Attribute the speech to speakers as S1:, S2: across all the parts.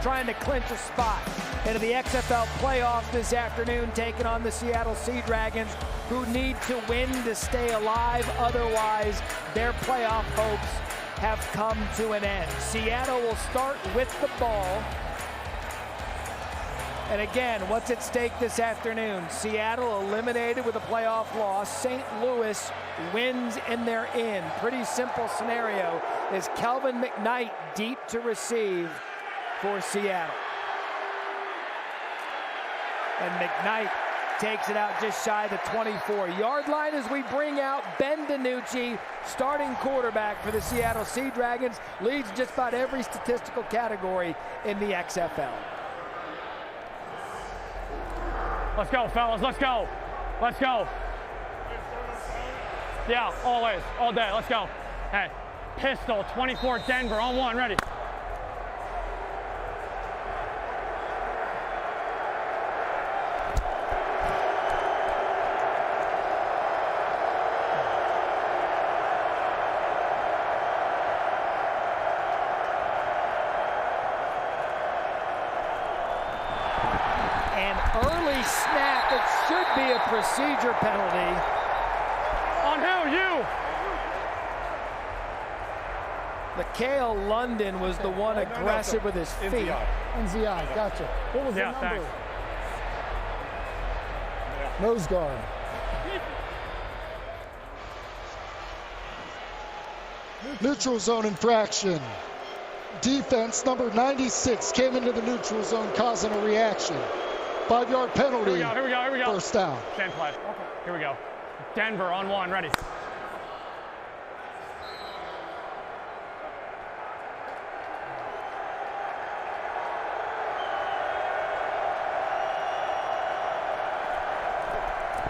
S1: trying to clinch a spot into the XFL playoffs this afternoon, taking on the Seattle Sea Dragons, who need to win to stay alive. Otherwise, their playoff hopes have come to an end. Seattle will start with the ball. And again, what's at stake this afternoon? Seattle eliminated with a playoff loss. St. Louis wins and they're in. Pretty simple scenario. Is Kelvin McKnight deep to receive for Seattle? And McKnight takes it out just shy of the 24-yard line as we bring out Ben DiNucci, starting quarterback for the Seattle Sea Dragons. Leads just about every statistical category in the XFL.
S2: Let's go, fellas, let's go. Let's go. Yeah, always, all day, let's go. Hey, pistol, 24 Denver, on one, ready.
S1: Early snap, it should be a procedure penalty.
S2: On who? You?
S1: Mikhail London was the one aggressive with his feet.
S3: NZI, gotcha. What was the number?
S2: Thanks.
S3: Nose guard. Neutral zone infraction. Defense number 96 came into the neutral zone, causing a reaction. 5-yard penalty.
S2: Here we go.
S3: First down.
S2: Same play. Here we go. Denver on one, ready.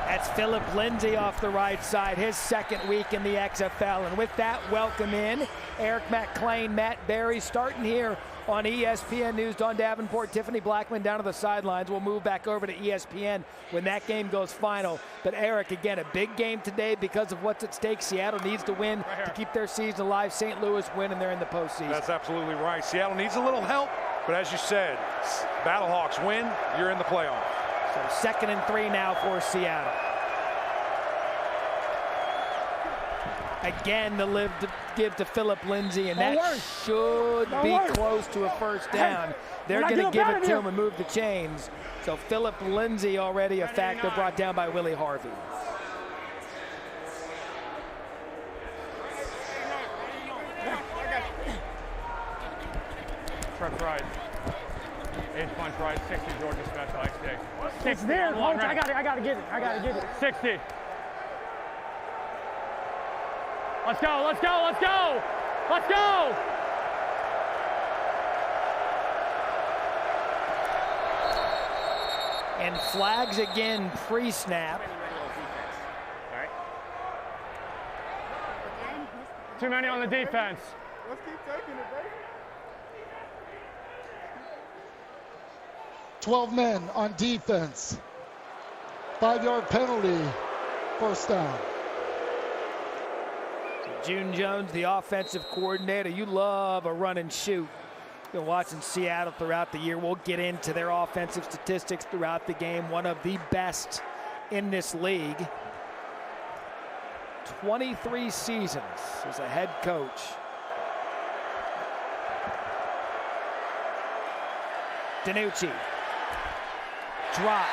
S1: That's Philip Lindsay off the right side, his second week in the XFL. And with that, welcome in Eric McClain, Matt Berry, starting here on ESPN News. Don Davenport, Tiffany Blackman down to the sidelines. We'll move back over to ESPN when that game goes final. But Eric, again, a big game today because of what's at stake. Seattle needs to win to keep their season alive. St. Louis win, and they're in the postseason.
S4: That's absolutely right. Seattle needs a little help, but as you said, BattleHawks win, you're in the playoff.
S1: So 2nd and 3 now for Seattle. Again, the give to Philip Lindsay, and that should be close to a first down. They're going to give it to him and move the chains. So Philip Lindsay already a factor, brought down by Willie Harvey.
S2: Prep right. 8-punch right, 60 Georgia special XJ.
S3: It's there, coach. I gotta get it.
S2: 60. Let's go.
S1: And flags again pre-snap.
S2: All right. Too many on the defense.
S5: Let's keep taking it, baby.
S3: 12 men on defense. 5-yard penalty. First down.
S1: June Jones, the offensive coordinator. You love a run and shoot. Been watching Seattle throughout the year. We'll get into their offensive statistics throughout the game. One of the best in this league. 23 seasons as a head coach. DiNucci drops.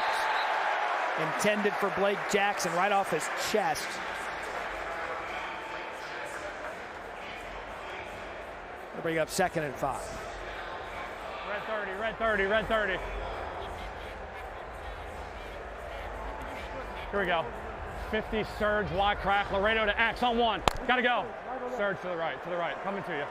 S1: Intended for Blake Jackson, right off his chest. They'll bring up 2nd and 5.
S2: Red 30. Here we go. 50 surge, Y crack, Laredo to X on one. Gotta go. Surge to the right, coming to you.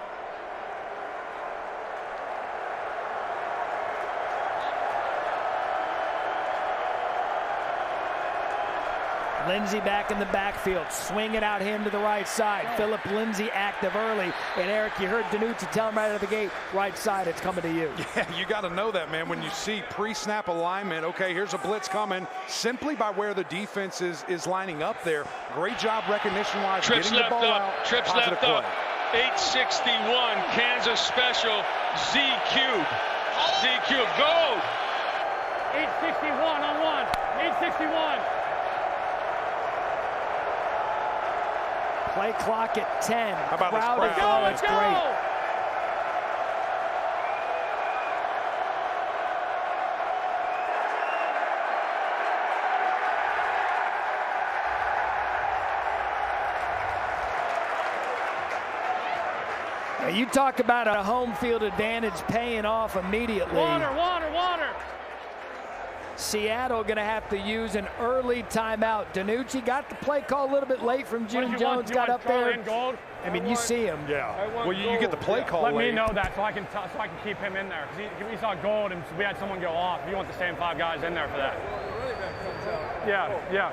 S1: Lindsay back in the backfield, swing it out him to the right side. Philip Lindsay active early. And Eric, you heard DiNucci tell him right out of the gate, right side, it's coming to you.
S4: Yeah, you got to know that, man. When you see pre-snap alignment, okay, here's a blitz coming, simply by where the defense is lining up there. Great job recognition-wise, getting the ball out.
S6: Trips left up. 861, Kansas special, Z cube. DQ, go!
S2: 861 on one. 861.
S1: Play clock at 10.
S4: How about this crowd?
S2: Let's go, let's go!
S1: Great. Now you talk about a home field advantage paying off immediately.
S2: Water, water, water.
S1: Seattle going to have to use an early timeout. Danucci got the play call a little bit late from June Jones. Got up there. I mean, you see him.
S4: Yeah. Well, you get the play call
S2: Let
S4: late.
S2: me know that so I can keep him in there. Because we saw gold and we had someone go off. You want the same 5 guys in there for that. Yeah, yeah.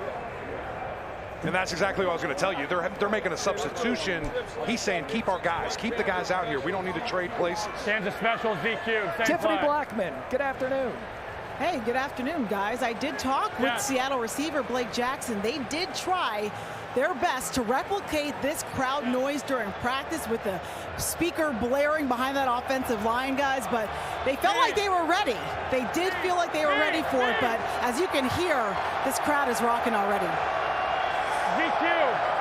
S4: And that's exactly what I was going to tell you. They're making a substitution. He's saying, keep our guys. Keep the guys out here. We don't need to trade places.
S2: Kansas special, ZQ. Same
S1: Tiffany
S2: play.
S1: Blackman, good afternoon.
S7: Hey, good afternoon, guys. I did talk with Seattle receiver Blake Jackson. They did try their best to replicate this crowd noise during practice with the speaker blaring behind that offensive line, guys, but they felt like they were ready. They did feel like they were ready for it, but as you can hear, this crowd is rocking already.
S2: ZQ.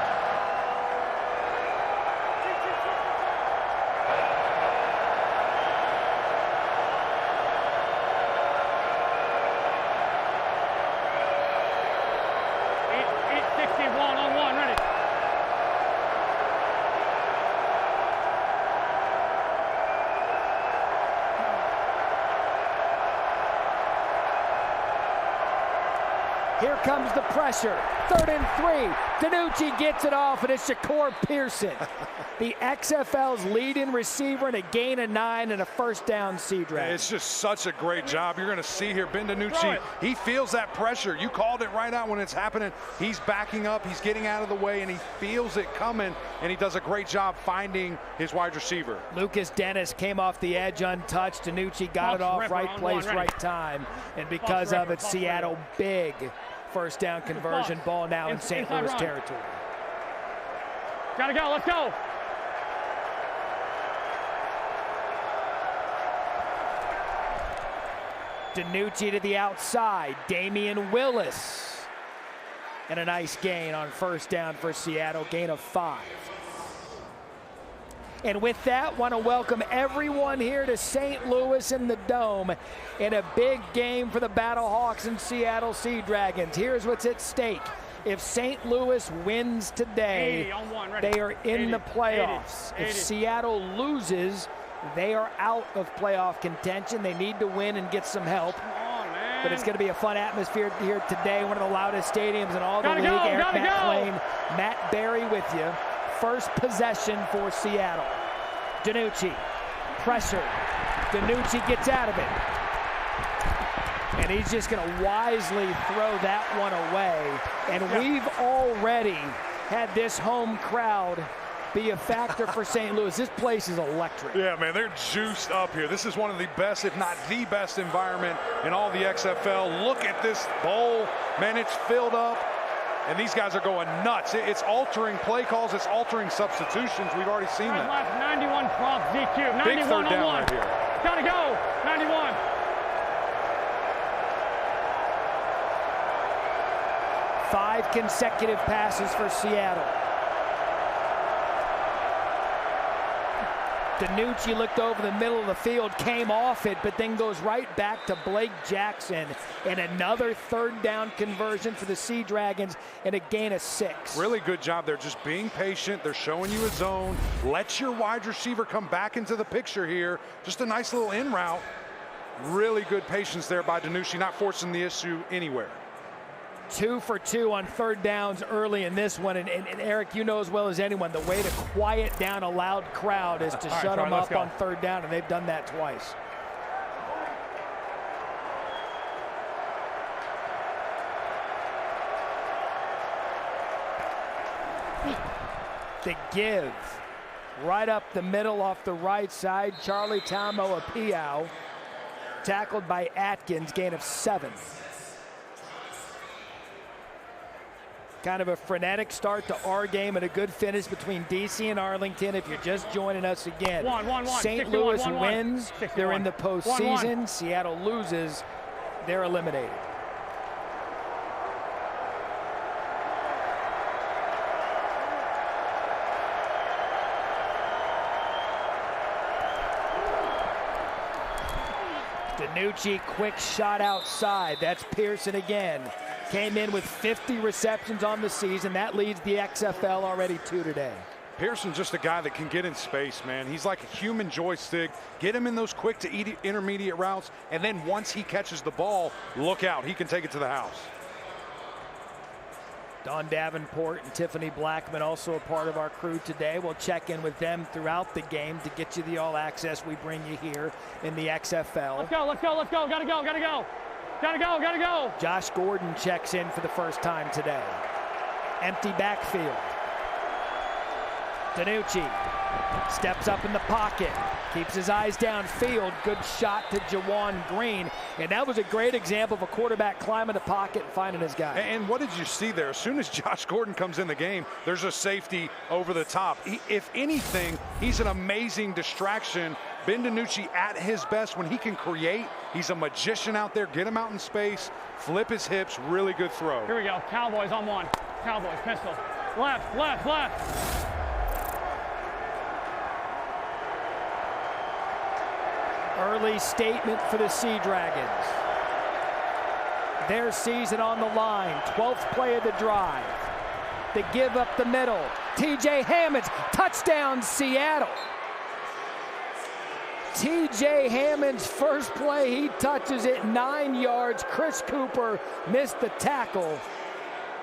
S1: Here comes the pressure. 3rd and 3. Danucci gets it off, and it's Shakur Pearson, the XFL's leading receiver, and a gain of 9 and a first down Sea Dragon.
S4: It's just such a great job. You're going to see here, Ben Danucci, he feels that pressure. You called it right out when it's happening. He's backing up, he's getting out of the way, and he feels it coming, and he does a great job finding his wide receiver.
S1: Lucas Dennis came off the edge untouched. Danucci got it off, right place, right time, and because of it, Seattle big first down conversion, ball now in St. Louis territory.
S2: Gotta go, let's go.
S1: Danucci to the outside, Damian Willis. And a nice gain on first down for Seattle, gain of 5. And with that, want to welcome everyone here to St. Louis in the Dome in a big game for the BattleHawks and Seattle Sea Dragons. Here's what's at stake. If St. Louis wins today, they are in the playoffs. If Seattle loses, they are out of playoff contention. They need to win and get some help. But it's going to be a fun atmosphere here today, one of the loudest stadiums in all the league. Eric McClain, Matt Berry with you. First possession for Seattle. Danucci, pressure. Danucci gets out of it. And he's just going to wisely throw that one away. And we've already had this home crowd be a factor for St. Louis. This place is electric.
S4: Yeah, man, they're juiced up here. This is one of the best, if not the best environment in all the XFL. Look at this bowl. Man, it's filled up. And these guys are going nuts. It's altering play calls. It's altering substitutions. We've already seen that.
S2: 91 prompt DQ. 91
S4: Big third down
S2: on 1.
S4: right here.
S2: Gotta go. 91.
S1: Five consecutive passes for Seattle. Danucci looked over the middle of the field, came off it, but then goes right back to Blake Jackson. And another third down conversion for the Sea Dragons and a gain of 6.
S4: Really good job there, just being patient. They're showing you a zone. Let your wide receiver come back into the picture here. Just a nice little in route. Really good patience there by Danucci, not forcing the issue anywhere.
S1: 2 for 2 on third downs early in this one. And Eric, you know as well as anyone, the way to quiet down a loud crowd is to shut them up on third down, and they've done that twice. The give right up the middle off the right side. Charlie Taumoepeau tackled by Atkins, gain of 7. Kind of a frenetic start to our game and a good finish between DC and Arlington. If you're just joining us again, St. Louis wins, they're in the postseason. Seattle loses, they're eliminated. DiNucci, quick shot outside. That's Pearson again. Came in with 50 receptions on the season. That leads the XFL already 2 today.
S4: Pearson's just a guy that can get in space, man. He's like a human joystick. Get him in those quick to intermediate routes, and then once he catches the ball, look out. He can take it to the house.
S1: Don Davenport and Tiffany Blackman also a part of our crew today. We'll check in with them throughout the game to get you the all-access we bring you here in the XFL.
S2: Let's go, let's go, let's go. Gotta go, gotta go. Gotta go, gotta go.
S1: Josh Gordon checks in for the first time today. Empty backfield. DiNucci steps up in the pocket, keeps his eyes downfield. Good shot to Jawan Green. And that was a great example of a quarterback climbing the pocket and finding his guy.
S4: And what did you see there? As soon as Josh Gordon comes in the game, there's a safety over the top. If anything, he's an amazing distraction. Ben DiNucci at his best when he can create. He's a magician out there. Get him out in space, flip his hips, really good throw.
S2: Here we go, Cowboys on one. Cowboys, pistol. Left, left, left.
S1: Early statement for the Sea Dragons. Their season on the line. 12th play of the drive. They give up the middle. TJ Hammonds, touchdown Seattle. TJ Hammonds' first play, he touches it 9 yards. Chris Cooper missed the tackle,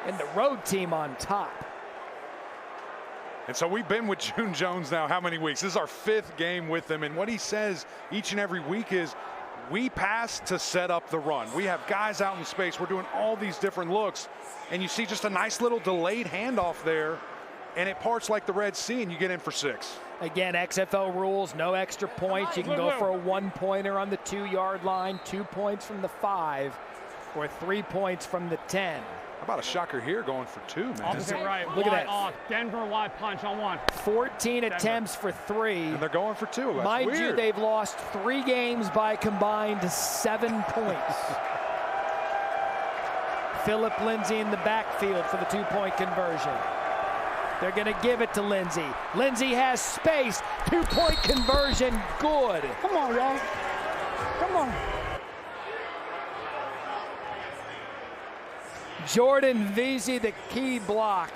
S1: and the road team on top.
S4: And so we've been with June Jones now how many weeks? This is our 5th game with him, and what he says each and every week is we pass to set up the run. We have guys out in space. We're doing all these different looks, and you see just a nice little delayed handoff there, and it parts like the Red Sea, and you get in for 6.
S1: Again, XFL rules, no extra points. You can go for a 1-pointer on the 2-yard line, 2 points from the 5, or 3 points from the 10.
S4: How about a shocker here going for 2, man?
S2: Opposite right.
S1: Look at that.
S2: Off. Denver wide punch on 1.
S1: 14 attempts for 3.
S4: And they're going for 2. That's
S1: Mind
S4: weird.
S1: you, they've lost 3 games by combined 7 points. Philip Lindsay in the backfield for the 2-point conversion. They're going to give it to Lindsay. Lindsay has space. 2-point conversion, good.
S2: Come on, y'all. Come on.
S1: Jordan Vesey, the key block.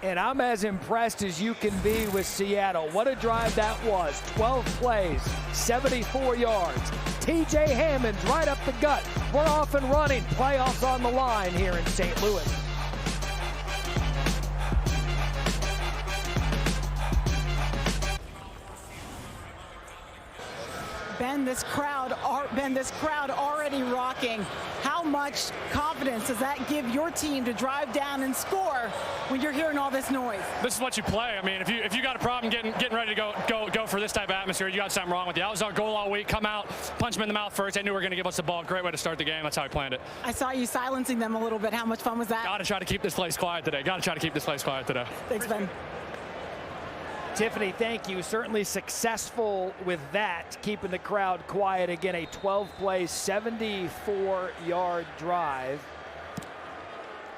S1: And I'm as impressed as you can be with Seattle. What a drive that was. 12 plays, 74 yards. TJ Hammonds right up the gut. We're off and running. Playoffs on the line here in St. Louis.
S7: Ben, this crowd already rocking. How much confidence does that give your team to drive down and score when you're hearing all this noise?
S2: This is what you play. I mean, if you got a problem getting ready to go for this type of atmosphere, you got something wrong with you. That was our goal all week. Come out, punch them in the mouth first. They knew we were going to give us the ball. Great way to start the game. That's how we planned it.
S7: I saw you silencing them a little bit. How much fun was that?
S2: Got to try to keep this place quiet today.
S7: Thanks, Ben.
S1: Tiffany, thank you. Certainly successful with that, keeping the crowd quiet. Again, a 12-play, 74-yard drive.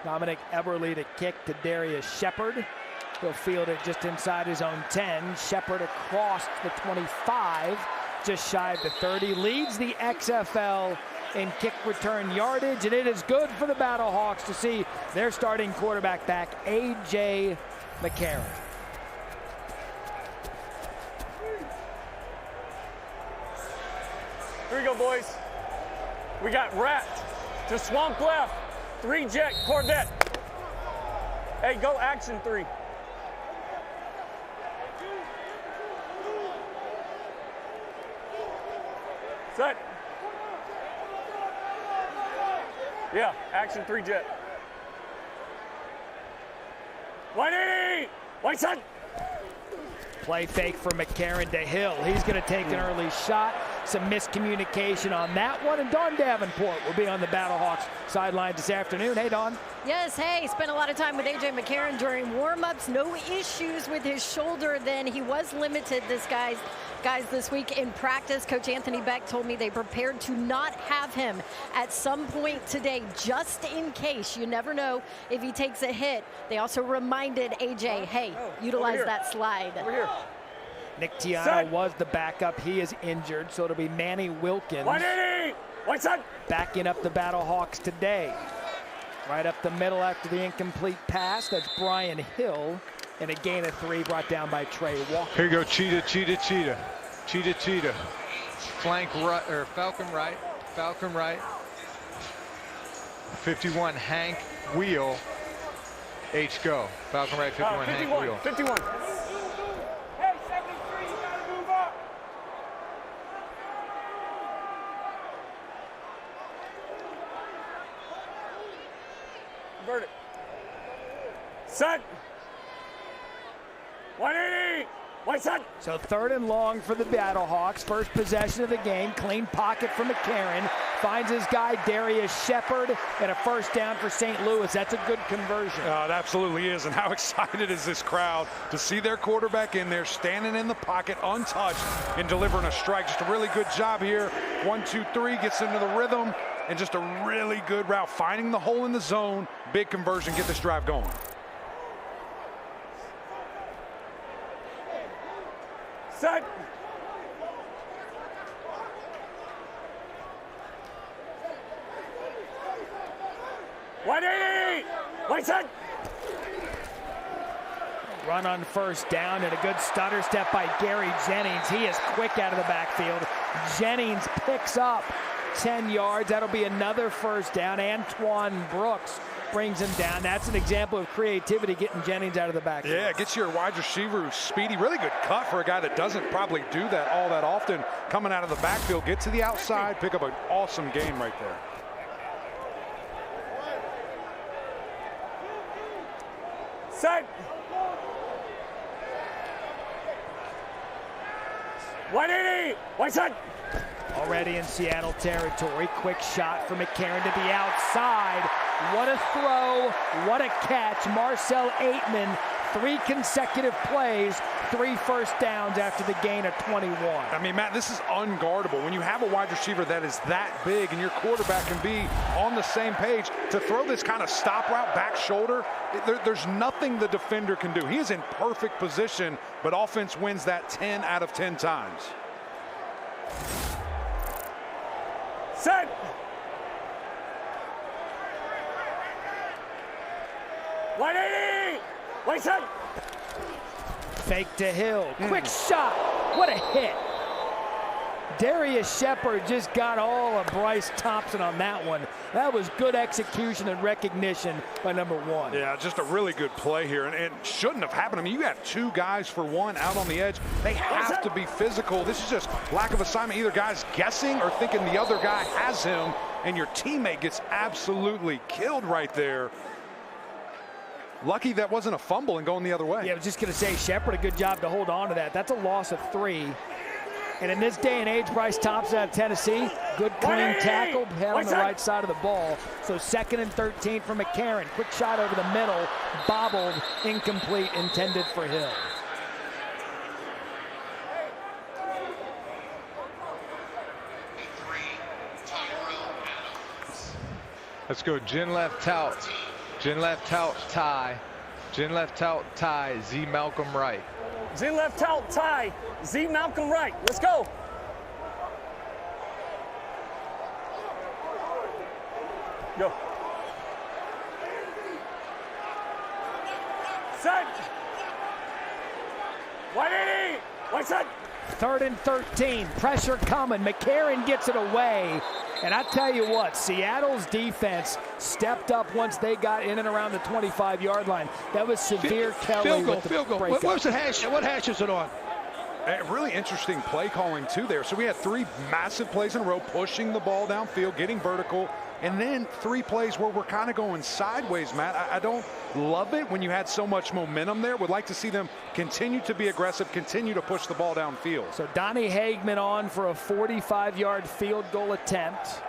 S1: Dominic Eberle to kick to Darius Shepard. He'll field it just inside his own 10. Shepard across the 25, just shy of the 30. Leads the XFL in kick return yardage, and it is good for the BattleHawks to see their starting quarterback back, A.J. McCarron.
S6: Here we go, boys. We got rat to swamp left, 3 jet Corvette. Hey, go action 3. Set. Yeah, action 3 jet. 180! White side!
S1: Play fake for McCarron to Hill. He's going to take an early shot. some miscommunication on that one. And Dawn Davenport will be on the BattleHawks sidelines this afternoon. Hey, Dawn.
S8: Yes, hey, spent a lot of time with A.J. McCarron during warm-ups. No issues with his shoulder then. He was limited, guys, this week in practice. Coach Anthony Beck told me they prepared to not have him at some point today, just in case. You never know if he takes a hit. They also reminded A.J., hey, utilize that slide.
S6: Over here.
S1: Nick Tiano was the backup. He is injured, so it'll be Manny Wilkins
S6: 180. White side.
S1: backing up the BattleHawks today. Right up the middle after the incomplete pass. That's Brian Hill. And a gain of 3 brought down by Trey Walker.
S9: Here you go, cheetah. Flank right, or Falcon right. 51, Hank Wheel. H go. Falcon right, 51, Hank Wheel.
S6: 51. Hey, 73, you gotta move up. Convert it. Set. 180. White side.
S1: So 3rd and long for the BattleHawks. First possession of the game. Clean pocket for McCarron. Finds his guy Darius Shepard, and a first down for St. Louis. That's a good conversion.
S4: It absolutely is. And how excited is this crowd to see their quarterback in there, standing in the pocket, untouched, and delivering a strike. Just a really good job here. 1, 2, 3, gets into the rhythm, and just a really good route. Finding the hole in the zone. Big conversion. Get this drive going.
S6: Set. White side.
S1: Run on first down and a good stutter step by Gary Jennings. He is quick out of the backfield. Jennings picks up 10 yards. That'll be another first down. Antoine Brooks brings him down. That's an example of creativity, getting Jennings out of the backfield.
S4: Yeah, gets your wide receiver who's speedy. Really good cut for a guy that doesn't probably do that all that often. Coming out of the backfield, get to the outside, pick up an awesome gain right there.
S6: Set. 180. White side.
S1: Already in Seattle territory. Quick shot for McCarron to the outside. What a throw. What a catch. Marcel Aitman, 3 consecutive plays, 3 first downs after the gain of 21.
S4: I mean, Matt, this is unguardable. When you have a wide receiver that is that big and your quarterback can be on the same page, to throw this kind of stop route, back shoulder, there's nothing the defender can do. He is in perfect position, but offense wins that 10 out of 10 times.
S6: Set. White side.
S1: Fake to Hill. Quick shot. What a hit. Darius Shepard just got all of Bryce Thompson on that one. That was good execution and recognition by number 1.
S4: Yeah, just a really good play here, and it shouldn't have happened. I mean, you have 2 guys for 1 out on the edge. They have to be physical. This is just lack of assignment. Either guy's guessing or thinking the other guy has him, and your teammate gets absolutely killed right there. Lucky that wasn't a fumble and going the other way.
S1: Yeah, I was just going to say, Shepard, a good job to hold on to that. That's a loss of 3. And in this day and age, Bryce Thompson out of Tennessee, good clean tackle, head on the right side of the ball. So 2nd and 13 for McCarron. Quick shot over the middle, bobbled, incomplete, intended for Hill.
S9: Let's go, Gin left tout. Gin left tout, tie. Gin left tout, tie. Z Malcolm right.
S6: Z left out, tie. Z Malcolm right. Let's go. Go. Set. 180. White side.
S1: 3rd and 13. Pressure coming. McCarron gets it away. And I tell you what, Seattle's defense stepped up once they got in and around the 25-yard line. That was severe Kelly with the
S10: field goal. What's the hash? What hash is it on?
S4: A really interesting play calling too there. So we had 3 massive plays in a row, pushing the ball downfield, getting vertical. and then 3 plays where we're kind of going sideways, Matt. I don't love it when you had so much momentum there. Would like to see them continue to be aggressive, continue to push the ball downfield.
S1: So Donnie Hagman on for a 45-yard field goal attempt.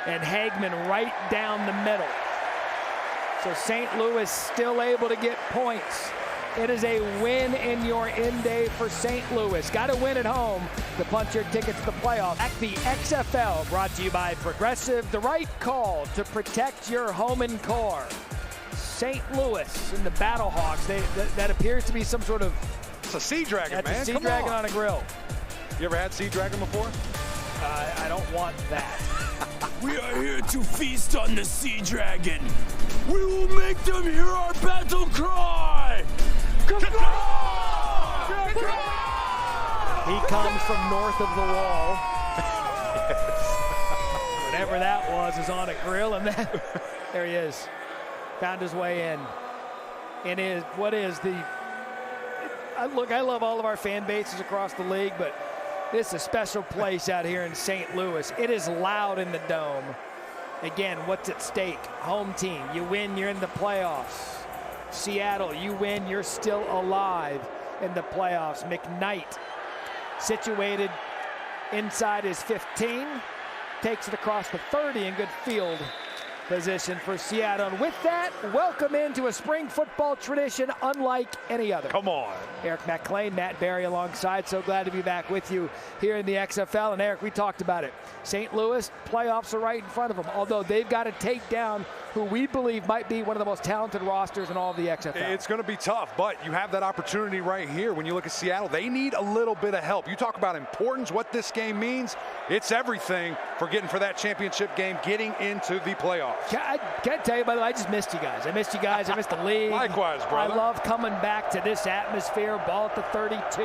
S1: And Hagman right down the middle. So St. Louis still able to get points. It is a win in your end day for St. Louis. Got to win at home to punch your ticket to the playoffs. At the XFL, brought to you by Progressive, the right call to protect your home and core. St. Louis and the BattleHawks, that appears to be some sort of...
S4: It's a Sea Dragon, man.
S1: It's a Sea Dragon on a grill.
S4: You ever had Sea Dragon before?
S1: I don't want that.
S11: We are here to feast on the Sea Dragon. We will make them hear our battle cry.
S1: He comes from north of the wall. Whatever that was is on a grill, and then there he is. Found his way in. And look, I love all of our fan bases across the league, but this is a special place out here in St. Louis. It is loud in the Dome. Again, what's at stake? Home team. You win, you're in the playoffs. Seattle, you win, you're still alive in the playoffs. McKnight, situated inside his 15, takes it across the 30 in good field position for Seattle. And with that, welcome into a spring football tradition unlike any other.
S4: Come on.
S1: Eric McClain, Matt Barry alongside. So glad to be back with you here in the XFL. And Eric, we talked about it. St. Louis, playoffs are right in front of them, although they've got to take down who we believe might be one of the most talented rosters in all of the XFL.
S4: It's going to be tough, but you have that opportunity right here. When you look at Seattle, they need a little bit of help. You talk about importance, what this game means. It's everything for getting for that championship game, getting into the playoffs.
S1: Can I tell you, by the way, I just missed you guys. I missed you guys. I missed the league.
S4: Likewise, brother.
S1: I love coming back to this atmosphere. Ball at the 32.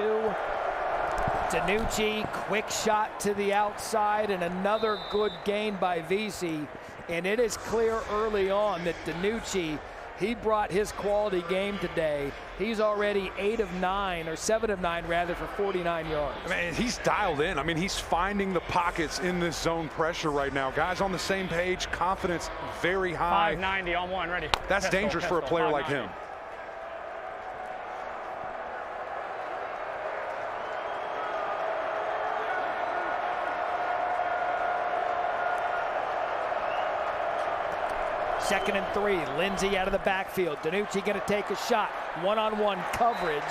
S1: DiNucci, quick shot to the outside, and another good gain by VC. And it is clear early on that DiNucci, he brought his quality game today. He's already 8 of 9, or 7 of 9 rather, for 49 yards.
S4: I mean, he's dialed in. I mean, he's finding the pockets in this zone pressure right now. Guys on the same page, confidence very high.
S6: 590 on one, ready.
S4: That's dangerous for a player like him.
S1: Second and 3, Lindsey out of the backfield. DiNucci going to take a shot. One-on-one coverage.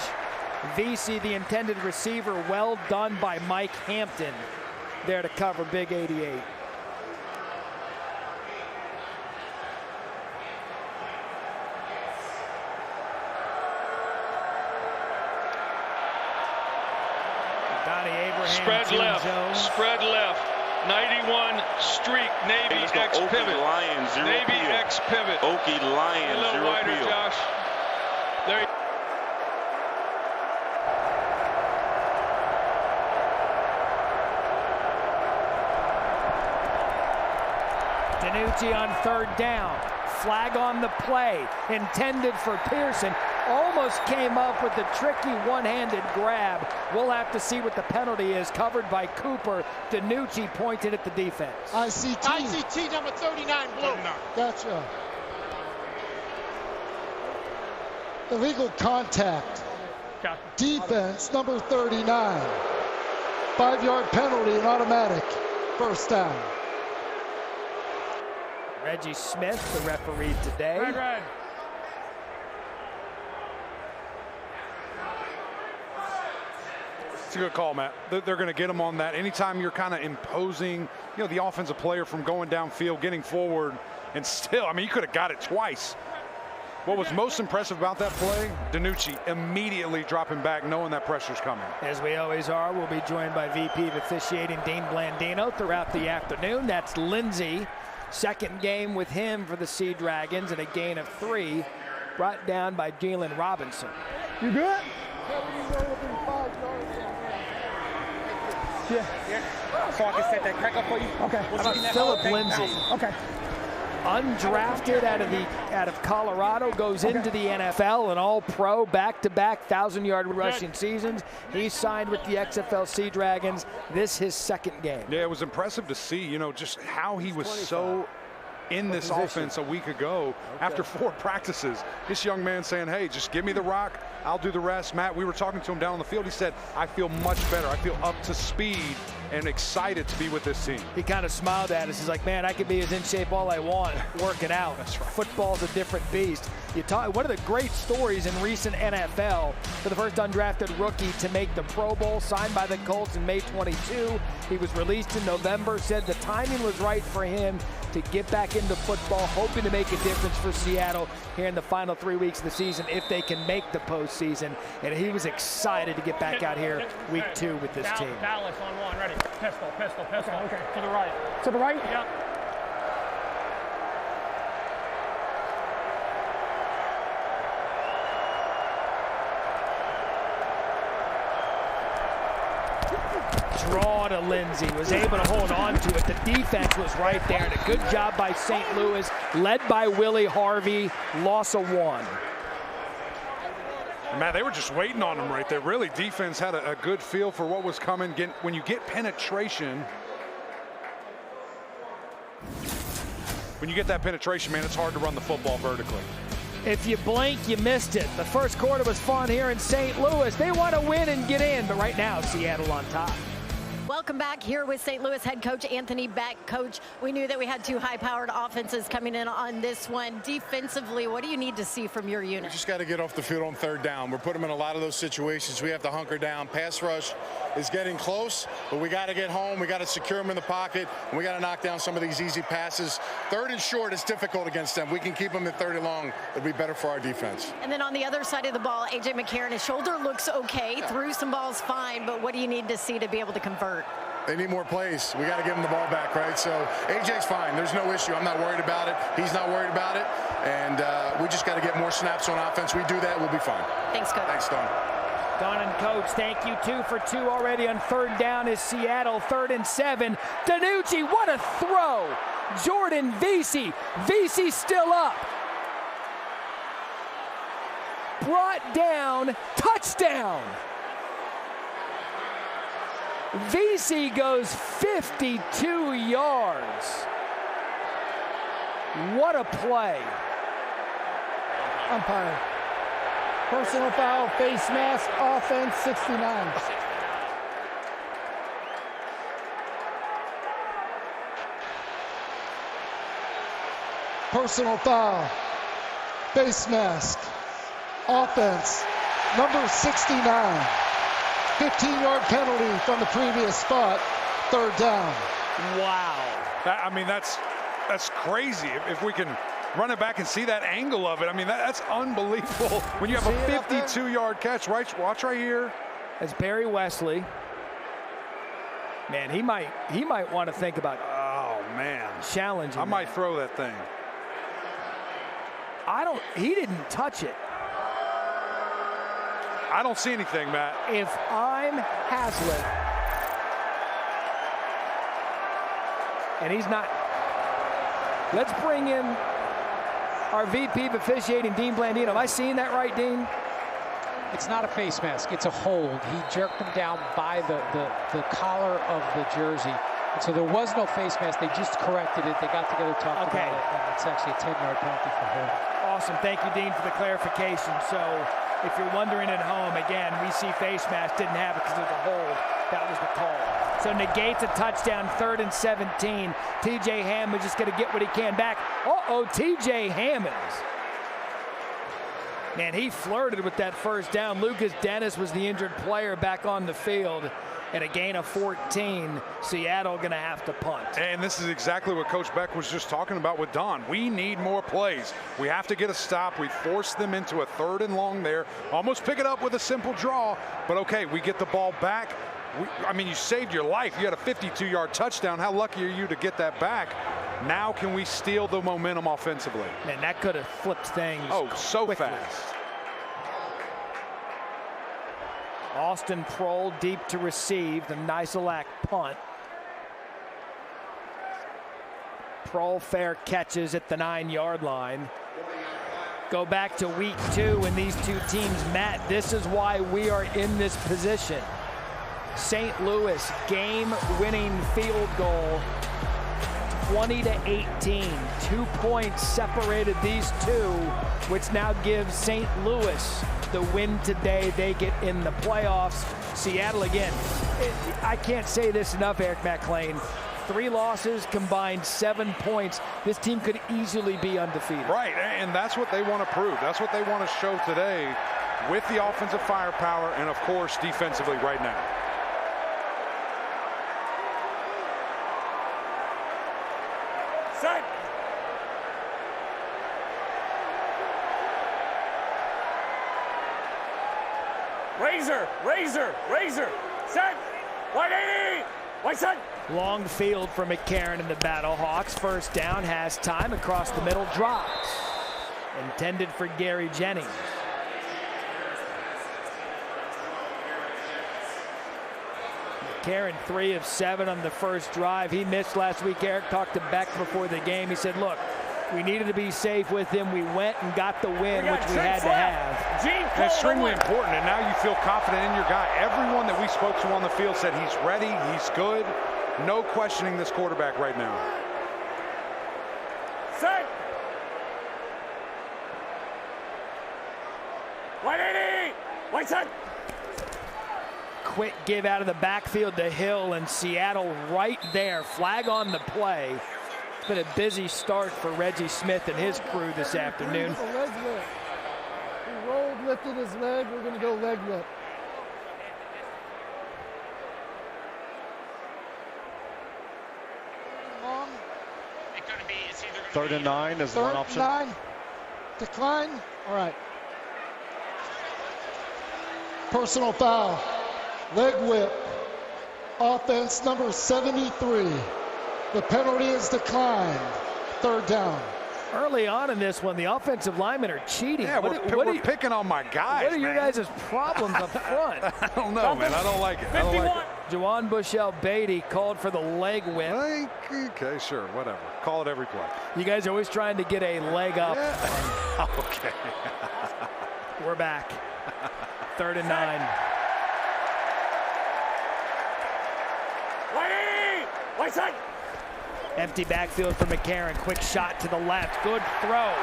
S1: VC, the intended receiver, well done by Mike Hampton there to cover big 88. Donnie Abraham.
S10: Spread left.
S1: Jones.
S10: Spread left. 91 streak, Navy X pivot.
S12: Lions, zero
S10: Navy
S12: field.
S10: X pivot.
S12: Okie Lions,
S10: a little
S12: zero
S10: wider,
S12: field.
S10: Josh. There you
S1: DiNucci on third down. Flag on the play. Intended for Pearson. Almost came up with the tricky one-handed grab. We'll have to see what the penalty is. Covered by Cooper. DiNucci pointed at the defense.
S5: ICT number 39, blue.
S3: Gotcha. Illegal contact.
S6: Gotcha.
S3: Defense number 39. 5-yard penalty and automatic. First down.
S1: Reggie Smith, the referee today.
S6: Red.
S4: It's a good call, Matt. They're going to get him on that. Anytime you're kind of imposing, the offensive player from going downfield, getting forward, and still, I mean, you could have got it twice. What was most impressive about that play? DiNucci immediately dropping back, knowing that pressure's coming.
S1: As we always are, we'll be joined by VP of Officiating Dean Blandino throughout the afternoon. That's Lindsey. Second game with him for the Sea Dragons, and a gain of 3 brought down by Jalen Robinson.
S5: You good?
S6: Yeah. So I can set that crack up for you.
S5: Okay.
S1: How about Philip Lindsey?
S5: Okay.
S1: undrafted out of Colorado, goes into the NFL, an all-pro, back-to-back 1,000-yard rushing seasons. He signed with the XFL Sea Dragons. This his second game.
S4: Yeah, it was impressive to see, you know, just how he was so in this offense a week ago after 4 practices. This young man saying, hey, just give me the rock, I'll do the rest. Matt, we were talking to him down on the field. He said, I feel much better. I feel up to speed and excited to be with this team.
S1: He kind of smiled at us. He's like, man, I can be as in shape all I want working out.
S4: That's right.
S1: Football's a different beast. One of the great stories in recent NFL, for the first undrafted rookie to make the Pro Bowl, signed by the Colts in May 22. He was released in November, said the timing was right for him to get back into football, hoping to make a difference for Seattle here in the final 3 weeks of the season if they can make the postseason. And he was excited to get back out here week 2 with this team.
S6: Dallas on 1, ready. Pistol. Okay. To the right. To the right? Yep.
S1: Draw to Lindsey, was able to hold on to it. The defense was right there, and a good job by St. Louis, led by Willie Harvey, loss of 1.
S4: Matt, they were just waiting on him right there. Really, defense had a good feel for what was coming. When you get penetration, man, it's hard to run the football vertically.
S1: If you blink, you missed it. The first quarter was fun here in St. Louis. They want to win and get in, but right now, Seattle on top.
S8: Welcome back here with St. Louis head coach Anthony Beck. Coach, we knew that we had 2 high-powered offenses coming in on this one. Defensively, what do you need to see from your unit?
S12: We just got to get off the field on 3rd down. We're putting them in a lot of those situations. We have to hunker down. Pass rush is getting close, but we got to get home. We got to secure them in the pocket, and we got to knock down some of these easy passes. 3rd and short is difficult against them. We can keep them at 3rd and long. It'll be better for our defense.
S8: And then on the other side of the ball, A.J. McCarron, his shoulder looks okay. Threw some balls fine, but what do you need to see to be able to convert?
S12: They need more plays. We got to give them the ball back, right? So AJ's fine. There's no issue. I'm not worried about it. He's not worried about it. And we just got to get more snaps on offense. We do that, we'll be fine.
S8: Thanks, Coach.
S12: Thanks, Don.
S1: Don and Coach, thank you. 2 for 2 already on 3rd down is Seattle. 3rd and 7. Danucci, what a throw. Jordan Vesey. Vesey still up. Brought down. Touchdown. Vesey goes 52 yards. What a play.
S5: Umpire. Personal foul, face mask, offense, 69.
S3: Personal foul, face mask, offense, number 69. 15-yard penalty from the previous spot, 3rd down.
S4: Wow. That's crazy. If we can run it back and see that angle of it, that's unbelievable. When you have a 52-yard catch, right? Watch right here.
S1: As Barry Wesley, man, he might want to think about.
S4: Oh man,
S1: challenging.
S4: I might throw that thing.
S1: He didn't touch it.
S4: I don't see anything, Matt.
S1: If I'm Haslett, and he's not, let's bring in our VP of officiating, Dean Blandino. Am I seeing that right, Dean?
S13: It's not a face mask. It's a hold. He jerked him down by the collar of the jersey. And so there was no face mask. They just corrected it. They got together, talked about it, and it's actually a 10-yard penalty for holding.
S1: Awesome. Thank you, Dean, for the clarification. So if you're wondering at home, again, we see face mask didn't have it because of the hold. That was the call. So negates a touchdown, 3rd and 17. T.J. Hammond just going to get what he can back. T.J. Hammonds. Man, he flirted with that 1st down. Lucas Dennis was the injured player back on the field. And a gain of 14. Seattle going to have to punt.
S4: And this is exactly what Coach Beck was just talking about with Don. We need more plays. We have to get a stop. We forced them into a 3rd and long there. Almost pick it up with a simple draw. But okay, we get the ball back. You saved your life. You had a 52-yard touchdown. How lucky are you to get that back? Now can we steal the momentum offensively?
S1: Man, that could have flipped things.
S4: So
S1: quickly.
S4: fast.
S1: Austin Prohl deep to receive the Nicelak punt. Prohl fair catches at the 9-yard line. Go back to week 2 when these two teams met. This is why we are in this position. St. Louis game-winning field goal, 20-18. 2 points separated these two, which now gives St. Louis the win today. They get in the playoffs. Seattle again. I can't say this enough, Eric McClain. 3 losses, combined 7 points. This team could easily be undefeated.
S4: Right, and that's what they want to prove. That's what they want to show today with the offensive firepower and, of course, defensively right now.
S6: Set. Razor. Set. 180. White side.
S1: Long field for McCarron and the BattleHawks. First down, has time, across the middle, drops. Intended for Gary Jennings. McCarron 3 of 7 on the first drive. He missed last week. Eric talked to Beck before the game. He said, look, we needed to be safe with him. We went and got the win, which we had to have.
S4: Extremely important, and now you feel confident in your guy. Everyone that we spoke to on the field said he's ready, he's good. No questioning this quarterback right now.
S6: Set. 180. White side.
S1: Quick give out of the backfield to Hill, and Seattle right there. Flag on the play. It's been a busy start for Reggie Smith and his crew this afternoon.
S5: He rolled, lifted his leg. We're going to go leg whip.
S14: Third and 9 is one option.
S3: 3rd and 9. Decline. All right. Personal foul. Leg whip. Offense number 73. The penalty is declined. 3rd down.
S1: Early on in this one, the offensive linemen are cheating.
S4: Yeah, we're picking on my guys.
S1: What are your guys' problems up front?
S4: I don't know, man. I don't like it. I don't like it.
S1: Juwan Bushell-Beatty called for the leg whip.
S4: Okay, sure, whatever. Call it every play.
S1: You guys are always trying to get a leg up.
S4: Yeah. Okay.
S1: We're back. 3rd and 9.
S6: White side.
S1: Empty backfield for McCarron. Quick shot to the left. Good throw.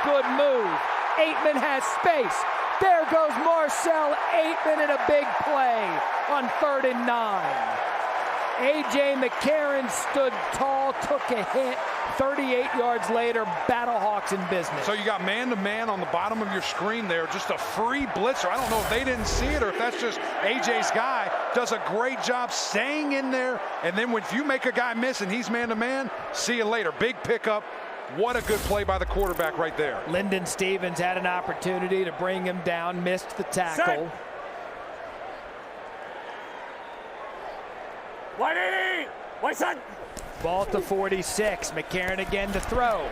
S1: Good move. Aitman has space. There goes Marcel Aitman in a big play on 3rd and 9. A.J. McCarron stood tall, took a hit. 38 yards later, BattleHawks in business.
S4: So you got man-to-man on the bottom of your screen there, just a free blitzer. I don't know if they didn't see it or if that's just A.J.'s guy. Does a great job staying in there, and then if you make a guy miss and he's man-to-man, see you later. Big pickup. What a good play by the quarterback right there.
S1: Lyndon Stevens had an opportunity to bring him down, missed the tackle.
S6: 180. White side.
S1: Ball to 46. McCarron again to throw.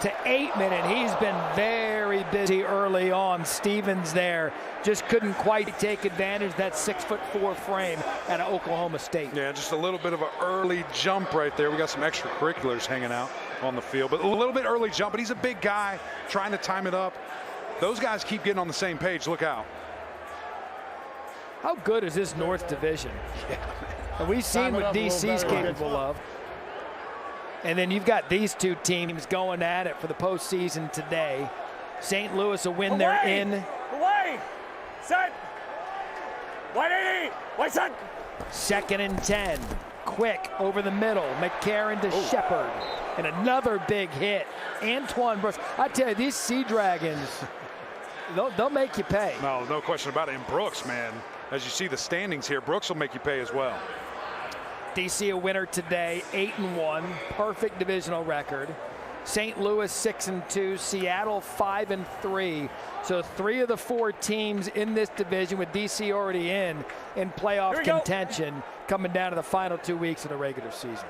S1: To Aitman, and he's been very busy early on. Stevens there just couldn't quite take advantage of that 6'4" frame out of Oklahoma State.
S4: Yeah, just a little bit of an early jump right there. We got some extracurriculars hanging out on the field, but a little bit early jump, but he's a big guy trying to time it up. Those guys keep getting on the same page. Look out.
S1: How good is this North Division? Yeah. And we've seen what DC's capable of. And then you've got these two teams going at it for the postseason today. St. Louis a win, they're in.
S6: Away. Set. 180. White side.
S1: 2nd and 10. Quick over the middle. McCarron to Shepard. And another big hit. Antoine Brooks. I tell you, these Sea Dragons, they'll make you pay.
S4: No question about it. And Brooks, man, as you see the standings here, Brooks will make you pay as well.
S1: DC a winner today, 8-1, perfect divisional record. St. Louis 6-2, Seattle 5-3. So 3 of the 4 teams in this division, with DC already in playoff contention, coming down to the final 2 weeks of the regular season.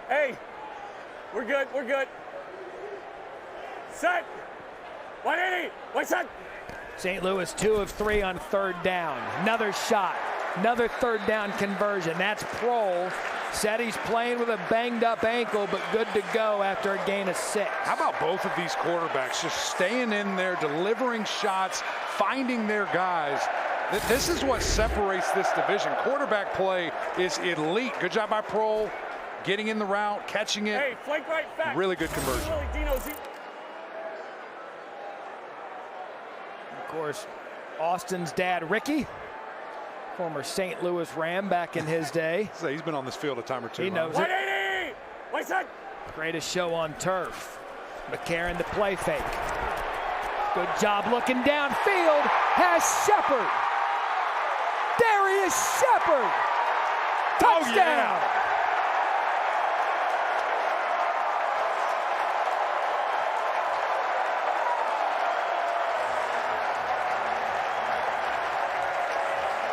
S6: Hey, we're good. Set. 180. White side.
S1: St. Louis 2 of 3 on 3rd down. Another shot. Another 3rd down conversion. That's Prohl Said he's playing with a banged up ankle, but good to go after a gain of 6.
S4: How about both of these quarterbacks just staying in there, delivering shots, finding their guys? This is what separates this division. Quarterback play is elite. Good job by Prohl, getting in the route, catching it.
S6: Hey, flank right back.
S4: Really good conversion.
S1: Of course, Austin's dad, Ricky, former St. Louis Ram back in his day.
S4: So he's been on this field a time or two.
S1: He knows it. Greatest show on turf. McCarron the play fake. Good job looking downfield. Has Shepard. Darius Shepard. Touchdown.
S4: Oh, yeah.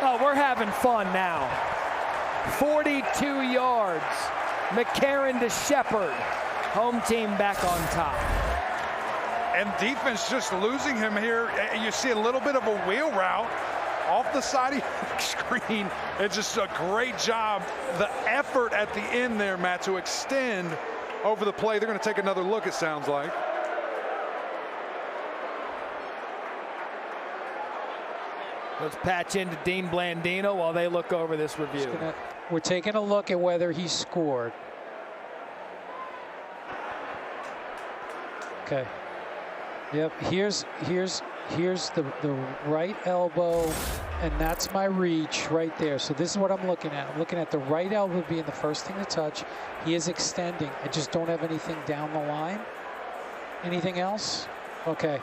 S1: Oh, we're having fun now. 42 yards. McCarron to Shepard. Home team back on top.
S4: And defense just losing him here. You see a little bit of a wheel route off the side of your screen. It's just a great job. The effort at the end there, Matt, to extend over the play. They're going to take another look, it sounds like.
S1: Let's patch into Dean Blandino while they look over this review.
S13: We're taking a look at whether he scored. Okay. Yep. Here's the right elbow, and that's my reach right there. So this is what I'm looking at. I'm looking at the right elbow being the first thing to touch. He is extending. I just don't have anything down the line. Anything else? Okay.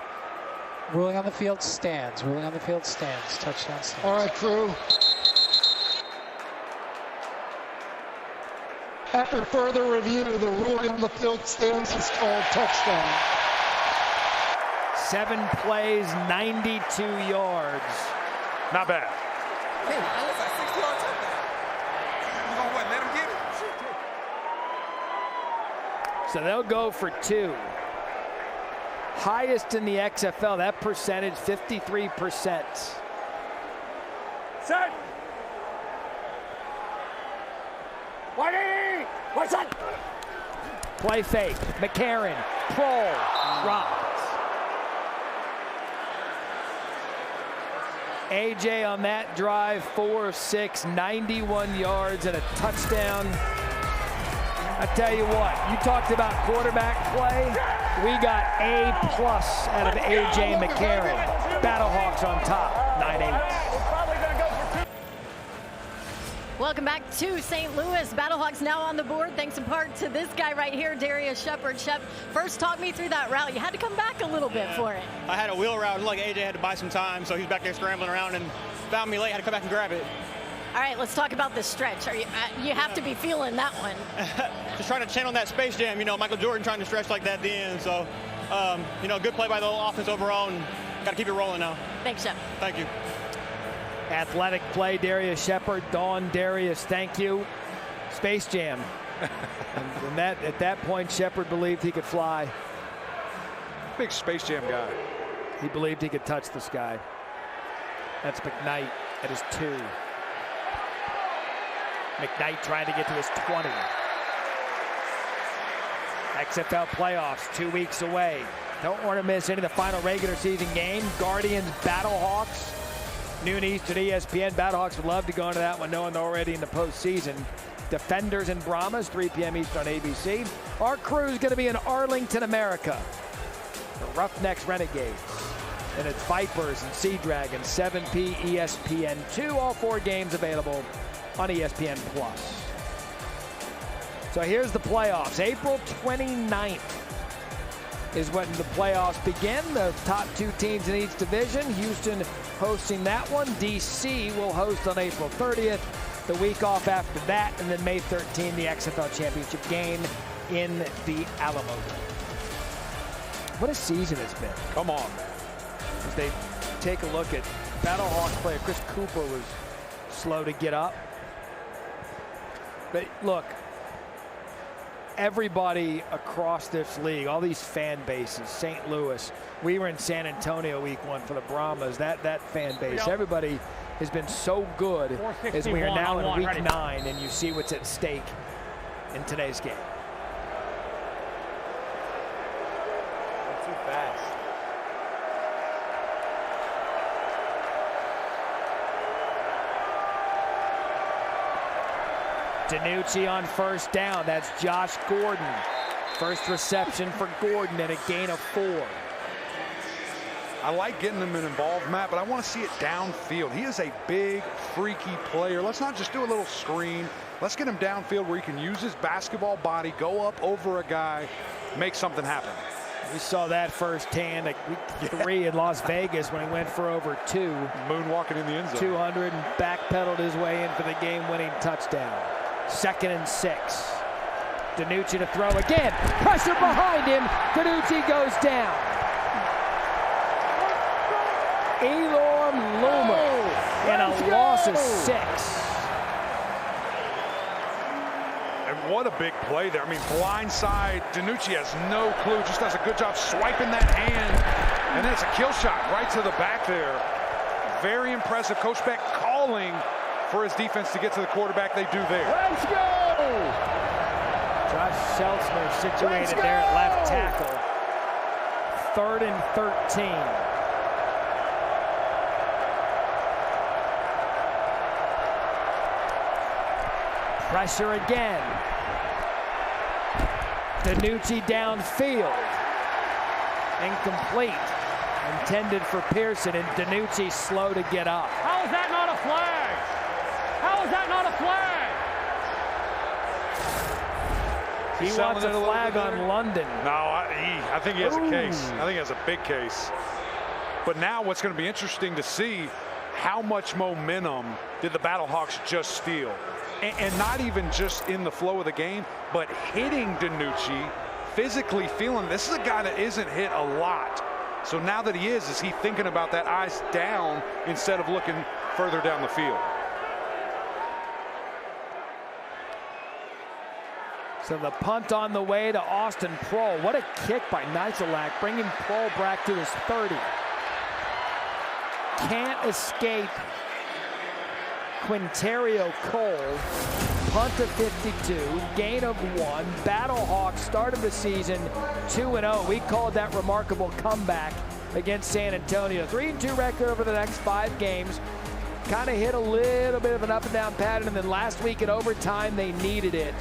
S13: Ruling on the field stands. Ruling on the field stands. Touchdown stands.
S3: All right, crew. After further review, the ruling on the field stands is called touchdown.
S1: 7 plays, 92 yards.
S4: Not bad.
S15: Hey, that's a 6-yard touchdown. You gonna what, let him get it?
S1: So they'll go for 2. Highest in the XFL, that percentage, 53%.
S6: Set. Whitey! What's up?
S1: Play fake. McCarron. Prohl. Dropped. AJ on that drive, 4 of 6, 91 yards and a touchdown. I tell you what, you talked about quarterback play. We got A+ out of AJ McCarron. BattleHawks on top, 9-8.
S8: Welcome back to St. Louis. BattleHawks now on the board, thanks in part to this guy right here, Darius Shepard. Shep, first talk me through that route. You had to come back a little bit for it.
S16: I had a wheel route, and like AJ had to buy some time, so he's back there scrambling around and found me late. Had to come back and grab it.
S8: All right, let's talk about this stretch. You have to be feeling that one.
S16: Just trying to channel that Space Jam, you know, Michael Jordan trying to stretch like that at the end. So, you know, good play by the whole offense overall, and got to keep it rolling now.
S8: Thanks, Shep.
S16: Thank you.
S1: Athletic play, Darius Shepard. Dawn, Darius, thank you. Space Jam. and at that point, Shepard believed he could fly.
S4: Big Space Jam guy.
S1: He believed he could touch the sky. That's McKnight at his 2. McKnight trying to get to his 20. XFL playoffs 2 weeks away. Don't want to miss any of the final regular season games. Guardians, BattleHawks. Noon Eastern, ESPN. BattleHawks would love to go into that one knowing they're already in the postseason. Defenders and Brahmas, 3 p.m. Eastern on ABC. Our crew is going to be in Arlington, America. The Roughnecks Renegades. And it's Vipers and Sea Dragons, 7 p. ESPN 2. All 4 games available on ESPN+. So here's the playoffs. April 29th is when the playoffs begin. The top 2 teams in each division. Houston hosting that one. DC will host on April 30th. The week off after that, and then May 13th, the XFL Championship game in the Alamo. What a season it's been.
S4: Come on, man.
S1: As they take a look at BattleHawks player, Chris Cooper was slow to get up. But look, everybody across this league, all these fan bases, St. Louis, we were in San Antonio week 1 for the Brahmas, that fan base, everybody has been so good as we are now in week 9, and you see what's at stake in today's game.
S6: Too fast.
S1: DiNucci on first down. That's Josh Gordon. First reception for Gordon and a gain of 4.
S4: I like getting him involved, Matt, but I want to see it downfield. He is a big, freaky player. Let's not just do a little screen. Let's get him downfield where he can use his basketball body, go up over a guy, make something happen.
S1: We saw that firsthand at week 3 in Las Vegas when he went for over 2.
S4: Moonwalking in the end zone.
S1: 200 and backpedaled his way in for the game-winning touchdown. 2nd and 6. DiNucci to throw again. Pressure behind him. DiNucci goes down. Elor Luma and a loss of 6.
S4: And what a big play there. I mean, blindside. DiNucci has no clue. Just does a good job swiping that hand. And then it's a kill shot right to the back there. Very impressive. Coach Beck calling for his defense to get to the quarterback. They do there.
S5: Let's go!
S1: Josh Seltzner situated there at left tackle. 3rd and 13. Pressure again. DiNucci downfield. Incomplete. Intended for Pearson, and DiNucci slow to get up.
S6: How is that not a flag? How is that not a flag?
S1: He wants a flag on London.
S4: No, I think he has a case. I think he has a big case. But now what's going to be interesting to see, how much momentum did the BattleHawks just steal? And not even just in the flow of the game, but hitting DiNucci, physically feeling this is a guy that isn't hit a lot. So now that he is he thinking about that eyes down instead of looking further down the field?
S1: So the punt on the way to Austin Prohl. What a kick by Nicelak, bringing Prohl back to his 30. Can't escape Quinterio Cole. Punt to 52, gain of 1. BattleHawks started the season 2-0. We called that remarkable comeback against San Antonio. 3-2 record over the next 5 games. Kind of hit a little bit of an up and down pattern, and then last week in overtime they needed it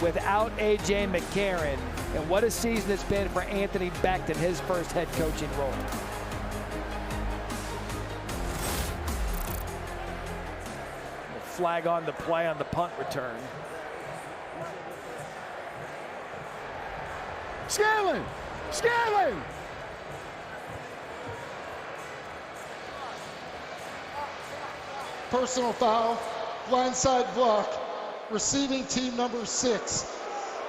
S1: without A.J. McCarron. And what a season it's been for Anthony Becht in his first head coaching role. Flag on the play on the punt return.
S5: Scanlon! Scanlon!
S3: Personal foul, blindside block, receiving team number 6.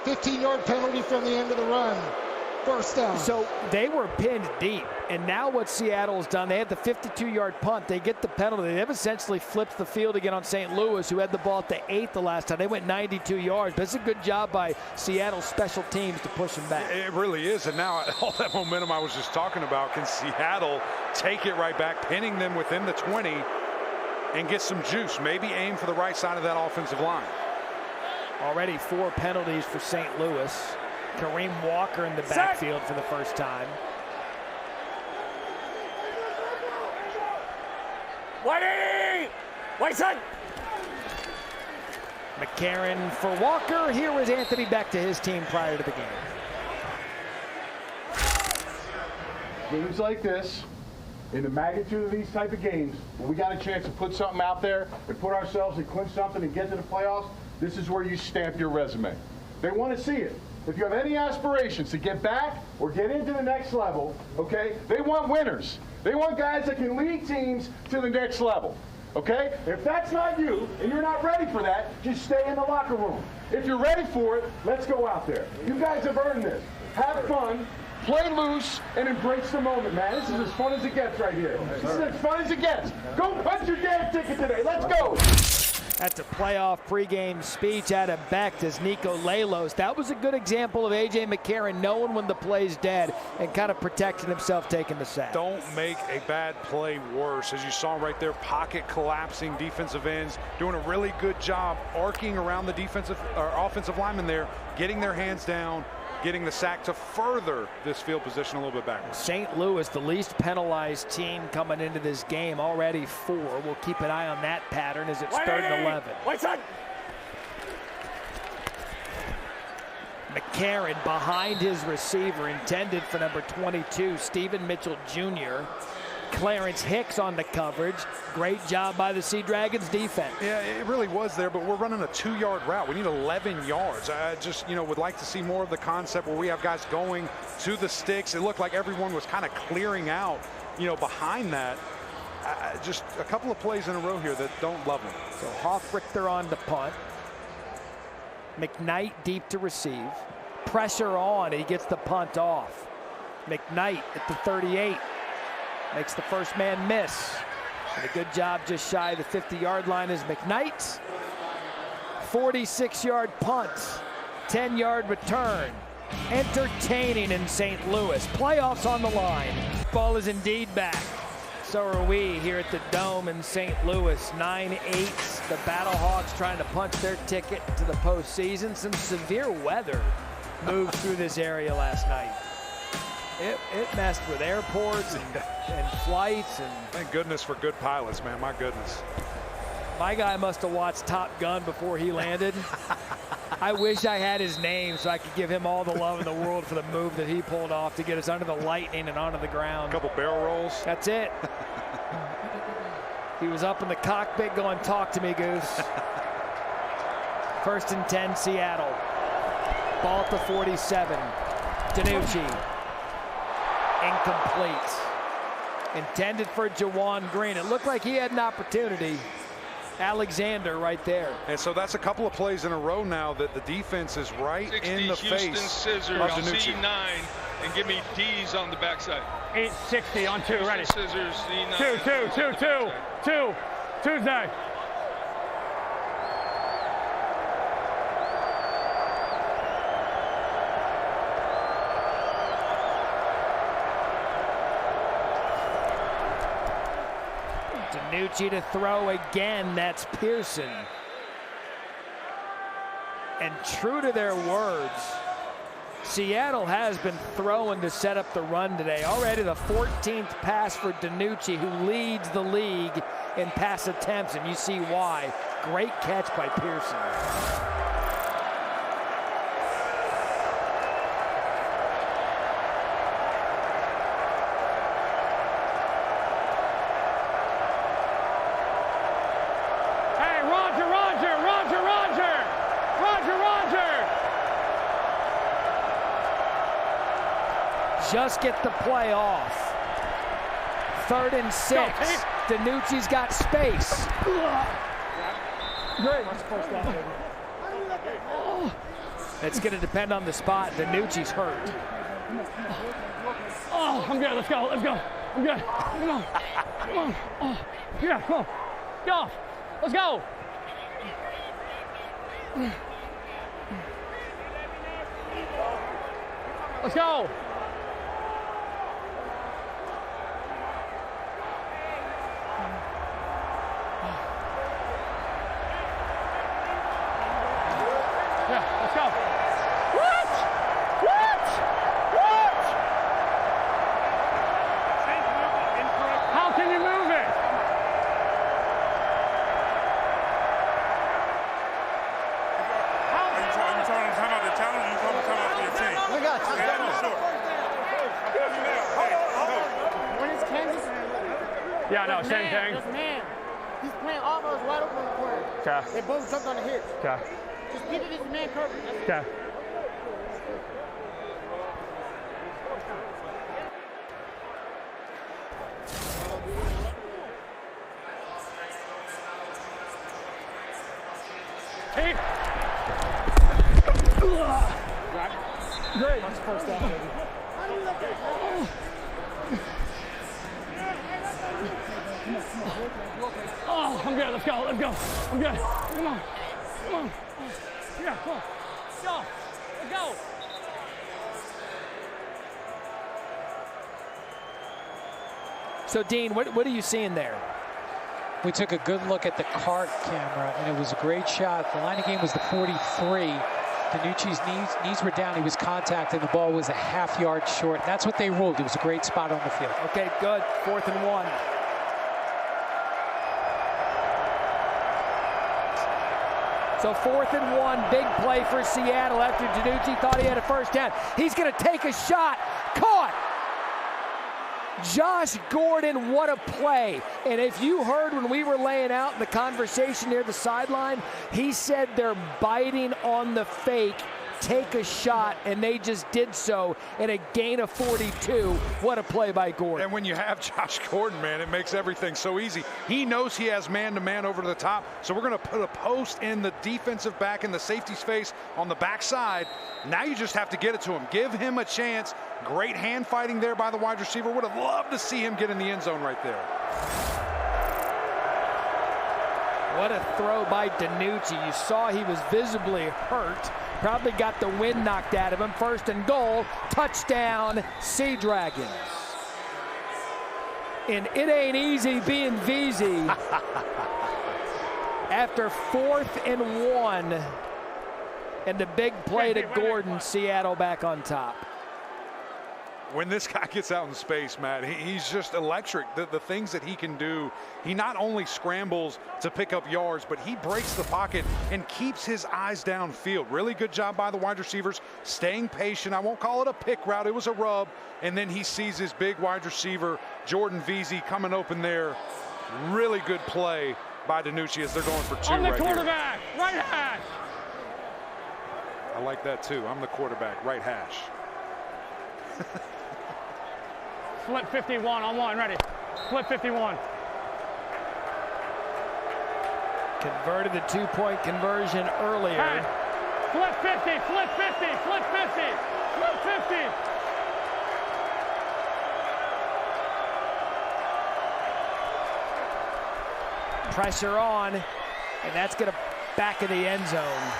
S3: 15-yard penalty from the end of the run. First down.
S1: So they were pinned deep, and now what Seattle's done, they had the 52-yard punt. They get the penalty. They've essentially flipped the field again on St. Louis, who had the ball at the 8 the last time. They went 92 yards. But it's a good job by Seattle's special teams to push them back.
S4: It really is, and now all that momentum I was just talking about, can Seattle take it right back, pinning them within the 20 and get some juice, maybe aim for the right side of that offensive line.
S1: Already 4 penalties for St. Louis. Kareem Walker in the backfield for the first time.
S6: Wait, son.
S1: McCarron for Walker. Here was Anthony Becht to his team prior to the game.
S12: Games like this, in the magnitude of these type of games, when we got a chance to put something out there and put ourselves and clinch something and get to the playoffs, this is where you stamp your resume. They want to see it. If you have any aspirations to get back or get into the next level, okay, they want winners. They want guys that can lead teams to the next level, okay? If that's not you and you're not ready for that, just stay in the locker room. If you're ready for it, let's go out there. You guys have earned this. Have fun, play loose, and embrace the moment, man. This is as fun as it gets right here. This is as fun as it gets. Go punch your damn ticket today. Let's go.
S1: That's a playoff pregame speech out of Beck as Nico Lalos. That was a good example of A.J. McCarron knowing when the play's dead and kind of protecting himself, taking the sack.
S4: Don't make a bad play worse. As you saw right there, pocket collapsing, defensive ends doing a really good job arcing around the defensive or offensive linemen there, getting their hands down, getting the sack to further this field position a little bit backwards.
S1: St. Louis, the least penalized team coming into this game, already 4. We'll keep an eye on that pattern as it's 3rd and 11.
S6: White side.
S1: McCarron behind his receiver, intended for number 22, Stephen Mitchell Jr. Clarence Hicks on the coverage. Great job by the Sea Dragons defense.
S4: Yeah, it really was there, but we're running a 2-yard route. We need 11 yards. I just, would like to see more of the concept where we have guys going to the sticks. It looked like everyone was kind of clearing out, behind that. Just a couple of plays in a row here that don't love them.
S1: So Hoffrichter on the punt. McKnight deep to receive. Pressure on, he gets the punt off. McKnight at the 38. Makes the first man miss. And a good job just shy of the 50-yard line is McKnight. 46-yard punt. 10-yard return. Entertaining in St. Louis. Playoffs on the line. Ball is indeed back. So are we here at the Dome in St. Louis. 9-8. The BattleHawks trying to punch their ticket to the postseason. Some severe weather moved through this area last night. It messed with airports and flights. And
S4: thank goodness for good pilots, man. My goodness.
S1: My guy must have watched Top Gun before he landed. I wish I had his name so I could give him all the love in the world for the move that he pulled off to get us under the lightning and onto the ground.
S4: A couple barrel rolls.
S1: That's it. He was up in the cockpit going, "Talk to me, Goose." 1st and 10, Seattle. Ball at the 47. DiNucci. Incomplete. Intended for Jawan Green. It looked like he had an opportunity. Alexander right there.
S4: And so that's a couple of plays in a row now that the defense is right in the
S10: Houston
S4: face
S10: Scissors,
S4: of DiNucci.
S10: C9, and give me D's on the backside.
S6: 860 on 2, ready.
S10: Scissors, C9.
S6: 2. Tuesday.
S1: DiNucci to throw again. That's Pearson. And true to their words, Seattle has been throwing to set up the run today. Already the 14th pass for DiNucci, who leads the league in pass attempts, and you see why. Great catch by Pearson. Just get the play off. 3rd and 6. DiNucci's got space.
S6: Great.
S1: It's going to depend on the spot. DiNucci's hurt.
S6: Oh, I'm good. Let's go. I'm good. Come on. Oh, yeah, come on. Get off. Let's go. Let's go. Yeah, let's go. What? How can you move it?
S17: Are you trying to time out the challenge, or you trying to time out for your team?
S5: I got you.
S18: When it's Kansas,
S6: Yeah, no, same thing.
S18: This man, he's playing almost wide open in the corner.
S6: Okay.
S18: They both jumped on the hit.
S6: Okay.
S18: Just give it this man coverage.
S6: Okay. Hey. Great. That's first down, baby. Oh, I'm good. Let's go. Let's go. I'm good. Come on. Come on. Yeah, come on. Go. Let's go.
S1: So, Dean, what are you seeing there?
S13: We took a good look at the cart camera, and it was a great shot. The line of game was the 43. Danucci's knees were down. He was contacted. The ball was a half yard short. That's what they ruled. It was a great spot on the field.
S1: Okay, good. 4th and 1. So 4th and 1, big play for Seattle after Danucci thought he had a first down. He's going to take a shot. Caught. Josh Gordon, what a play. And if you heard when we were laying out in the conversation near the sideline, he said they're biting on the fake, take a shot, and they just did so in a gain of 42. What a play by Gordon.
S4: And when you have Josh Gordon, man, it makes everything so easy. He knows he has man-to-man over to the top, so we're going to put a post in the defensive back in the safety's face on the backside. Now you just have to get it to him. Give him a chance. Great hand fighting there by the wide receiver. Would have loved to see him get in the end zone right there.
S1: What a throw by Danucci. You saw he was visibly hurt. Probably got the wind knocked out of him. 1st and goal. Touchdown, Sea Dragons. And it ain't easy being VZ. After 4th and 1. And the big play to Gordon, Seattle back on top.
S4: When this guy gets out in space, Matt, he's just electric. The things that he can do, he not only scrambles to pick up yards, but he breaks the pocket and keeps his eyes downfield. Really good job by the wide receivers, staying patient. I won't call it a pick route, it was a rub. And then he sees his big wide receiver, Jordan Veazey, coming open there. Really good play by Danucci as they're going for 2
S6: I'm the
S4: right
S6: quarterback,
S4: here.
S6: right hash.
S4: I like that too. I'm the quarterback, right hash.
S6: Flip 51 on 1, ready. Flip 51.
S1: Converted the 2-point conversion earlier.
S6: Hey, flip 50, flip 50, flip 50, flip 50.
S1: Pressure on, and that's going to back of the end zone.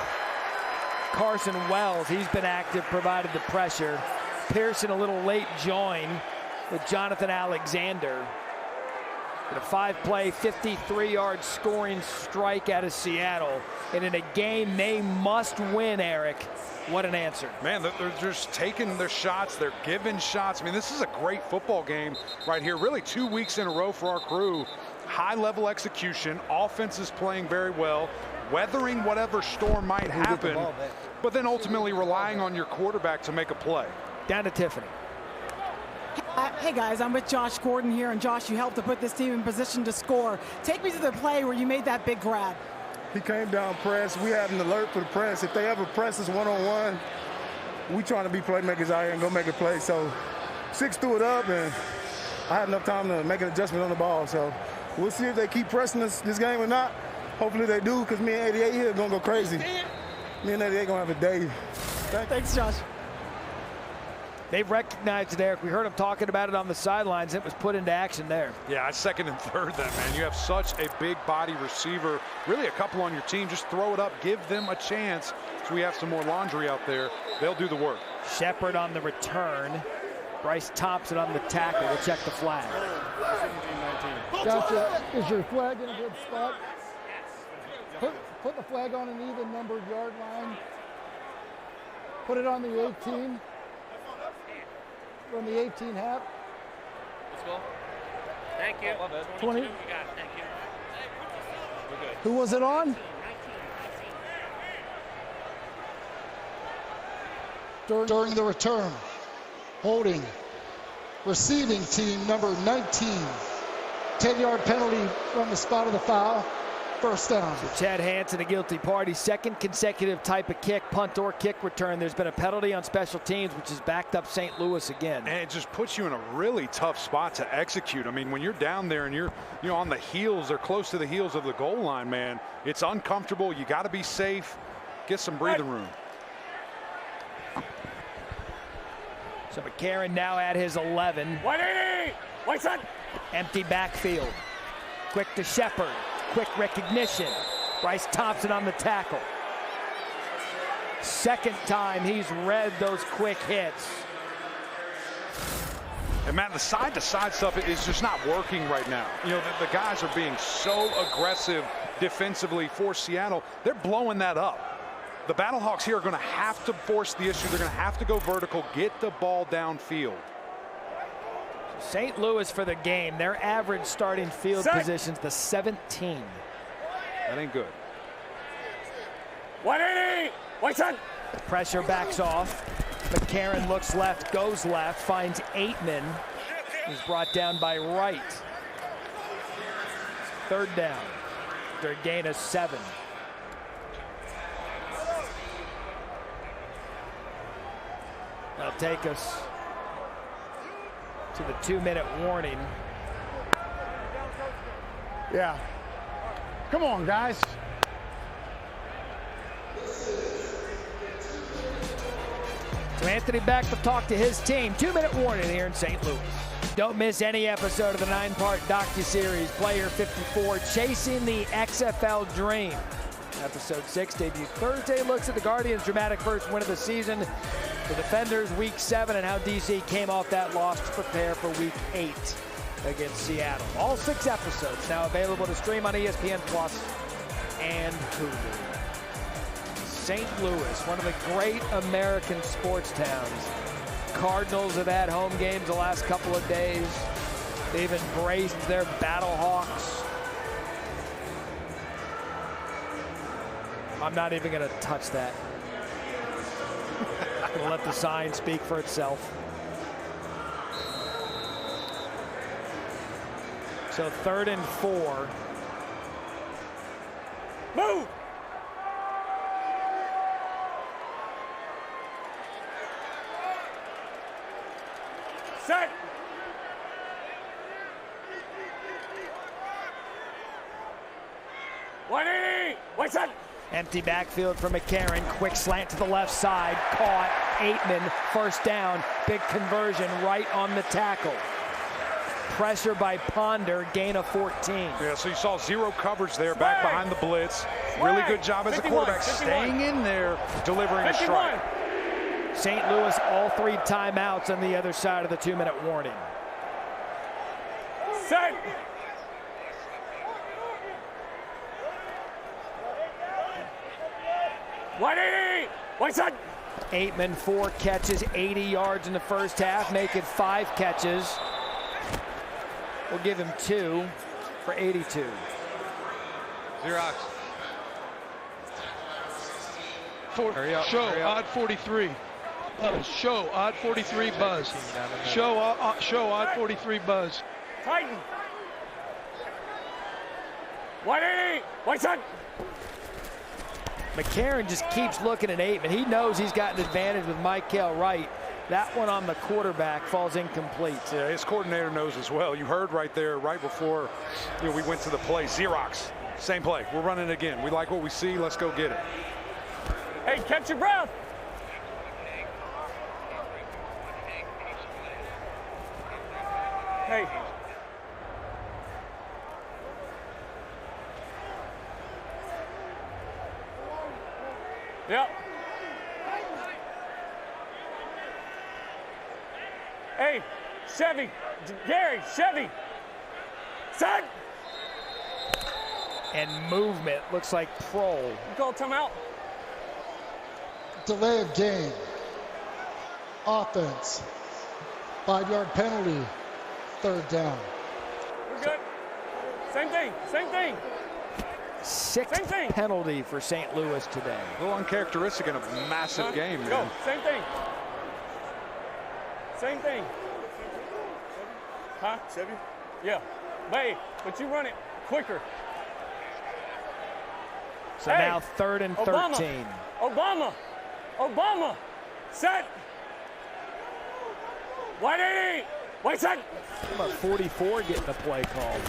S1: Carson Wells, he's been active, provided the pressure. Pearson a little late join with Jonathan Alexander. A 5-play, 53-yard scoring strike out of Seattle. And in a game they must win, Eric. What an answer.
S4: Man, they're just taking their shots. They're giving shots. I mean, this is a great football game right here. Really 2 weeks in a row for our crew. High-level execution. Offense is playing very well. Weathering whatever storm might happen. But then ultimately relying on your quarterback to make a play.
S1: Down to Tiffany.
S7: Hey guys, I'm with Josh Gordon here, and Josh, you helped to put this team in position to score. Take me to the play where you made that big grab.
S5: He came down press. We have an alert for the press. If they ever press us one-on-one, we trying to be playmakers out here and go make a play. So 6 threw it up, and I had enough time to make an adjustment on the ball. So we'll see if they keep pressing us this game or not. Hopefully they do, because me and 88 here are going to go crazy. Me and 88 going to have a day.
S7: Thanks, Josh.
S1: They've recognized it, Eric. We heard him talking about it on the sidelines. It was put into action there.
S4: Yeah, 2nd and 3rd then, man. You have such a big body receiver. Really a couple on your team. Just throw it up. Give them a chance. So we have some more laundry out there. They'll do the work.
S1: Shepard on the return. Bryce Thompson on the tackle. We'll check the flag.
S3: Gotcha. Is your flag in a good spot? Put the flag on an even numbered yard line. Put it on the 18. From the 18 half.
S19: Let's go. Thank you.
S3: 20.
S19: You got it. Thank you. We're good.
S3: Who was it on? During the return, holding, receiving team number 19. 10-yard penalty from the spot of the foul. First down.
S1: So Chad Hansen, a guilty party. 2nd consecutive type of kick, punt or kick return. There's been a penalty on special teams, which has backed up St. Louis again.
S4: And it just puts you in a really tough spot to execute. I mean, when you're down there and you're on the heels or close to the heels of the goal line, man, it's uncomfortable. You got to be safe. Get some breathing room.
S1: So McCarron now at his 11.
S6: 180! White side!
S1: Empty backfield. Quick to Shepard. quick recognition. Bryce Thompson on the tackle. Second time he's read those quick hits.
S4: And Matt, the side-to-side stuff is just not working right now. You know, the guys are being so aggressive defensively for Seattle. They're blowing that up. The BattleHawks here are going to have to force the issue. They're going to have to go vertical, get the ball downfield.
S1: St. Louis for the game. Their average starting field position's the 17.
S4: That ain't good.
S6: 180. White side.
S1: Pressure backs off. McCarron looks left, goes left, finds Aitman. He's brought down by Wright. Third down. Their gain of 7. That'll take us to the 2-minute warning.
S3: Yeah. Come on, guys.
S1: So Anthony Beck will talk to his team. 2-minute warning here in St. Louis. Don't miss any episode of the 9-part docuseries, Player 54, Chasing the XFL Dream. Episode 6 debuted Thursday, looks at the Guardians' dramatic first win of the season, the Defenders' Week 7, and how DC came off that loss to prepare for Week 8 against Seattle. All 6 episodes now available to stream on ESPN Plus and Hulu. St. Louis, one of the great American sports towns. Cardinals have had home games the last couple of days. They've embraced their BattleHawks. I'm not even going to touch that. I'm going to let the sign speak for itself. So 3rd and 4.
S6: Move! Set! White side!
S1: Empty backfield for McCarron. Quick slant to the left side. Caught. Aitman. First down. Big conversion right on the tackle. Pressure by Ponder. Gain of 14.
S4: Yeah, so you saw 0 coverage there, back behind the blitz. Really good job as a quarterback, staying in there, delivering a strike.
S1: St. Louis, all 3 timeouts on the other side of the 2-minute warning.
S6: Set! White side!
S1: Aitman, 4 catches, 80 yards in the first half, make it 5 catches. We'll give him 2 for 82.
S9: Xerox.
S11: Show, odd 43. Show, odd 43, buzz. Show, odd 43, buzz.
S6: Tighten. 180. White side.
S1: McCarron just keeps looking at Aitman. He knows he's got an advantage with Michael Wright. That one on the quarterback falls incomplete.
S4: Yeah, his coordinator knows as well. You heard right there, right before we went to the play. Xerox, same play. We're running again. We like what we see. Let's go get it.
S6: Hey, catch your breath. Hey. Yep. Hey, Chevy, Gary, Chevy. Set.
S1: And movement looks like Prohl.
S6: You call timeout.
S3: Delay of game. Offense. 5-yard penalty. 3rd down.
S6: We're good. Same thing. Same thing.
S1: 6th penalty for St. Louis today.
S4: A little uncharacteristic in a massive game.
S6: Go.
S4: Man.
S6: Same thing. Same thing. Huh? Chevy? Yeah. But you run it quicker.
S1: So now 3rd and 13.
S6: Obama. Set. 180. White side.
S1: About 44 getting the play called.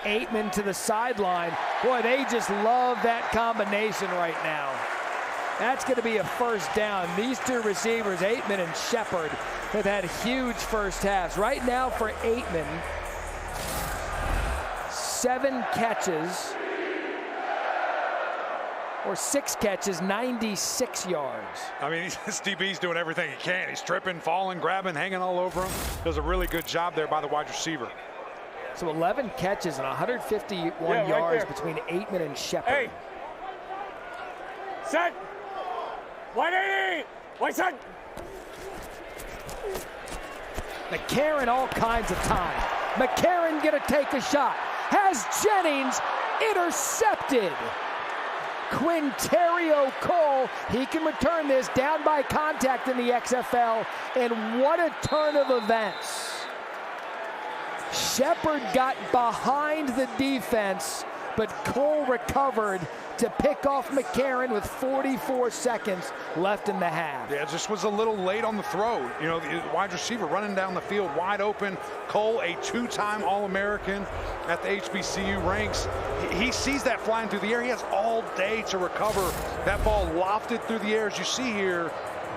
S1: Aitman to the sideline. Boy, they just love that combination right now. That's going to be a first down. These 2 receivers, Aitman and Shepard, have had huge first halves. Right now for Aitman, 7 catches, or 6 catches, 96 yards.
S4: I mean, this DB's doing everything he can. He's tripping, falling, grabbing, hanging all over him. Does a really good job there by the wide receiver.
S1: So 11 catches and 151 yards between Aitman and Shepard.
S6: Hey. Set. 180. Wait, set.
S1: McCarron all kinds of time. McCarron gonna take a shot. Has Jennings intercepted. Quinterio Cole, he can return this down by contact in the XFL, and what a turn of events. Shepard got behind the defense, but Cole recovered to pick off McCarron with 44 seconds left in the half.
S4: Yeah, just was a little late on the throw. You know, the wide receiver running down the field wide open. Cole, a 2-time All-American at the HBCU ranks. He sees that flying through the air. He has all day to recover. That ball lofted through the air, as you see here.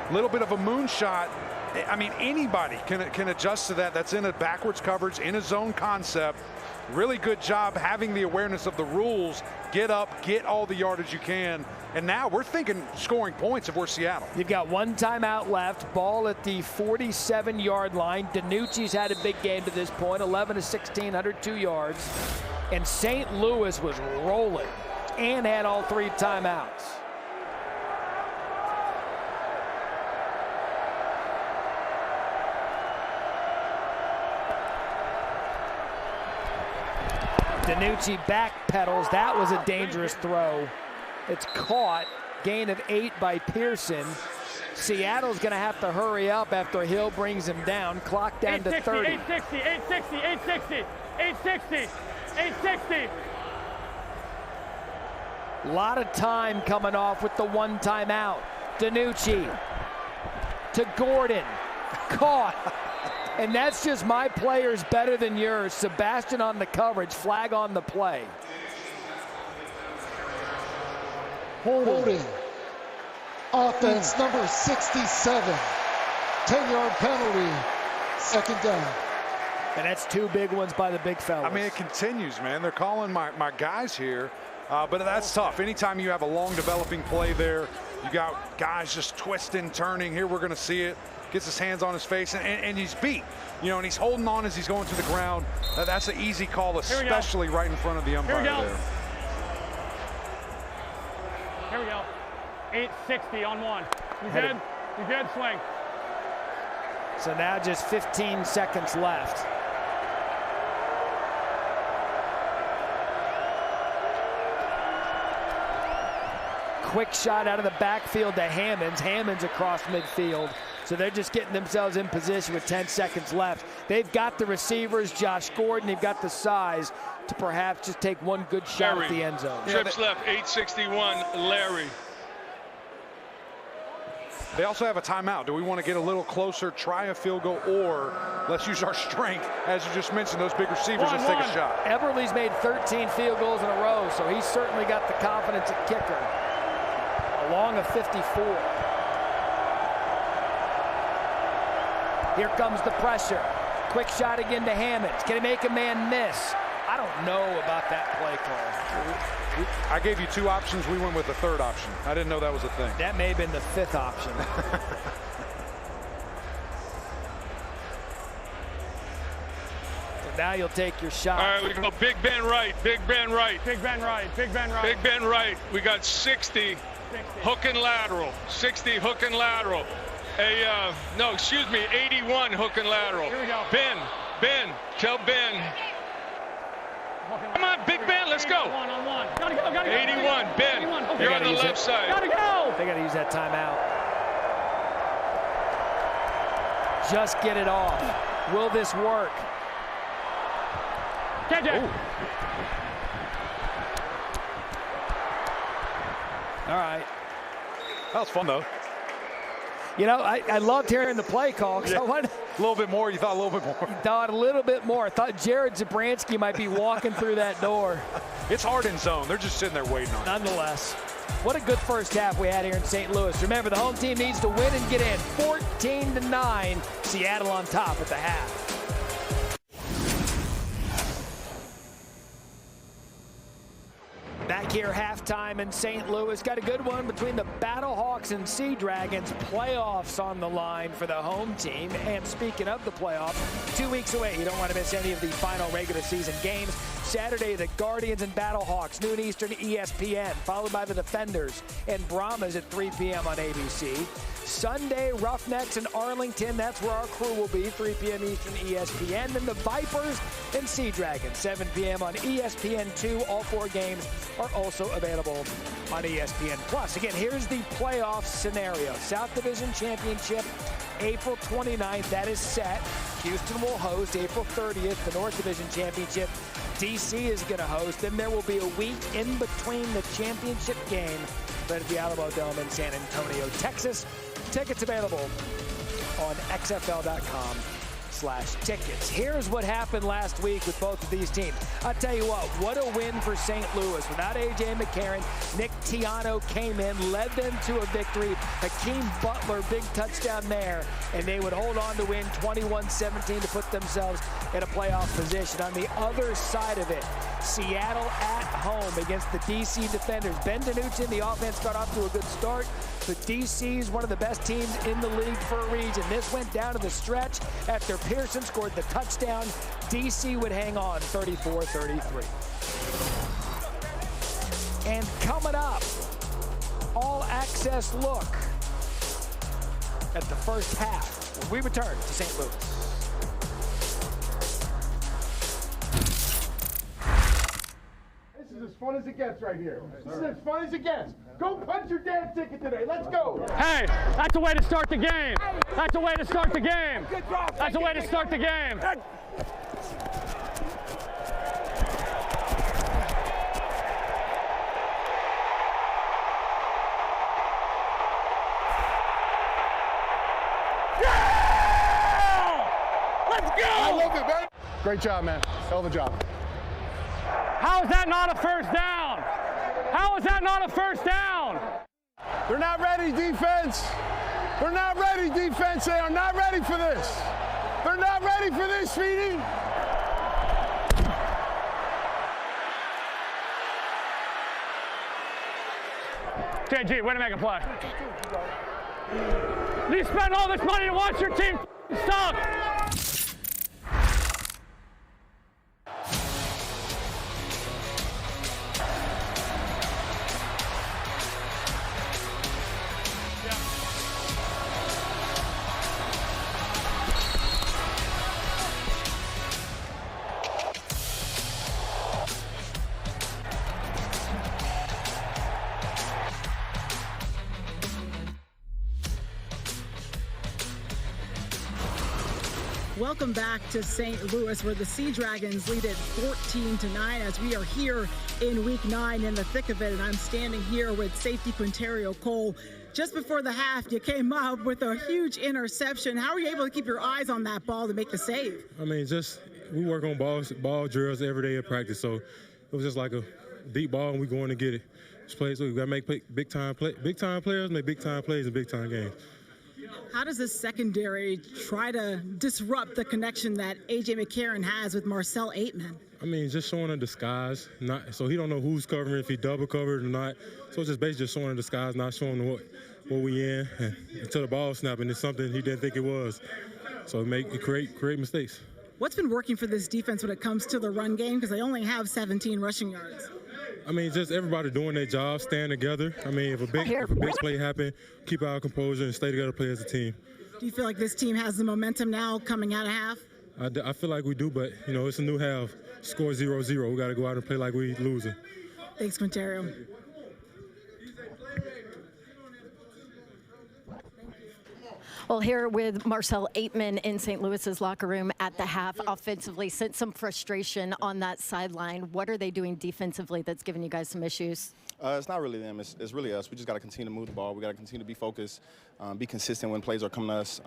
S4: A little bit of a moonshot. I mean, anybody can adjust to that. That's in a backwards coverage, in a zone concept. Really good job having the awareness of the rules. Get up, get all the yardage you can. And now we're thinking scoring points if we're Seattle.
S1: You've got 1 timeout left. Ball at the 47-yard line. DiNucci's had a big game to this point. 11 of 16, 102 yards. And St. Louis was rolling and had all 3 timeouts. DiNucci backpedals. That was a dangerous throw. It's caught. Gain of 8 by Pearson. Seattle's going to have to hurry up after Hill brings him down. Clock down to 30.
S6: 860, 860, 860, 860, 860.
S1: A lot of time coming off with the 1 timeout. DiNucci to Gordon. Caught. And that's just my player's better than yours. Sebastian on the coverage, flag on the play.
S20: Holding. Offense number 67. 10-yard penalty. 2nd down.
S1: And that's 2 big ones by the big fellas.
S4: I mean, it continues, man. They're calling my guys here, but that's tough. Anytime you have a long developing play there, you got guys just twisting, turning. Here we're going to see it. Gets his hands on his face, and he's beat. You know, and he's holding on as he's going to the ground. That's an easy call, especially right in front of the umpire there.
S6: Here we go. 860 on 1. You good? You good? Swing.
S1: So now just 15 seconds left. Quick shot out of the backfield to Hammonds. Hammonds across midfield. So they're just getting themselves in position with 10 seconds left. They've got the receivers, Josh Gordon. They've got the size to perhaps just take one good shot at the end zone.
S10: Trips left, 861, Larry.
S4: They also have a timeout. Do we want to get a little closer, try a field goal, or let's use our strength, as you just mentioned, those big receivers, let's take a shot.
S1: Eberle's made 13 field goals in a row, so he's certainly got the confidence at kicker. Along a 54. Here comes the pressure. Quick shot again to Hammonds. Can he make a man miss? I don't know about that play call.
S4: I gave you 2 options. We went with the 3rd option. I didn't know that was a thing.
S1: That may have been the 5th option. So now you'll take your shot.
S10: All right, we go Big Ben right, Big Ben right.
S6: Big Ben right, Big Ben right.
S10: Big Ben right. We got 60 hook and lateral. 60 hook and lateral. No, excuse me, 81 hook and lateral.
S6: Here we go.
S10: Ben, tell Ben. Come on, Big Ben, let's go.
S6: 1 on 1. Gotta go.
S10: 81, Ben,
S6: 81. Okay.
S10: you're on the left side.
S6: Gotta go.
S1: They got to use that timeout. Just get it off. Will this work?
S6: Catch it.
S1: All right.
S4: That was fun, though.
S1: You know, I loved hearing the play call.
S4: Yeah. A little bit more. You thought a little bit more.
S1: Thought a little bit more. Thought Jared Zabransky might be walking through that door.
S4: It's hard in zone. They're just sitting there waiting on it.
S1: Nonetheless, what a good first half we had here in St. Louis. Remember, the home team needs to win and get in. 14-9. Seattle on top at the half. Back Back here, halftime in St. Louis. Got a good one between the BattleHawks and Sea Dragons. Playoffs on the line for the home team. And speaking of the playoffs, 2 weeks away. You don't want to miss any of the final regular season games. Saturday, the Guardians and BattleHawks, noon Eastern, ESPN, followed by the Defenders and Brahmas at 3 p.m. on ABC. Sunday, Roughnecks in Arlington. That's where our crew will be, 3 p.m. Eastern, ESPN. Then the Vipers and Sea Dragons, 7 p.m. on ESPN2. All 4 games are also available on ESPN+. Again, here's the playoff scenario. South Division Championship, April 29th. That is set. Houston will host April 30th. The North Division Championship, DC is going to host. Then there will be a week in between the championship game at the Alamo Dome in San Antonio, Texas. Tickets available on XFL.com/tickets. Here's what happened last week with both of these teams. I'll tell you what a win for St. Louis. Without A.J. McCarron, Nick Tiano came in, led them to a victory. Hakeem Butler, big touchdown there, and they would hold on to win 21-17 to put themselves in a playoff position. On the other side of it, Seattle at home against the D.C. Defenders. Ben DiNucci, the offense got off to a good start, but D.C. is one of the best teams in the league for a reason. This went down to the stretch after Pearson scored the touchdown. D.C. would hang on 34-33. And coming up, all-access look at the first half when we return to St. Louis.
S21: This is as fun as it gets right here. This is as fun as it gets. Go punch your damn ticket today. Let's go.
S6: Hey, that's a way to start the game. That's a way to start the game. That's a way to start the game. Let's go!
S21: I love it, man. Great job, man. Hell of a job.
S6: How is that not a first down? How is that not a first down?
S21: They're not ready, defense. They're not ready, defense. They are not ready for this. They're not ready for this, Speedy.
S6: JG, way to make a play. You spend all this money to watch your team suck.
S7: Welcome back to St. Louis, where the Sea Dragons lead it 14-9 as we are here in week 9 in the thick of it. And I'm standing here with safety Quinterio Cole. Just before the half, you came up with a huge interception. How were you able to keep your eyes on that ball to make the save?
S22: I mean, we work on ball drills every day at practice, so it was just like a deep ball and we going to get it. So we got to make big time players make big time plays in big time games.
S7: How does this secondary try to disrupt the connection that A.J. McCarron has with Marcel Aitman?
S22: I mean, just showing a disguise, so he don't know who's covering, if he double covered or not. So it's just basically just showing a disguise, not showing what we in. And until the ball snapping, it's something he didn't think it was. So it create mistakes.
S7: What's been working for this defense when it comes to the run game? Because they only have 17 rushing yards.
S22: I mean, just everybody doing their job, staying together. I mean, if a big play happen, keep our composure and stay together, play as a team.
S7: Do you feel like this team has the momentum now coming out of half?
S22: I feel like we do, but, you know, it's a new half. Score 0-0. We got to go out and play like we losing.
S7: Thanks, Quinterio.
S8: Well, here with Marcel Aitman in St. Louis's locker room at the half, offensively, sent some frustration on that sideline. What are they doing defensively that's giving you guys some issues?
S23: It's not really them. It's really us. We just got to continue to move the ball. We got to continue to be focused, be consistent when plays are coming to us,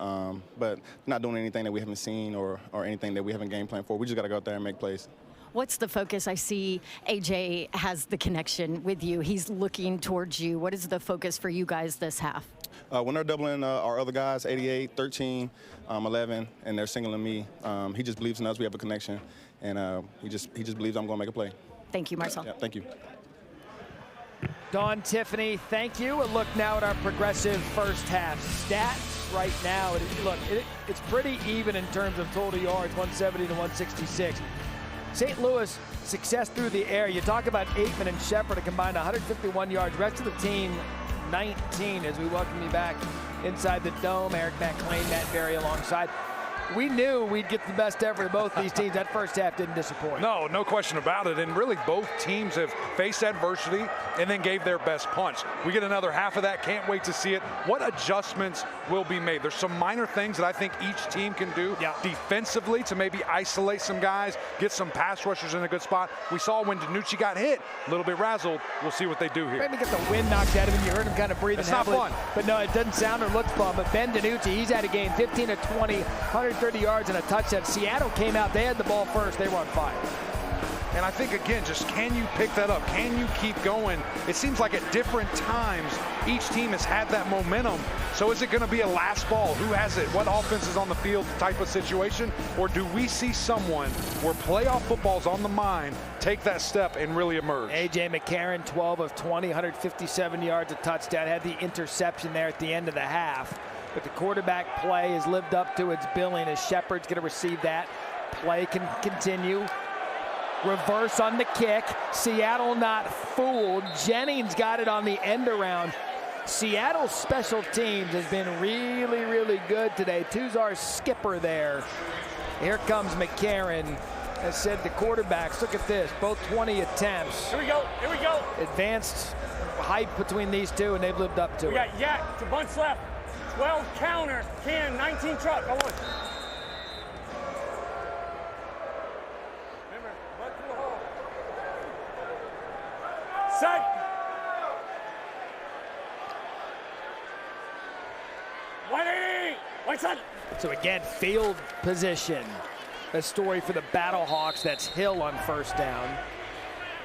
S23: but not doing anything that we haven't seen or anything that we haven't game plan for. We just got to go out there and make plays.
S8: What's the focus? I see AJ has the connection with you. He's looking towards you. What is the focus for you guys this half?
S23: When they're doubling our other guys, 88, 13, 11, and they're singling me, he just believes in us. We have a connection, and he just believes I'm going to make a play.
S8: Thank you, Marcel.
S23: Yeah, thank you.
S1: Dawn, Tiffany, thank you. A look now at our progressive first half stats right now. It's pretty even in terms of total yards, 170 to 166. St. Louis, success through the air. You talk about Aikman and Shepard, a combined 151 yards. Rest of the team, 19, as we welcome you back inside the dome. Eric McClain, Matt Berry alongside. We knew we'd get the best ever of both these teams. That first half didn't disappoint.
S4: No question about it. And really, both teams have faced adversity and then gave their best punch. We get another half of that. Can't wait to see it. What adjustments will be made? There's some minor things that I think each team can do defensively to maybe isolate some guys, get some pass rushers in a good spot. We saw when DiNucci got hit, a little bit razzled. We'll see what they do here.
S1: Maybe get the wind knocked out of him. You heard him kind of breathing heavily.
S4: It's not fun.
S1: But no, it doesn't sound or look fun. But Ben DiNucci, he's had a game, 15 to 20, 130 yards and a touchdown. Seattle came out. They had the ball first. They were on fire.
S4: And I think, again, just can you pick that up? Can you keep going? It seems like at different times, each team has had that momentum. So is it going to be a last ball? Who has it? What offense is on the field type of situation? Or do we see someone where playoff football's on the mind take that step and really emerge?
S1: A.J. McCarron, 12 of 20, 157 yards, a touchdown. Had the interception there at the end of the half. But the quarterback play has lived up to its billing as Shepard's going to receive that. Play can continue. Reverse on the kick. Seattle not fooled. Jennings got it on the end around. Seattle's special teams has been really, really good today. Tuzar's skipper there. Here comes McCarron. As said, the quarterbacks, look at this, both 20 attempts.
S6: Here we go, here we go.
S1: Advanced height between these two, and they've lived up to it.
S6: We got Yak to bunch left. 12 counter, 10, 19 truck. Go on. Remember, butt through the hole. Set. White side.
S1: So again, field position. A story for the BattleHawks. That's Hill on first down.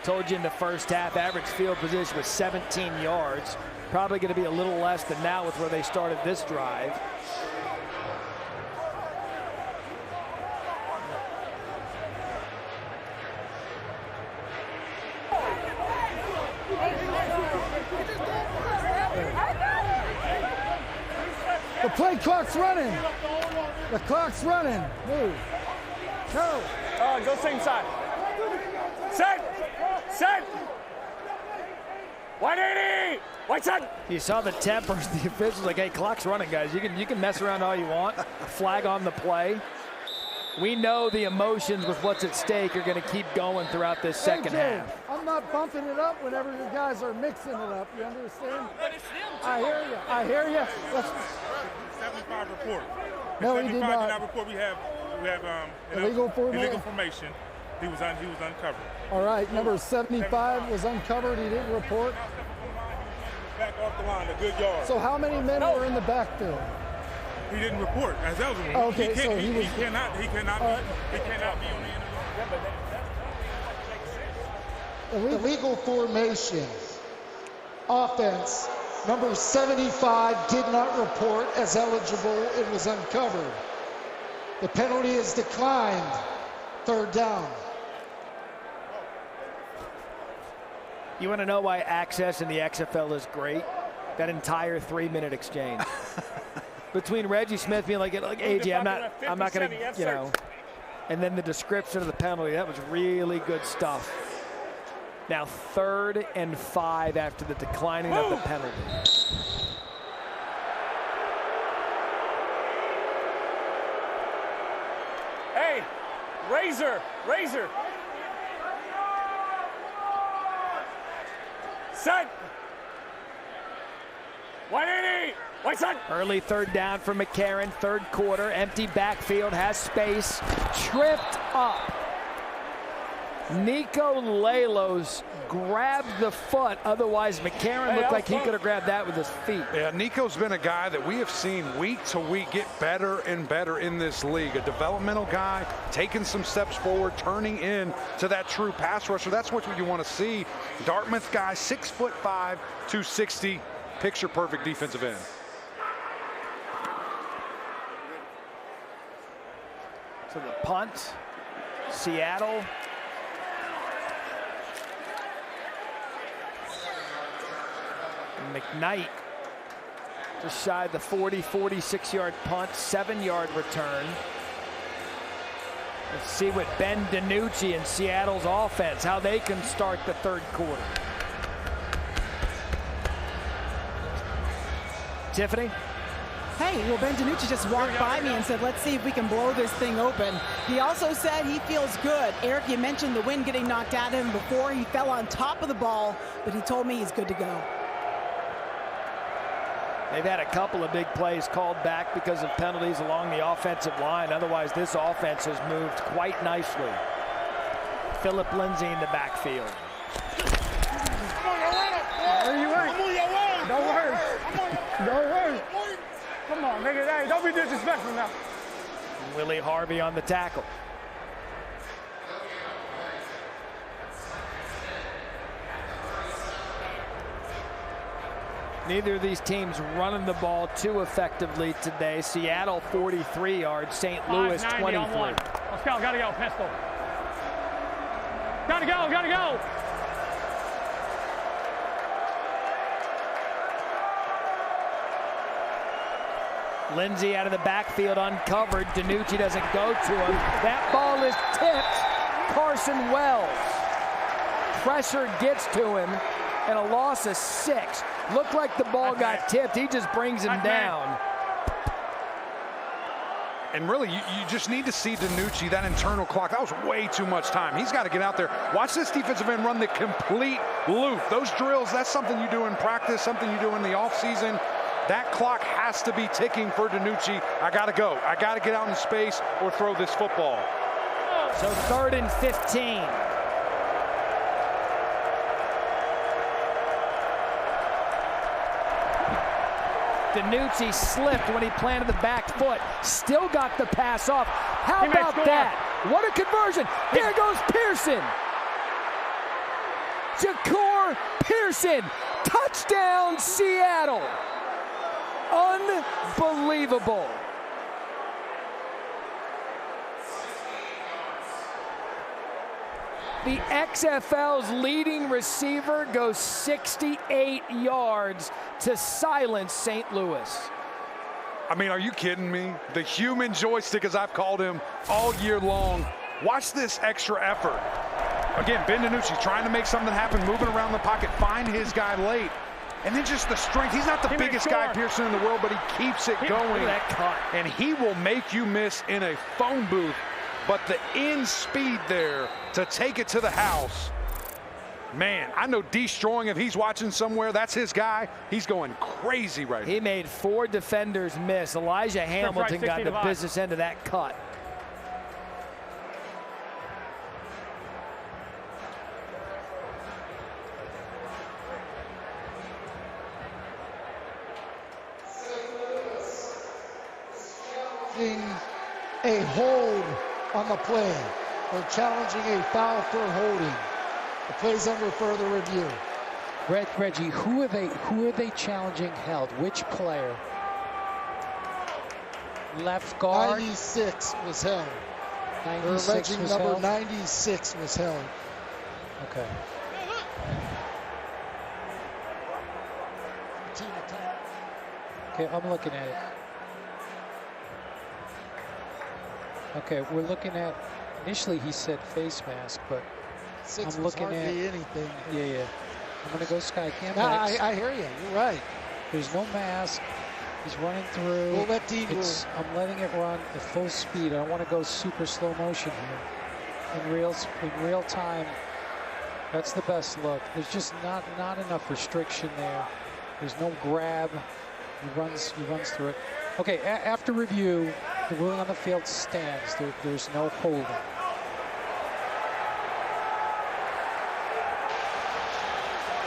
S1: Told you in the first half, average field position was 17 yards. Probably going to be a little less than now with where they started this drive.
S3: The play clock's running. The clock's running. Move. Go.
S6: Go same side. Set. 180. White side.
S1: You saw the tempers. The officials like, hey, clock's running, guys. You can mess around all you want. Flag on the play. We know the emotions with what's at stake are going to keep going throughout this second half.
S3: I'm not bumping it up whenever you guys are mixing it up. You understand? I hear you. Let's...
S17: 75 report.
S3: No, he did not.
S17: Did not report. We have
S3: illegal
S17: formation. He was uncovered.
S3: All right, number 75 was uncovered. He didn't report.
S17: Back off the line, a good yard.
S3: So how many men were in the backfield?
S17: He didn't report. As eligible.
S3: Okay, so
S17: he cannot be on the end of the
S20: Illegal formation. Offense. Number 75 did not report as eligible. It was uncovered. The penalty is declined. Third down.
S1: You want to know why access in the XFL is great? That entire 3-minute exchange between Reggie Smith being like AJ, I'm not going to, you know, and then the description of the penalty. That was really good stuff. Now 3rd and 5 after the declining of the penalty.
S6: Hey, Razor. Set. 180. White side.
S1: Early 3rd down for McCarron. 3rd quarter. Empty backfield. Has space. Tripped up. Nico Lalos grabbed the foot. Otherwise, McCarron looked like he could have grabbed that with his feet.
S4: Yeah, Nico's been a guy that we have seen week to week get better and better in this league. A developmental guy, taking some steps forward, turning in to that true pass rusher. That's what you want to see. Dartmouth guy, 6'5", 260, picture perfect defensive end.
S1: So the punt, Seattle. McKnight just shy of the 46-yard punt, 7-yard return. Let's see what Ben DiNucci and Seattle's offense, how they can start the third quarter. Tiffany?
S7: Hey, well, Ben DiNucci just walked by me and said, let's see if we can blow this thing open. He also said he feels good. Eric, you mentioned the wind getting knocked out of him before. He fell on top of the ball, but he told me he's good to go.
S1: They've had a couple of big plays called back because of penalties along the offensive line. Otherwise, this offense has moved quite nicely. Philip Lindsay in the backfield.
S18: Where you at? Don't worry. Don't worry. Come on, nigga. Hey, don't be disrespectful now.
S1: Willie Harvey on the tackle. Neither of these teams running the ball too effectively today. Seattle 43 yards, St. Louis 23.
S6: Let's go, gotta go, pistol. Gotta go, gotta go.
S1: Lindsay out of the backfield uncovered. DiNucci doesn't go to him. That ball is tipped. Carson Wells. Pressure gets to him and a loss of 6. Looked like the ball got tipped. He just brings him down.
S4: And really, you just need to see DiNucci, that internal clock. That was way too much time. He's got to get out there. Watch this defensive end run the complete loop. Those drills, that's something you do in practice, something you do in the offseason. That clock has to be ticking for DiNucci. I got to go. I got to get out in space or throw this football.
S1: So 3rd and 15. DiNucci slipped when he planted the back foot. Still got the pass off. How about that? What a conversion. There goes Pearson. Ja'Cour Pearson. Touchdown, Seattle. Unbelievable. The XFL's leading receiver goes 68 yards to silence St. Louis.
S4: I mean, are you kidding me? The human joystick, as I've called him all year long. Watch this extra effort. Again, Ben DiNucci trying to make something happen, moving around the pocket, find his guy late. And then just the strength. He's not the biggest guy, Pearson, in the world, but he keeps it going.
S1: That cut.
S4: And he will make you miss in a phone booth. But the in speed there to take it to the house. Man, I know D. Strong, if he's watching somewhere, that's his guy. He's going crazy right now.
S1: He made 4 defenders miss. Elijah Hamilton got the business end of that cut.
S20: A hold on the play. They're challenging a foul for holding. The play's under further review.
S13: Reggie, who are they challenging held? Which player? Left guard?
S20: 96 was held.
S13: 96
S20: They're alleging
S13: was
S20: number
S13: held?
S20: 96 was held.
S13: Okay. Okay, I'm looking at it. Okay, we're looking at, initially he said face mask, but I'm looking at
S20: anything.
S13: Yeah. I'm going to go Sky Cam.
S20: No, I hear you. You're right.
S13: There's no mask. He's running through.
S20: We'll let Dean rule.
S13: I'm letting it run at full speed. I don't want to go super slow motion here. In real time, that's the best look. There's just not enough restriction there. There's no grab. He runs through it. Okay, after review, the ruling on the field stands. There's no holding.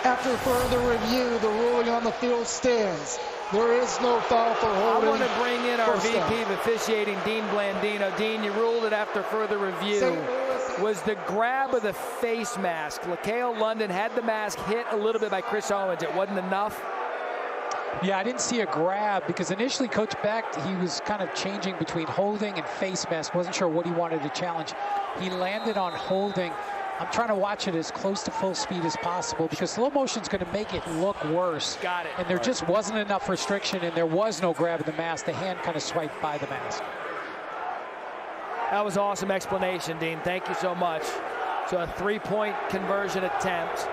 S20: After further review, the ruling on the field stands. There is no foul for holding.
S1: I want to bring in our VP of officiating, Dean Blandino. Dean, you ruled it after further review. Was the grab of the face mask. LaCale London had the mask hit a little bit by Chris Owens. It wasn't enough.
S13: Yeah, I didn't see a grab because initially Coach Beck, he was kind of changing between holding and face mask. Wasn't sure what he wanted to challenge. He landed on holding. I'm trying to watch it as close to full speed as possible because slow motion is going to make it look worse.
S1: Got it.
S13: And there just wasn't enough restriction, and there was no grab of the mask. The hand kind of swiped by the mask.
S1: That was awesome explanation, Dean. Thank you so much. So a 3-point conversion attempt,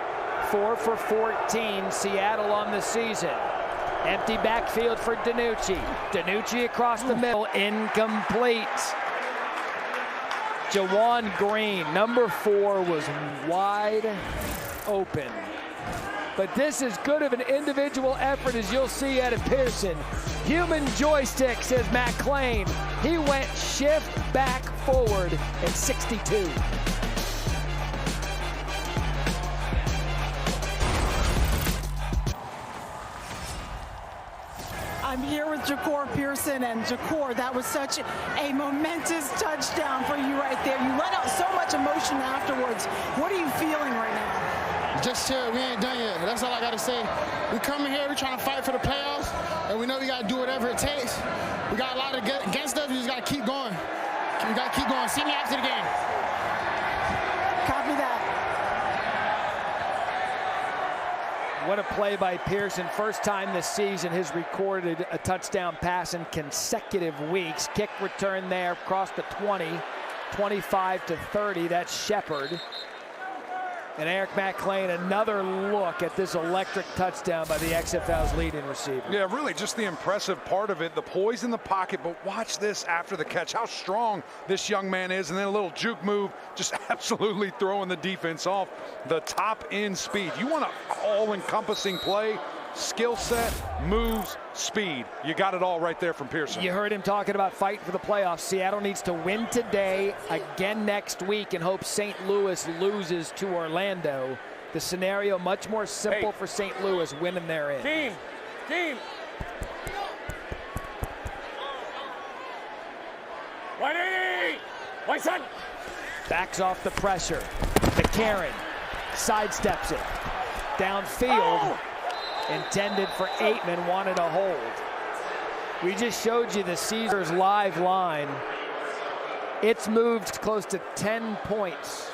S1: 4 for 14, Seattle on the season. Empty backfield for DiNucci. DiNucci across the middle, incomplete. Jawan Green, number 4, was wide open. But this is good of an individual effort as you'll see out of Pearson. Human joystick, says Matt Klein. He went shift back forward in 62.
S7: I'm here with Ja'Cour Pearson, and Ja'Cour, that was such a momentous touchdown for you right there. You let out so much emotion afterwards. What are you feeling right now?
S2: Just chill, we ain't done yet. That's all I gotta say. We coming here, we trying to fight for the playoffs, and we know we gotta do whatever it takes. We got a lot of against us, we just gotta keep going. We gotta keep going. See me after the game.
S7: Copy that.
S1: What a play by Pearson. First time this season has recorded a touchdown pass in consecutive weeks. Kick return there across the 20, 25 to 30. That's Shepard. And Eric McClain, another look at this electric touchdown by the XFL's leading receiver.
S4: Yeah, really just the impressive part of it, the poise in the pocket, but watch this after the catch, how strong this young man is, and then a little juke move, just absolutely throwing the defense off the top end speed. You want an all-encompassing play, skill set, moves, speed. You got it all right there from Pearson.
S1: You heard him talking about fighting for the playoffs. Seattle needs to win today, again next week, and hope St. Louis loses to Orlando. The scenario much more simple for St. Louis, winning their in.
S6: Team. White side.
S1: Backs off the pressure. McCarron sidesteps it. Downfield. Intended for Aitman, wanted a hold. We just showed you the Caesars live line. It's moved close to 10 points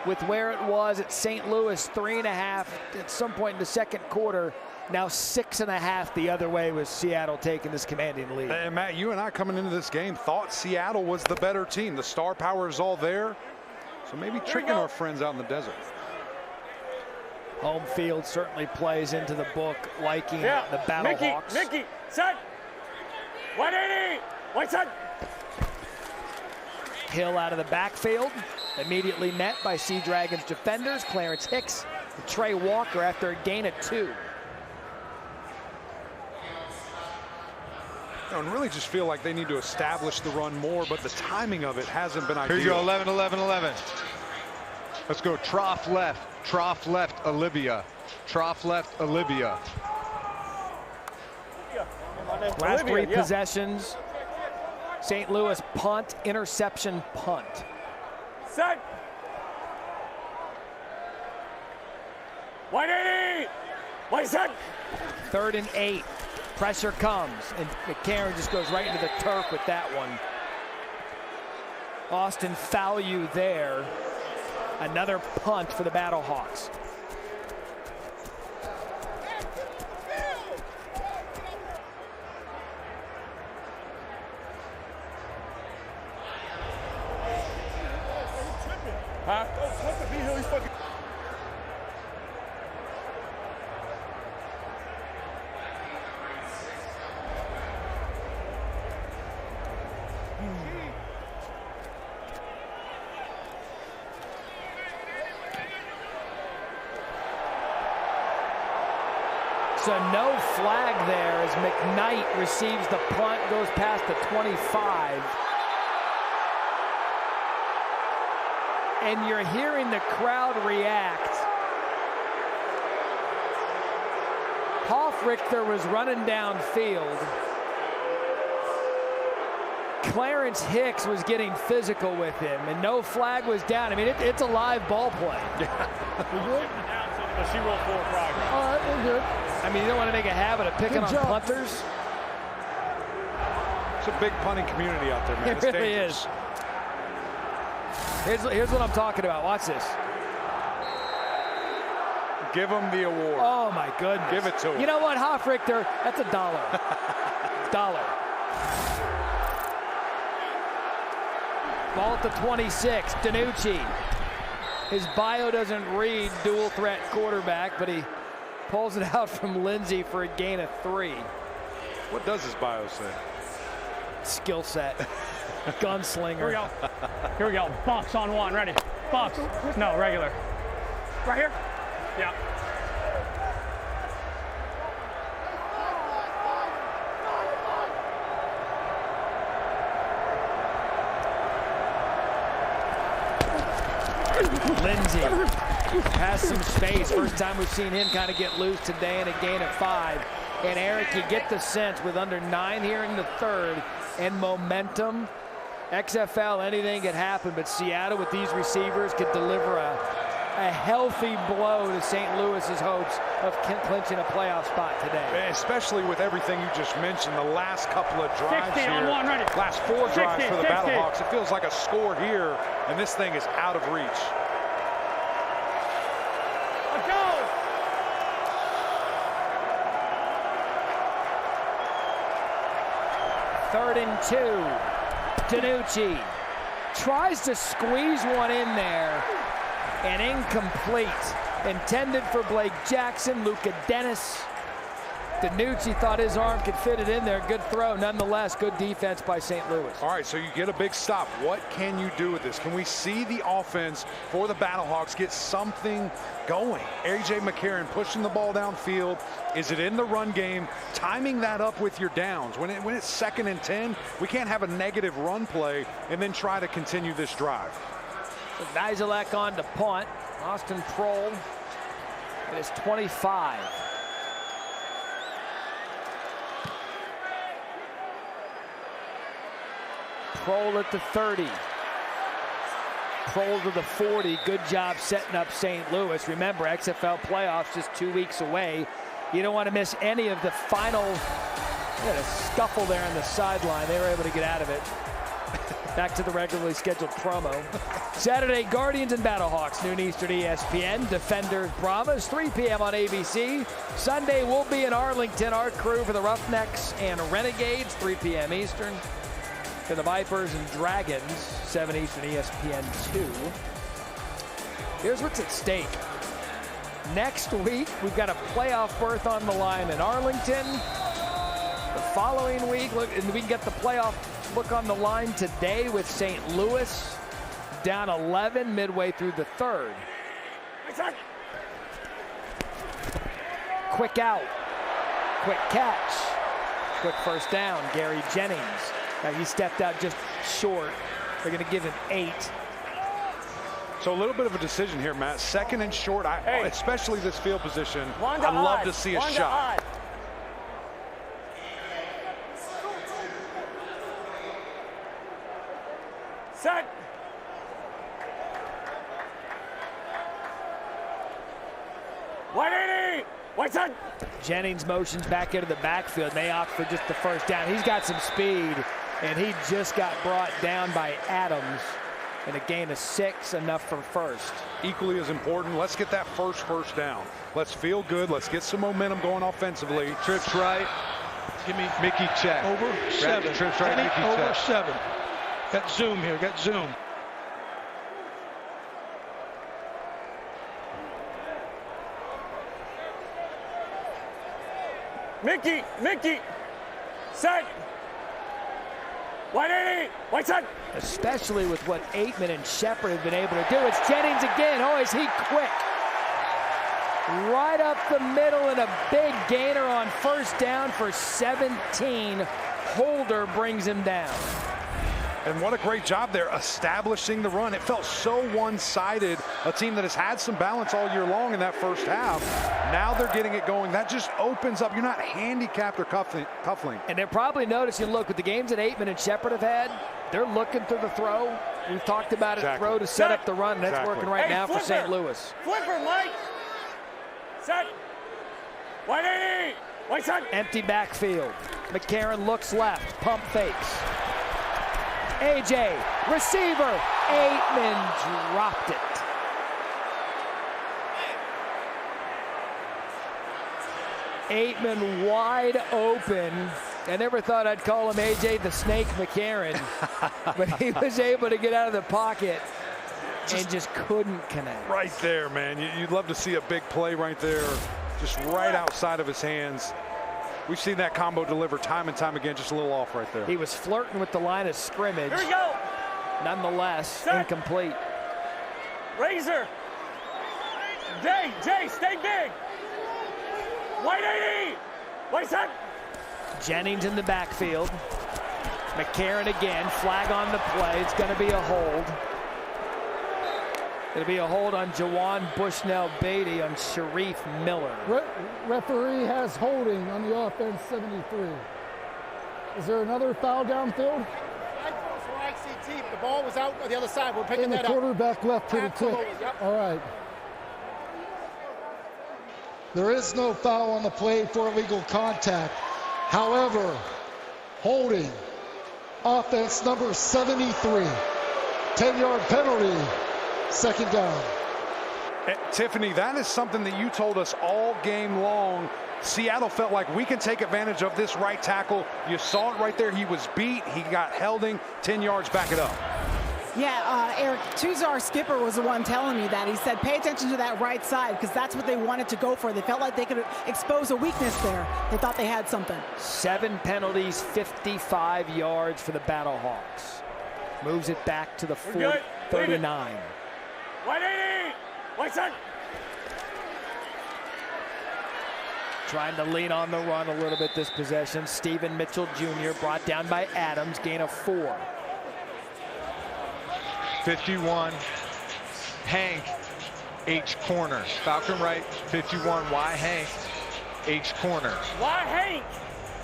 S1: with where it was at St. Louis, 3.5 at some point in the second quarter. Now 6.5 the other way with Seattle taking this commanding lead.
S4: And Matt, you and I coming into this game thought Seattle was the better team. The star power is all there. So maybe tricking our friends out in the desert.
S1: Home field certainly plays into the book, liking the BattleHawks.
S6: Mickey, set. 180, white side.
S1: Hill out of the backfield, immediately met by Sea Dragons defenders, Clarence Hicks and Trey Walker after a gain of 2.
S4: And really just feel like they need to establish the run more, but the timing of it hasn't been ideal.
S9: Here you go, 11, 11, 11. Let's go trough left, Olivia. Trough left, Olivia.
S1: Last 3 possessions. St. Louis punt, interception, punt.
S6: Set. 180. White set.
S1: 3rd and 8. Pressure comes, and McCarron just goes right into the turf with that one. Austin Fallu there. Another punt for the BattleHawks.
S6: Huh?
S1: So no flag there as McKnight receives the punt, goes past the 25. And you're hearing the crowd react. Hoffrichter was running downfield. Clarence Hicks was getting physical with him, and no flag was down. I mean, it's a live ball play.
S3: We good?
S6: She rolled forward progress.
S3: All right, we're good.
S1: I mean, you don't want to make a habit of picking
S3: Good
S1: on
S3: job.
S1: punters.
S4: It's a big punting community out there, man.
S1: It really is. Here's what I'm talking about. Watch this.
S4: Give him the award.
S1: Oh, my goodness.
S4: Give it to him.
S1: You know what, Hoff Richter? That's $1. $1. Ball at the 26. DiNucci. His bio doesn't read dual threat quarterback, but he pulls it out from Lindsey for a gain of 3.
S4: What does his bio say?
S1: Skill set. Gunslinger.
S6: Here we go. Here we go. Bucks on 1. Ready. Bucks. No, regular. Right here? Yeah.
S1: Lindsey has some space. First time we've seen him kind of get loose today in a gain of 5. And Eric, you get the sense with under 9 here in the third and momentum, XFL, anything could happen, but Seattle with these receivers could deliver a healthy blow to St. Louis's hopes of clinching a playoff spot today.
S4: Especially with everything you just mentioned, the last couple of drives
S6: 60
S4: here,
S6: on 1, ready.
S4: last 4 drives
S6: 60,
S4: for the
S6: 60.
S4: BattleHawks. It feels like a score here, and this thing is out of reach.
S6: Let's go.
S1: Third and 2. DiNucci tries to squeeze one in there and incomplete. Intended for Blake Jackson, Luka Dennis. DiNucci thought his arm could fit it in there. Good throw. Nonetheless, good defense by St. Louis.
S4: All right, so you get a big stop. What can you do with this? Can we see the offense for the BattleHawks get something going? A.J. McCarron pushing the ball downfield. Is it in the run game? Timing that up with your downs. When it's 2nd and 10, we can't have a negative run play and then try to continue this drive.
S1: So Nizelak on to punt. Austin Prohl at his 25. Prohl at the 30. Prohl to the 40. Good job setting up St. Louis. Remember, XFL playoffs just 2 weeks away. You don't want to miss any of the final. Had a scuffle there on the sideline. They were able to get out of it. Back to the regularly scheduled promo. Saturday, Guardians and BattleHawks, noon Eastern ESPN. Defenders, Brahmas, 3 p.m. on ABC. Sunday, we'll be in Arlington. Our crew for the Roughnecks and Renegades, 3 p.m. Eastern. For the Vipers and Dragons, 7 Eastern ESPN 2. Here's what's at stake. Next week, we've got a playoff berth on the line in Arlington. The following week, look, and we can get the playoff look on the line today with St. Louis down 11 midway through the third. Quick out, quick catch, quick first down, Gary Jennings. Now he stepped out just short. They're going to give him 8.
S4: So a little bit of a decision here, Matt. 2nd and short, especially this field position. I'd love to see a shot.
S6: Set. White side.
S1: Jennings motions back into the backfield, and they opt for just the first down. He's got some speed, and he just got brought down by Adams. And a gain of 6, enough for first.
S4: Equally as important, let's get that first down. Let's feel good. Let's get some momentum going offensively.
S9: Trips right.
S11: Give me
S9: Mickey check.
S11: Over 7.
S9: Trips right, Mickey
S11: over
S9: check.
S11: 7. Got zoom here. Got zoom.
S6: Mickey. Set. 180. White side.
S1: Especially with what Aitman and Shepard have been able to do. It's Jennings again. Oh, is he quick? Right up the middle and a big gainer on first down for 17. Holder brings him down.
S4: And what a great job there establishing the run. It felt so one-sided, a team that has had some balance all year long in that first half. Now they're getting it going. That just opens up. You're not handicapped or cuffling. And
S1: they're probably noticing, look, with the games that Aitman and Shepard have had, they're looking through the throw. We've talked about it, throw to set up the run. And that's working right now for St. Louis.
S6: Flipper, Mike. Set. 180. White side.
S1: Empty backfield. McCarron looks left. Pump fakes. AJ, receiver, Aitman dropped it. Aitman wide open. I never thought I'd call him AJ the Snake McCarron, but he was able to get out of the pocket and just couldn't connect.
S4: Right there, man. You'd love to see a big play right there, just right outside of his hands. We've seen that combo deliver time and time again, just a little off right there.
S1: He was flirting with the line of scrimmage.
S6: Here we go.
S1: Nonetheless,
S6: Set.
S1: incomplete.
S6: Razor. Jay, stay big. White 80. White set.
S1: Jennings in the backfield. McCarron again, flag on the play. It's going to be a hold. It'll be a hold on Jawan Bushnell-Beatty on Sharif Miller.
S3: Referee has holding on the offense, 73. Is there another foul downfield?
S14: The ball was out on the other side. We're picking
S3: And
S14: that
S3: the
S14: up.
S3: quarterback left to the
S14: Absolutely,
S3: tip.
S14: yep.
S3: All right.
S20: There is no foul on the play for illegal contact. However, holding offense number 73. 10-yard penalty, second down.
S4: Tiffany, that is something that you told us all game long. Seattle felt like we can take advantage of this right tackle. You saw it right there. He was beat. He got helding. 10 yards, back it up.
S7: Yeah, Eric, Tuzar Skipper was the one telling me that. He said, pay attention to that right side because that's what they wanted to go for. They felt like they could expose a weakness there. They thought they had something.
S1: 7 penalties, 55 yards for the BattleHawks. Moves it back to the 39.
S6: White 80. White set.
S1: Trying to lean on the run a little bit this possession. Stephen Mitchell Jr. brought down by Adams, gain of 4.
S9: 51, Hank, H corner. Falcon right, 51, Y Hank, H corner.
S6: Y Hank,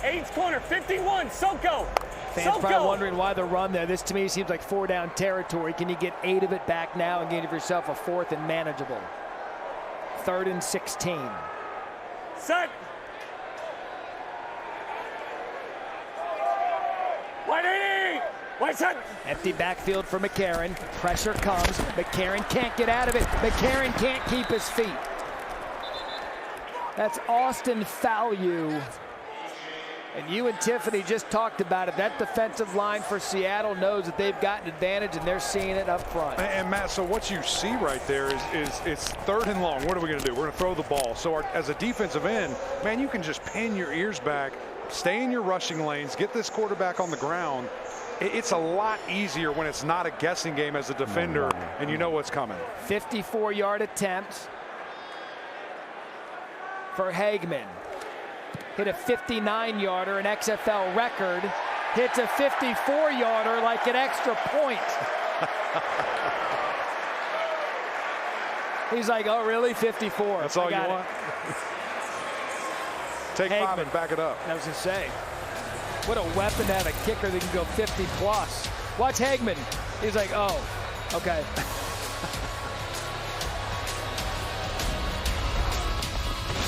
S6: H corner, 51, Soko.
S1: Fans probably wondering why the run there. This to me seems like 4-down territory. Can you get 8 of it back now and give yourself a 4th and manageable? 3rd and 16.
S6: Set. White 80. White set.
S1: Empty backfield for McCarron. Pressure comes. McCarron can't get out of it. McCarron can't keep his feet. That's Austin Fallu. And you and Tiffany just talked about it. That defensive line for Seattle knows that they've got an advantage, and they're seeing it up front.
S4: And Matt, so what you see right there is it's 3rd and long. What are we going to do? We're going to throw the ball. So as a defensive end, man, you can just pin your ears back, stay in your rushing lanes, get this quarterback on the ground. It's a lot easier when it's not a guessing game as a defender and you know what's coming.
S1: 54-yard attempt for Hagman. Hit a 59-yarder, an XFL record. Hits a 54-yarder like an extra point. He's like, oh, really? 54.
S4: That's all you want? Take
S1: Hagman.
S4: 5 and back it up.
S1: I was going to say, what a weapon to have a kicker that can go 50-plus. Watch Hagman. He's like, oh, okay.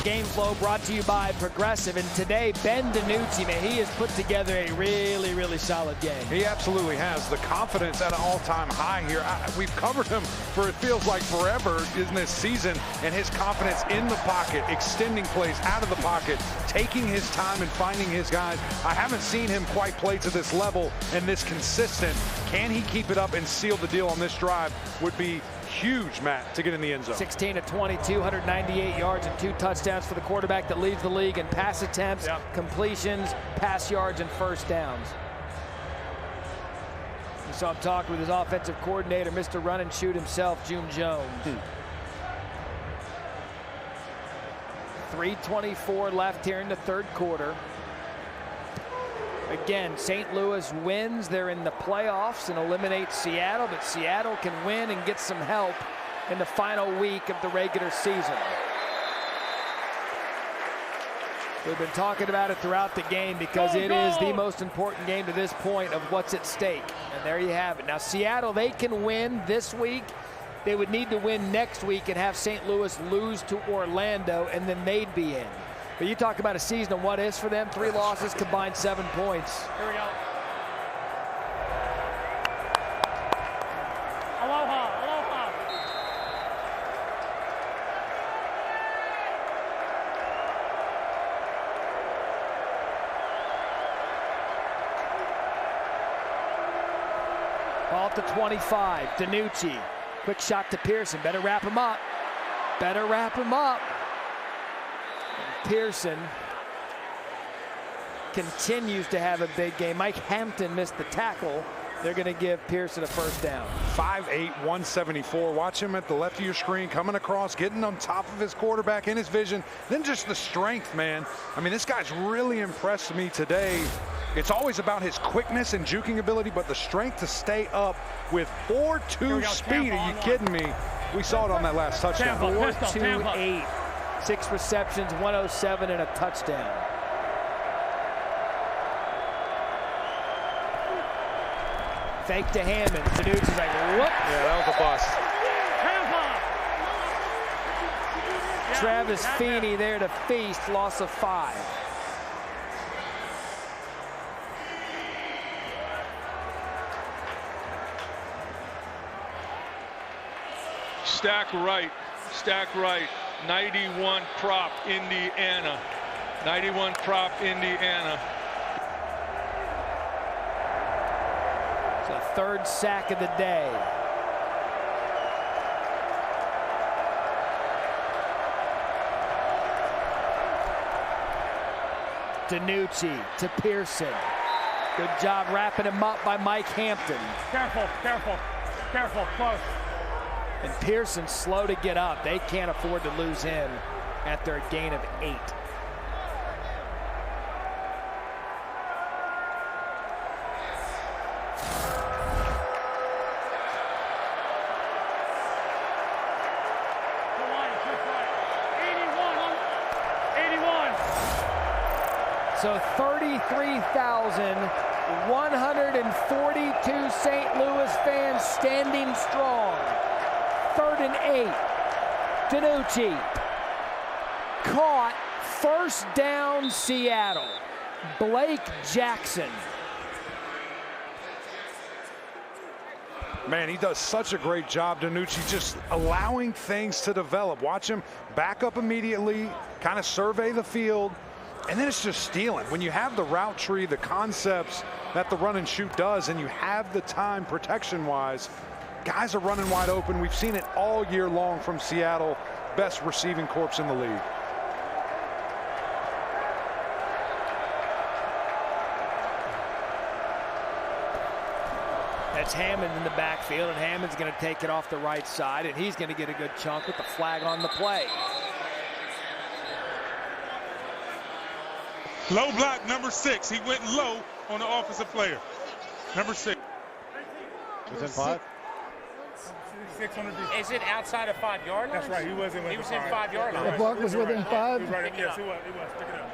S1: Game Flow brought to you by Progressive. And today, Ben DiNucci, man, he has put together a really, really solid game.
S4: He absolutely has. The confidence at an all-time high here. We've covered him for, it feels like, forever in this season. And his confidence in the pocket, extending plays out of the pocket, taking his time and finding his guys. I haven't seen him quite play to this level and this consistent. Can he keep it up and seal the deal on this drive? Would be huge, Matt, to get in the end zone.
S1: 16 of 22, 198 yards and 2 touchdowns for the quarterback that leads the league in pass attempts, completions, pass yards, and first downs. You saw him talk with his offensive coordinator, Mr. Run and Shoot himself, June Jones. 3:24 left here in the 3rd quarter. Again, St. Louis wins. They're in the playoffs and eliminates Seattle, but Seattle can win and get some help in the final week of the regular season. We've been talking about it throughout the game because it is the most important game to this point of what's at stake. And there you have it. Now, Seattle, they can win this week. They would need to win next week and have St. Louis lose to Orlando, and then they'd be in. But you talk about a season of what ifs for them. 3 losses, combined 7 points.
S6: Here we go. Aloha, aloha.
S1: out to 25. DiNucci, quick shot to Pearson. Better wrap him up. Better wrap him up. And Pearson continues to have a big game. Mike Hampton missed the tackle. They're going to give Pearson a first down.
S4: 5'8", 174. Watch him at the left of your screen, coming across, getting on top of his quarterback in his vision. Then just the strength, man. I mean, this guy's really impressed me today. It's always about his quickness and juking ability, but the strength to stay up with 4.2 speed. Are you kidding me? We saw it on that last touchdown.
S1: 4.28. 6 receptions, 107, and a touchdown. Fake to Hammond. DiNucci's like, whoop.
S4: Yeah, that was a bust.
S1: Travis Feeney there to feast. Loss of 5.
S10: Stack right. Stack right. 91 prop, Indiana. 91 prop, Indiana.
S1: The third sack of the day. DiNucci to Pearson. Good job wrapping him up by Mike Hampton.
S6: Careful, careful, careful, close.
S1: And Pearson slow to get up. They can't afford to lose him at their gain of 8. So 33,142 St. Louis fans standing strong. 3rd and 8. DiNucci caught. First down, Seattle. Blake Jackson.
S4: Man, he does such a great job, DiNucci, just allowing things to develop. Watch him back up immediately, kind of survey the field. And then it's just stealing. When you have the route tree, the concepts that the run and shoot does, and you have the time protection-wise, guys are running wide open. We've seen it all year long from Seattle. Best receiving corps in the league.
S1: That's Hammond in the backfield, and Hammond's going to take it off the right side, and he's going to get a good chunk with the flag on the play.
S17: Low block, number 6. He went low on the offensive player. Number 6.
S12: Within 5?
S17: 6 on the defense.
S19: Is it outside of 5-yard line?
S17: That's right. He wasn't within 5.
S19: He was in 5-yard line.
S3: The block was within 5?
S17: He was right. Yes, he was. Pick it up.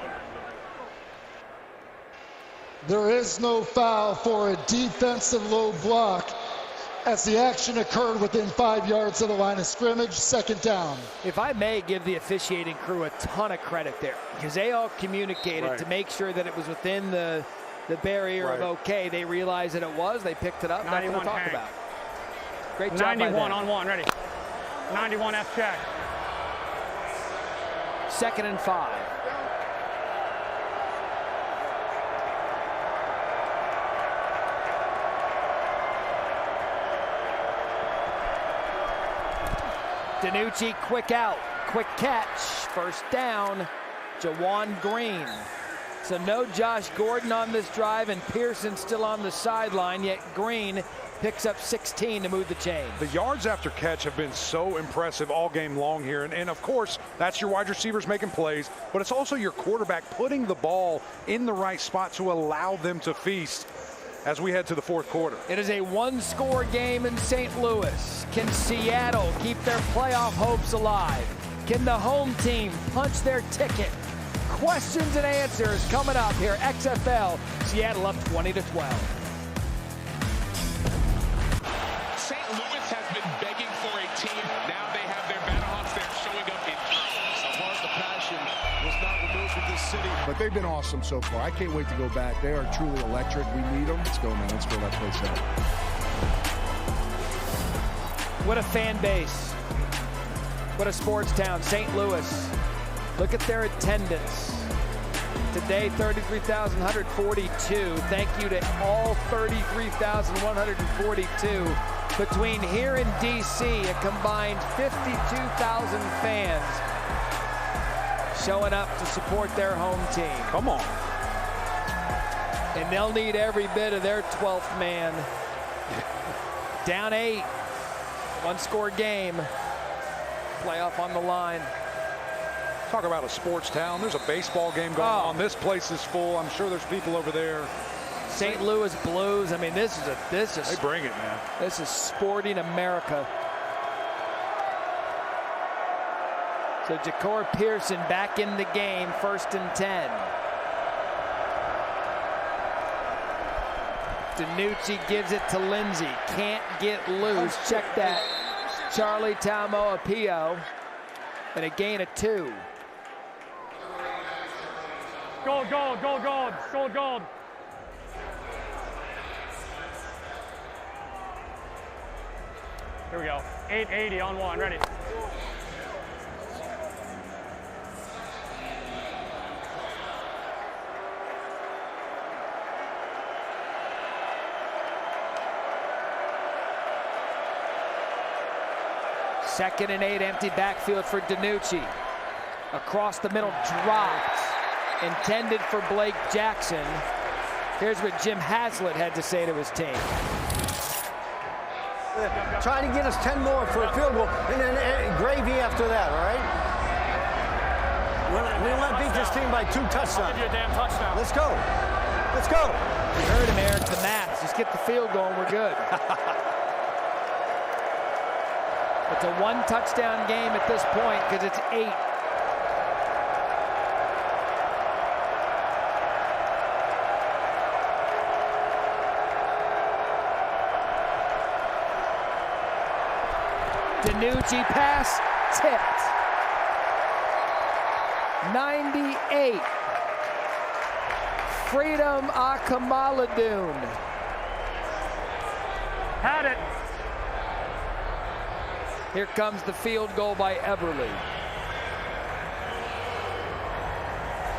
S20: There is no foul for a defensive low block as the action occurred within 5 yards of the line of scrimmage. 2nd down.
S1: If I may give the officiating crew a ton of credit there, because they all communicated to make sure that it was within the barrier of okay. They realized that it was. They picked it up. Nothing to talk about. Great job
S6: 91 on 1, ready. 91 F check.
S1: 2nd and 5. DiNucci, quick out, quick catch, first down, Jawan Green. So no Josh Gordon on this drive, and Pearson still on the sideline, yet Green picks up 16 to move the chain.
S4: The yards after catch have been so impressive all game long here. And of course, that's your wide receivers making plays, but it's also your quarterback putting the ball in the right spot to allow them to feast as we head to the 4th quarter.
S1: It is a 1-score game in St. Louis. Can Seattle keep their playoff hopes alive? Can the home team punch their ticket? Questions and answers coming up here. XFL, Seattle up 20-12.
S15: St. Louis has been begging for a team. Now they have their BattleHawks there showing up in droves.
S16: The heart, the passion was not removed from this city. But they've been awesome so far. I can't wait to go back. They are truly electric. We need them. Let's go, man. Let's go that place out.
S1: What a fan base. What a sports town. St. Louis. Look at their attendance. Today, 33,142. Thank you to all 33,142. Between here and DC, a combined 52,000 fans showing up to support their home team.
S4: Come on.
S1: And they'll need every bit of their 12th man. Down 8, one-score game. Playoff on the line.
S4: Talk about a sports town. There's a baseball game going on. This place is full. I'm sure there's people over there.
S1: St. Louis Blues. I mean, this is
S4: they bring it, man.
S1: This is sporting America. So Ja'Cory Pearson back in the game, 1st and 10. DiNucci gives it to Lindsey. Can't get loose. Check that. Charlie Taumoepio. And a gain of 2.
S6: Gold, gold, gold, gold, gold, gold. Here we go. 880 on 1. Ready.
S1: Second and 8, empty backfield for DiNucci. Across the middle, dropped. Intended for Blake Jackson. Here's what Jim Haslett had to say to his team.
S5: Try to get us 10 more for a field goal, and then gravy after that, all right? We want to beat this team by 2 touchdowns.
S6: I'll give you a damn touchdown.
S5: Let's go. Let's go.
S1: You heard him, Eric, the math. Just get the field goal and we're good. It's a 1-touchdown game at this point because it's 8. DiNucci pass tipped. 98. Freedom Akamaladun.
S6: Had it.
S1: Here comes the field goal by Eberle.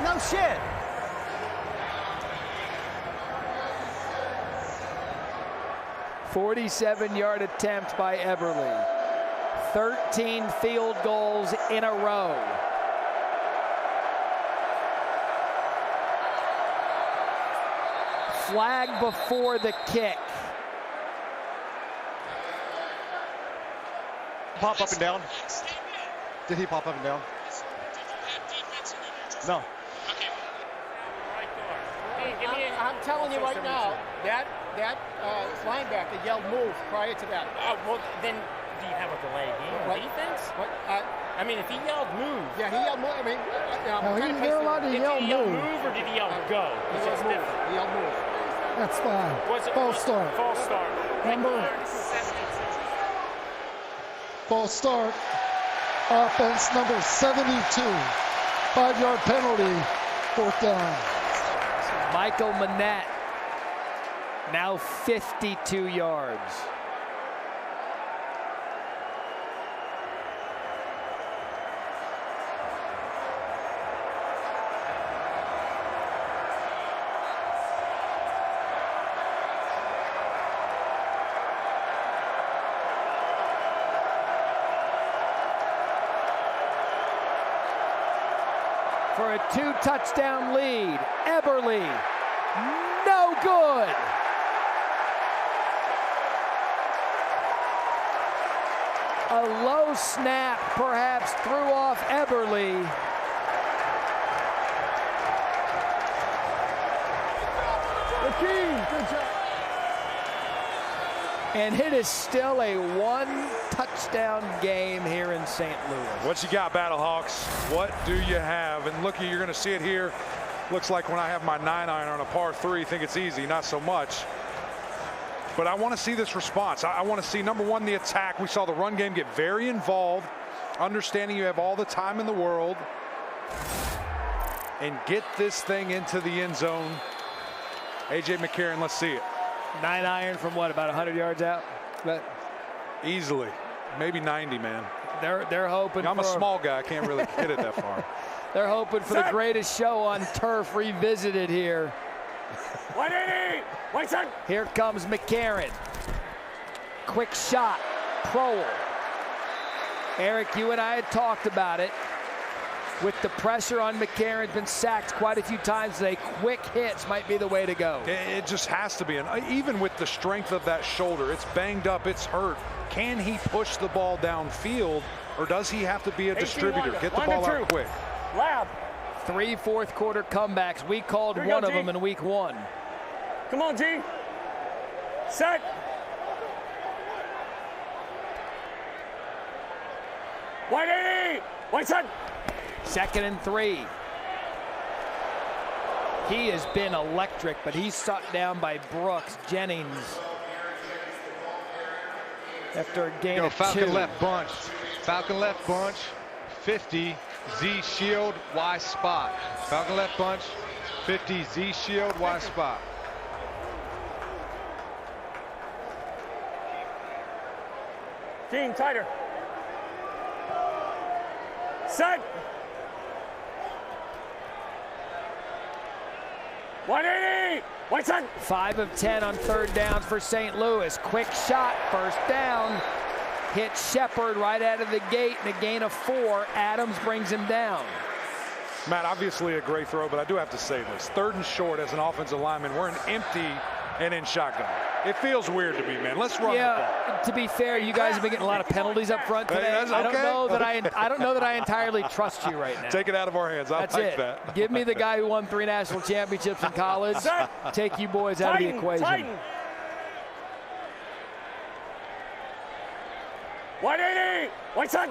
S5: No shit.
S1: A 47-yard attempt by Eberle. 13 field goals in a row. Flag before the kick.
S12: Pop up and down. Did he pop up and down? No.
S14: I'm telling you right now, that linebacker yelled move prior to that.
S19: Well, then do you have a delay game on defense?
S14: What?
S19: I mean, if he yelled move.
S14: Yeah, he yelled move. I mean,
S3: They're allowed to yell
S19: Did he yell
S3: move.
S19: move or did he yell go?
S14: He yelled move. He yelled move.
S3: That's fine. False start.
S19: False start.
S20: False start. Offense number 72. 5-yard penalty. 4th down.
S1: Michael Manette now 52 yards. For a 2-touchdown lead, Eberle, no good. A low snap perhaps threw off Eberle.
S3: Good job.
S1: And it is still a 1-touchdown game here in St. Louis.
S4: What you got, BattleHawks? What do you have? And look, you're going to see it here. Looks like when I have my 9-iron on a par 3, think it's easy, not so much. But I want to see this response. I want to see, number one, the attack. We saw the run game get very involved, understanding you have all the time in the world, and get this thing into the end zone. A.J. McCarron, let's see it.
S1: 9-iron from what, about 100 yards out? But
S4: easily, maybe 90, man.
S1: They're hoping.
S4: I'm a small guy. I can't really hit it that far.
S1: They're hoping for the greatest show on turf revisited here.
S6: 180. White side.
S1: Here comes McCarron. Quick shot. Prohl. Eric, you and I had talked about it. With the pressure on McCarron, been sacked quite a few times today. Quick hits might be the way to go.
S4: It just has to be. And even with the strength of that shoulder, it's banged up, it's hurt. Can he push the ball downfield, or does he have to be a distributor? Get the ball out quick.
S6: Lab.
S1: 3 fourth quarter comebacks. We called one of them in week 1.
S6: Come on, G. Set. White 80. White side.
S1: 2nd and 3. He has been electric, but he's shut down by Brooks. Jennings. After a gain of
S9: Falcon
S1: 2.
S9: left bunch. Falcon left bunch. 50. Z shield. Y spot. Falcon left bunch. 50. Z shield. Y spot.
S6: Team tighter. Set. 180. White side.
S1: 5 of 10 on 3rd down for St. Louis. Quick shot, 1st down. Hit Shepard right out of the gate, and a gain of 4. Adams brings him down.
S4: Matt, obviously a great throw, but I do have to say this. 3rd and short as an offensive lineman. We're an empty and in shotgun. It feels weird to me, man. Let's run the ball.
S1: To be fair, you guys have been getting a lot of penalties up front today.
S4: That's okay.
S1: I don't know that I entirely trust you right now.
S4: Take it out of our hands. I like that.
S1: Give me the guy who won 3 national championships in college. Take you boys out of the equation.
S6: Tighten. 180. White side.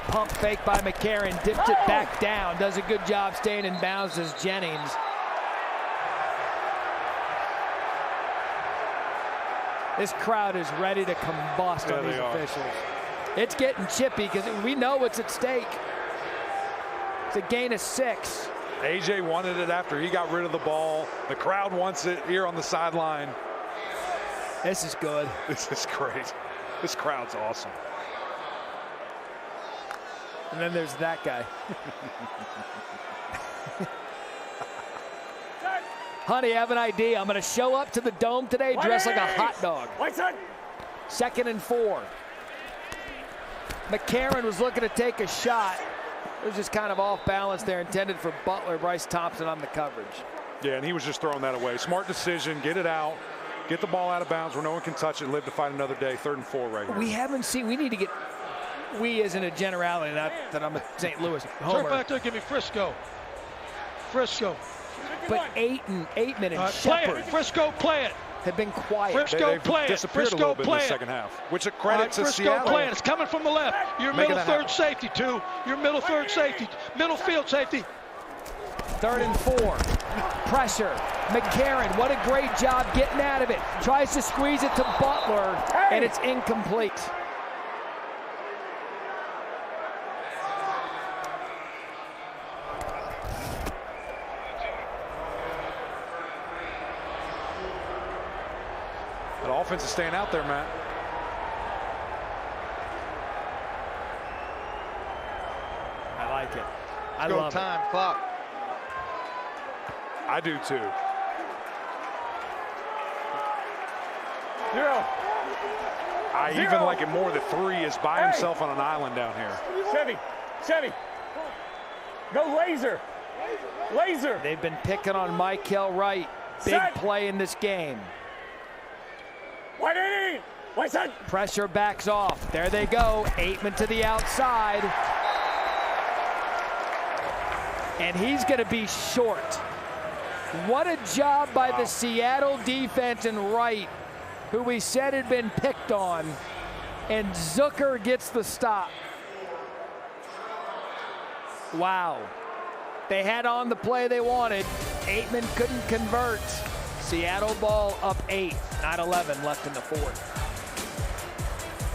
S1: Pump fake by McCarron. Dipped it back down. Does a good job staying in bounds as Jennings. This crowd is ready to combust on these officials. It's getting chippy because we know what's at stake. It's a gain of 6.
S4: AJ wanted it after he got rid of the ball. The crowd wants it here on the sideline.
S1: This is good.
S4: This is great. This crowd's awesome.
S1: And then there's that guy. Honey, I have an idea. I'm going to show up to the Dome today dressed like a hot dog.
S6: White side.
S1: 2nd and 4. McCarron was looking to take a shot. It was just kind of off balance there, intended for Butler. Bryce Thompson on the coverage.
S4: Yeah, and he was just throwing that away. Smart decision. Get it out. Get the ball out of bounds where no one can touch it. Live to fight another day. 3rd and 4 right here.
S1: We haven't seen. We need to get. We as in a generality, not that I'm a St. Louis homer.
S18: Turn back there, give me Frisco. Frisco.
S1: But Aiton and
S18: Play
S1: Shepard.
S18: it. Frisco, play it.
S1: Have been quiet.
S18: Frisco, play it.
S4: Disappeared a little bit in the second half, which a credit to Seattle.
S18: Frisco, play it. It's coming from the left. Your middle 3rd safety, 2. Your middle 3rd safety. Middle field safety.
S1: 3rd and 4. Pressure. McCarron, what a great job getting out of it. Tries to squeeze it to Butler, and it's incomplete.
S4: That offense is staying out there, Matt.
S1: I like it. I
S9: Go
S1: love
S9: time,
S1: it.
S9: Clock.
S4: I do too.
S6: 0.
S4: I even like it more that 3 is by himself on an island down here.
S6: Chevy. Go laser. Laser.
S1: They've been picking on Michael Wright. Big play in this game.
S6: 180. White side.
S1: Pressure backs off. There they go. Aitman to the outside. And he's going to be short. What a job by the Seattle defense and Wright, who we said had been picked on. And Zucker gets the stop. Wow. They had on the play they wanted. Aitman couldn't convert. Seattle ball up 8, 9-11 left in the 4th.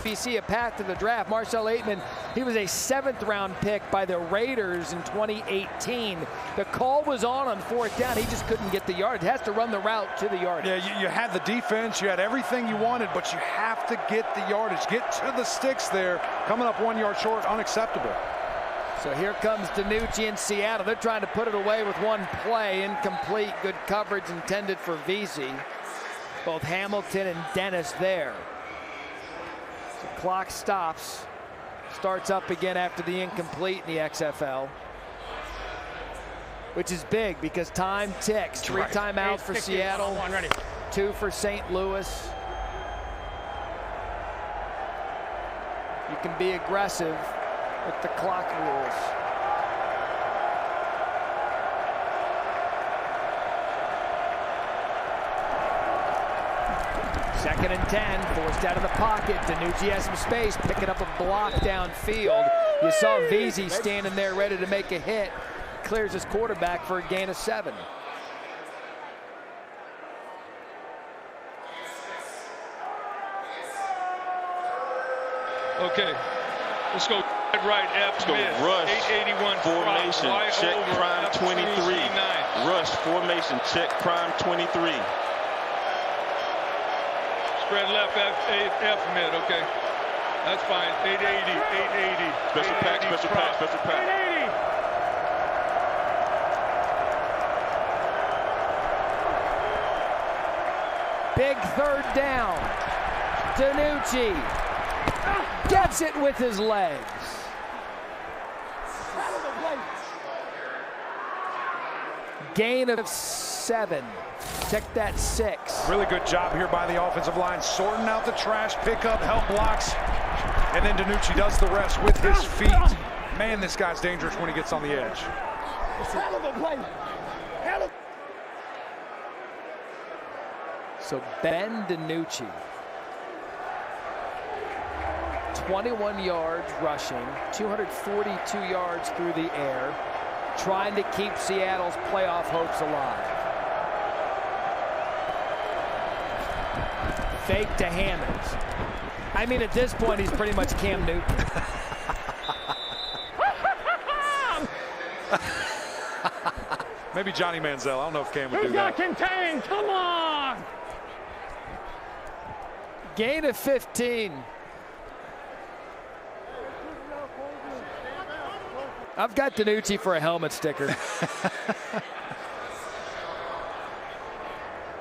S1: ABC a path to the draft. Marcell Aitman, he was a 7th-round pick by the Raiders in 2018. The call was on 4th down. He just couldn't get the yard. He has to run the route to the yardage.
S4: Yeah, you had the defense, you had everything you wanted, but you have to get the yardage. Get to the sticks there. Coming up 1 yard short, unacceptable.
S1: So here comes DiNucci in Seattle. They're trying to put it away with one play. Incomplete. Good coverage intended for Vesey. Both Hamilton and Dennis there. So clock stops. Starts up again after the incomplete in the XFL. Which is big because time ticks. 3 timeouts for Seattle. 2 for St. Louis. You can be aggressive with the clock rules. Second and 10, forced out of the pocket. DiNucci has some space, picking up a block downfield. You saw Vesey standing there ready to make a hit. Clears his quarterback for a gain of 7.
S10: Okay, let's go right F.
S8: Let's go rush
S10: 881
S8: formation, check prime 23. Rush formation, check prime 23.
S10: Spread left F mid, okay. That's fine. 880, 880.
S8: Special pack, special pack, special pack.
S10: 880.
S1: Big 3rd down. DiNucci gets it with his legs. Gain of 7. Check that 6.
S4: Really good job here by the offensive line, sorting out the trash, pickup, help blocks, and then DiNucci does the rest with his feet. Man, this guy's dangerous when he gets on the edge.
S1: So Ben DiNucci, 21 yards rushing, 242 yards through the air, trying to keep Seattle's playoff hopes alive. Fake to Hammonds. I mean, at this point, he's pretty much Cam Newton.
S4: Maybe Johnny Manziel. I don't know if Cam would do
S18: Who's got
S4: that.
S18: contained? Come on!
S1: Gain of 15. I've got DiNucci for a helmet sticker.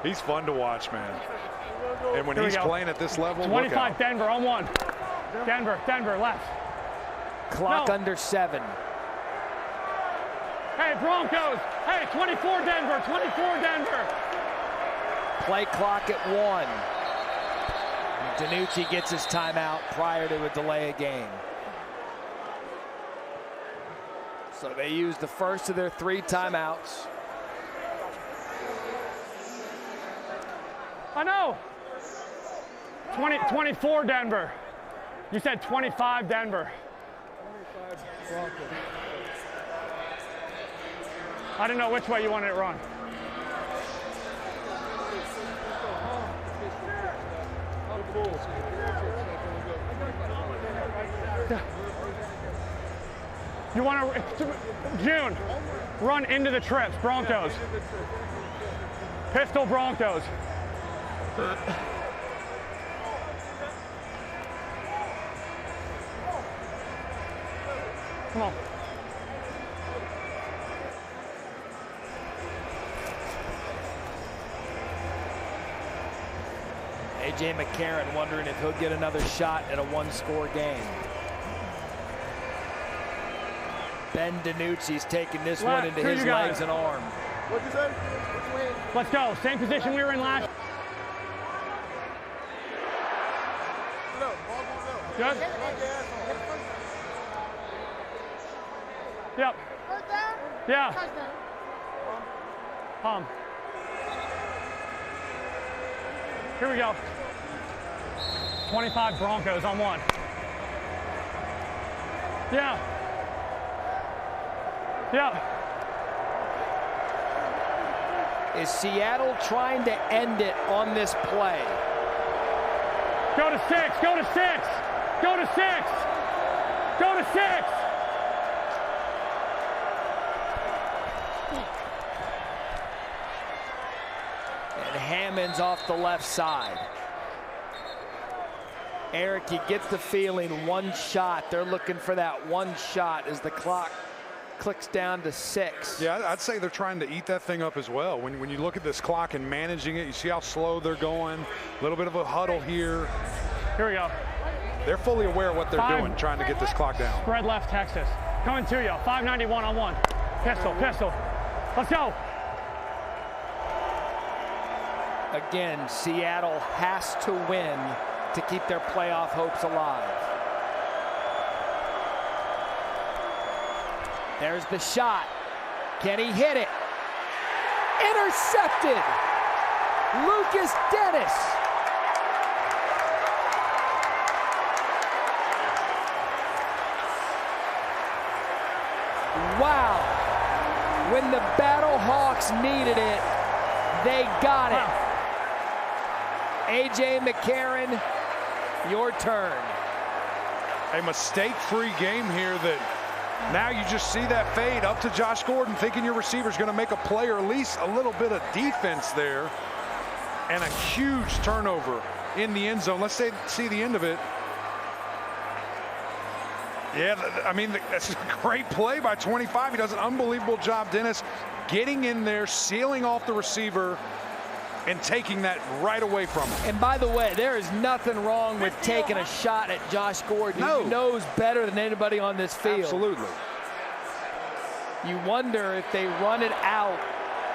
S4: He's fun to watch, man. And when he's playing at this level,
S18: 25 Denver on 1. Denver left.
S1: Clock under 7.
S18: Hey, Broncos. Hey, 24 Denver, 24 Denver.
S1: Play clock at 1. DiNucci gets his timeout prior to a delay of game. So they use the first of their 3 timeouts.
S18: I know. 24 Denver. You said 25 Denver. I didn't know which way you wanted it run. You want to, June, run into the trips, Broncos. Pistol Broncos. Come on.
S1: A.J. McCarron wondering if he'll get another shot at a 1-score game. Ben DiNucci's taking this one into his legs and arm.
S18: What'd you say? Let's go. Same position we were in last. Good. Yep. Yeah. Here we go. 25 Broncos on 1. Yeah. Yeah.
S1: Is Seattle trying to end it on this play?
S18: Go to 6. Go to 6. Go to 6. Go to 6.
S1: And Hammond's off the left side. Eric, you get the feeling one shot. They're looking for that one shot as the clock clicks down to 6.
S4: Yeah, I'd say they're trying to eat that thing up as well. When you look at this clock and managing it, you see how slow they're going. A little bit of a huddle here.
S18: Here we go.
S4: They're fully aware of what they're doing, trying to get this clock down.
S18: Spread left, Texas. Coming to you. 590 1-on-1. Pistol, pistol. Let's go.
S1: Again, Seattle has to win to keep their playoff hopes alive. There's the shot. Can he hit it? Intercepted. Lucas Dennis. Wow. When the BattleHawks needed it, they got it. A.J. McCarron, your turn.
S4: A mistake-free game here that now you just see that fade up to Josh Gordon, thinking your receiver's going to make a play or at least a little bit of defense there. And a huge turnover in the end zone. Let's see the end of it. Yeah, I mean, that's a great play by 25. He does an unbelievable job, Dennis, getting in there, sealing off the receiver, and taking that right away from him.
S1: And by the way, there is nothing wrong with taking a shot at Josh Gordon.
S4: No.
S1: He knows better than anybody on this field.
S4: Absolutely.
S1: You wonder if they run it out.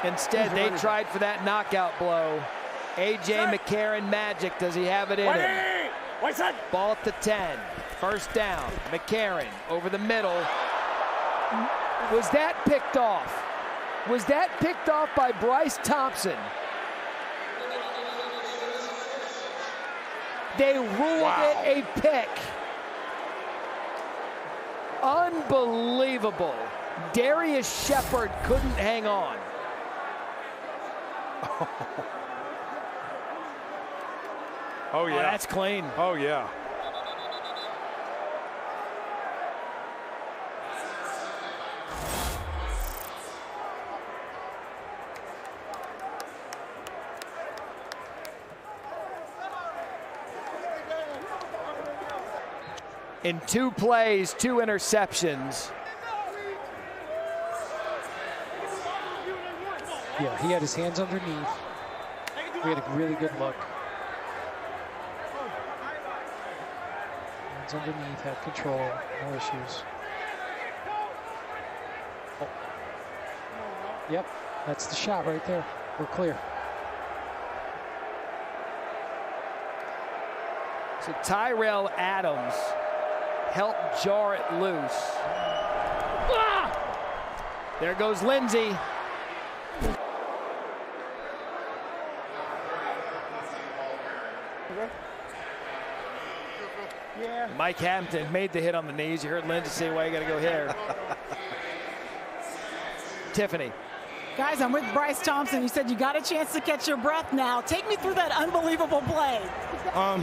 S1: Instead, they tried for that knockout blow. A.J. McCarron magic. Does he have it in him? Ball at the 10. First down. McCarron over the middle. Was that picked off? Was that picked off by Bryce Thompson? They ruled it a pick. Unbelievable. Darius Shepard couldn't hang on.
S4: Oh, yeah.
S1: Oh, that's clean.
S4: Oh, yeah.
S1: In 2 plays, 2 interceptions.
S13: Yeah, he had his hands underneath. We had a really good look. Hands underneath, had control, no issues. Oh. Yep, that's the shot right there. We're clear.
S1: So Tyrell Adams helped jar it loose. There goes Lindsey.
S18: Yeah.
S1: Mike Hampton made the hit on the knees. You heard Lindsey say, "Why you got to go here?" Tiffany.
S7: Guys, I'm with Bryce Thompson. You said you got a chance to catch your breath now. Take me through that unbelievable play.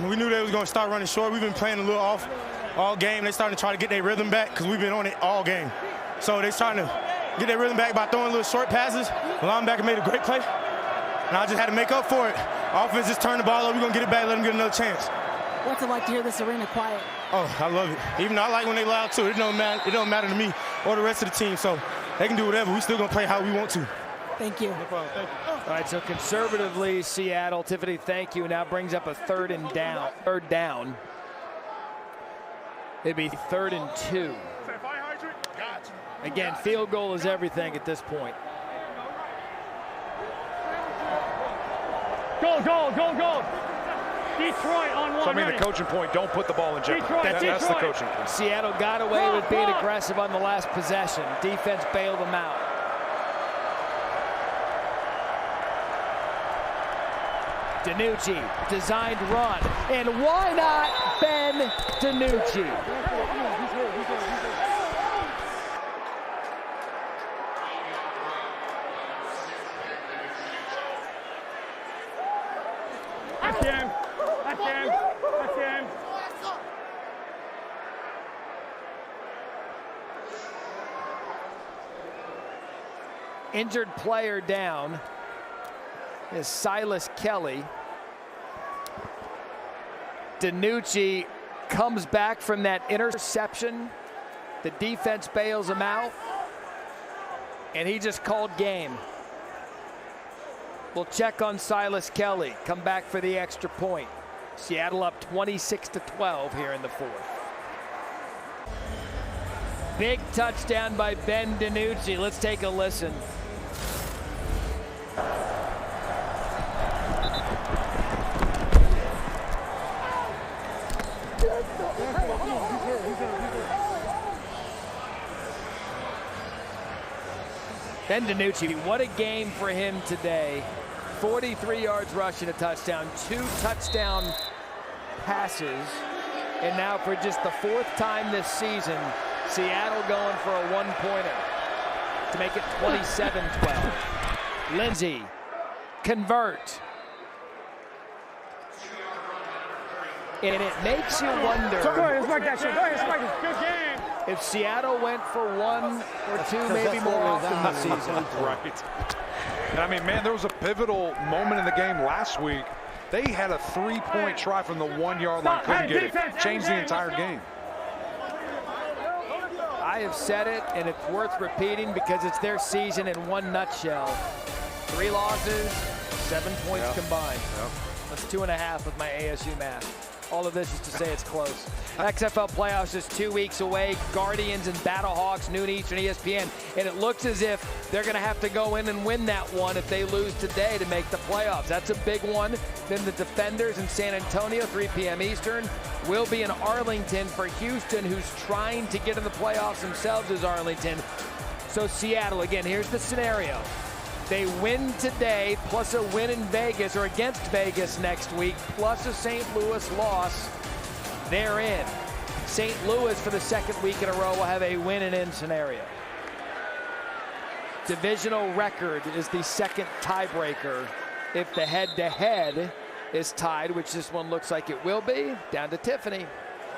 S21: We knew they was going to start running short. We've been playing a little off all game. They starting to try to get their rhythm back because we've been on it all game. So they're starting to get their rhythm back by throwing little short passes. The linebacker made a great play, and I just had to make up for it. Offense just turned the ball over. We're going to get it back, let them get another chance.
S7: What's it like to hear this arena quiet?
S21: Oh, I love it. Even though I like when they loud too. It don't matter to me or the rest of the team. So they can do whatever. We still going to play how we want to.
S7: Thank you.
S21: No problem. Thank you.
S1: All right, so conservatively, Seattle, Tiffany, thank you. Now brings up a third down. It'd be 3rd and 2. Again, field goal is everything at this point.
S18: Go, go, go, go. Detroit on one.
S4: So, I mean, the coaching point, don't put the ball in jeopardy. That's the coaching point.
S1: Seattle got away with being aggressive on the last possession. Defense bailed them out. DiNucci, designed run. And why not Ben DiNucci?
S18: That's him. That's him. That's him.
S1: injured player down is Silas Kelly. DiNucci comes back from that interception. The defense bails him out, and he just called game. We'll check on Silas Kelly, come back for the extra point. Seattle up 26-12 here in the fourth. Big touchdown by Ben DiNucci. Let's take a listen. Ben DiNucci, what a game for him today. 43 yards rushing, a touchdown, 2 touchdown passes, and now for just the 4th time this season, Seattle going for a 1-pointer to make it 27-12. Lindsey, convert. And it makes you wonder.
S18: So go ahead, spike that shit. Go ahead, spike it. Good game.
S1: If Seattle went for 1 or 2, maybe more often this season.
S4: Right. I mean, man, there was a pivotal moment in the game last week. They had a 3-point try from the 1-yard line, couldn't get it. Changed the entire game.
S1: I have said it, and it's worth repeating because it's their season in one nutshell. 3 losses, 7 points combined. That's 2.5 with my ASU math. All of this is to say it's close. XFL playoffs is 2 weeks away. Guardians and BattleHawks, noon Eastern, ESPN. And it looks as if they're going to have to go in and win that one if they lose today to make the playoffs. That's a big one. Then the Defenders in San Antonio, 3 p.m. Eastern, will be in Arlington for Houston, who's trying to get in the playoffs themselves as Arlington. So Seattle, again, here's the scenario. They win today, plus a win in Vegas or against Vegas next week, plus a St. Louis loss. They're in. St. Louis, for the 2nd week in a row, will have a win and in scenario. Divisional record is the 2nd tiebreaker. If the head-to-head is tied, which this one looks like it will be, down to Tiffany.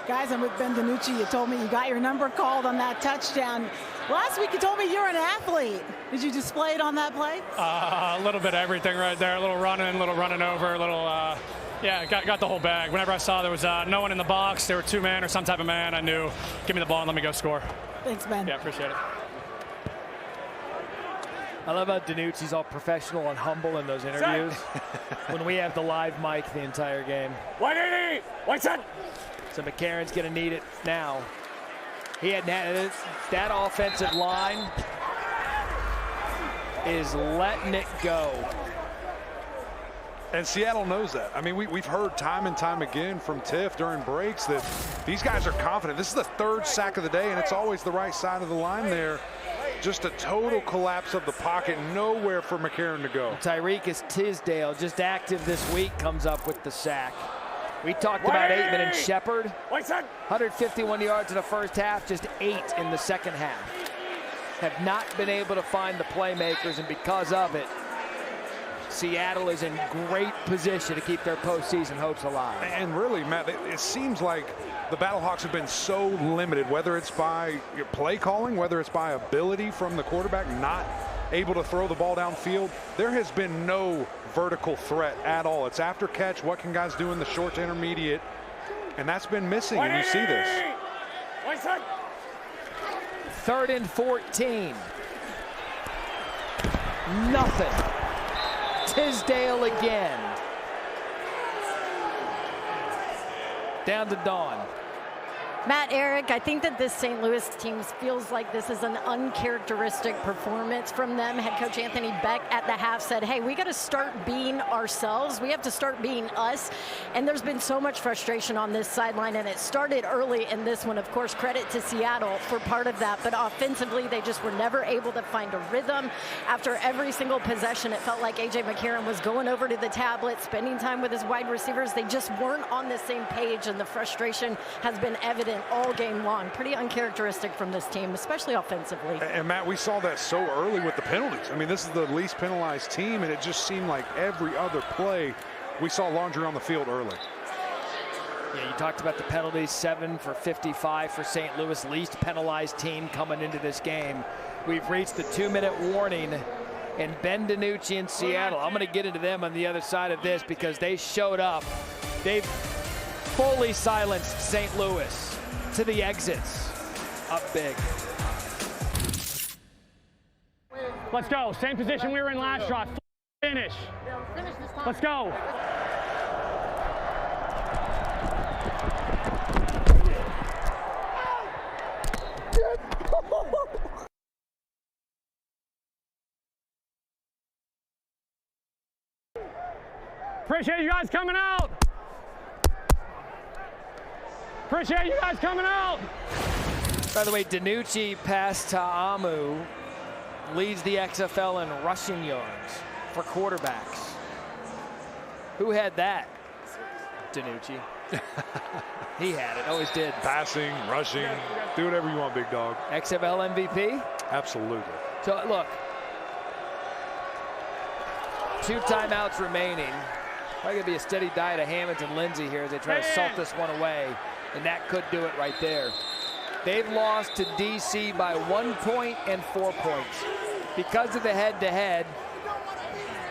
S7: Guys, I'm with Ben DiNucci. You told me you got your number called on that touchdown. Last week you told me you're an athlete. Did you display it on that play?
S6: A little bit of everything right there. A little running over, a little, yeah, got the whole bag. Whenever I saw there was no one in the box, there were 2 men or some type of man, I knew, give me the ball and let me go score.
S7: Thanks, Ben.
S6: Yeah, appreciate it.
S1: I love how DiNucci's all professional and humble in those interviews. When we have the live mic the entire game.
S6: 180! White set!
S1: So McCarron's going to need it now. He hadn't had it. That offensive line is letting it go.
S4: And Seattle knows that. I mean, we've heard time and time again from Tiff during breaks that these guys are confident. This is the 3rd sack of the day, and it's always the right side of the line there. Just a total collapse of the pocket, nowhere for McCarron to go.
S1: Tyreek Tisdale, just active this week, comes up with the sack. We talked about Aitman and Shepard. 151 yards in the first half, just 8 in the second half. Have not been able to find the playmakers, and because of it, Seattle is in great position to keep their postseason hopes alive.
S4: And really, Matt, it seems like the BattleHawks have been so limited, whether it's by play calling, whether it's by ability from the quarterback, not able to throw the ball downfield. There has been no vertical threat at all. It's after catch. What can guys do in the short to intermediate? And that's been missing, and you see this.
S1: 3rd and 14. Nothing. Tisdale again. Down to Dawn.
S2: Matt, Eric, I think that this St. Louis team feels like this is an uncharacteristic performance from them. Head coach Anthony Beck at the half said, hey, we got to start being ourselves. We have to start being us. And there's been so much frustration on this sideline, and it started early in this one. Of course, credit to Seattle for part of that. But offensively, they just were never able to find a rhythm. After every single possession, it felt like A.J. McCarron was going over to the tablet, spending time with his wide receivers. They just weren't on the same page, and the frustration has been evident all game long. Pretty uncharacteristic from this team, especially offensively.
S4: And Matt, we saw that so early with the penalties. I mean, this is the least penalized team, and it just seemed like every other play we saw laundry on the field early.
S1: Yeah, you talked about the penalties, 7 for 55 for St. Louis, least penalized team coming into this game. We've reached the 2-minute warning And Ben DiNucci in Seattle. I'm going to get into them on the other side of this because they showed up. They've fully silenced St. Louis to the exits. Up big.
S11: Let's go. Same position we were in last shot. Finish. Let's go. Appreciate you guys coming out. Appreciate you guys coming out.
S1: By the way, DiNucci past Ta'amu leads the XFL in rushing yards for quarterbacks. Who had that? DiNucci. He had it, always did.
S4: Passing, rushing, do whatever you want, big dog.
S1: XFL MVP?
S4: Absolutely.
S1: So look, 2 timeouts remaining. Probably gonna be a steady diet of Hammonds and Lindsay here as they try to salt this one away, and that could do it right there. They've lost to DC by 1 point and 4 points. Because of the head-to-head,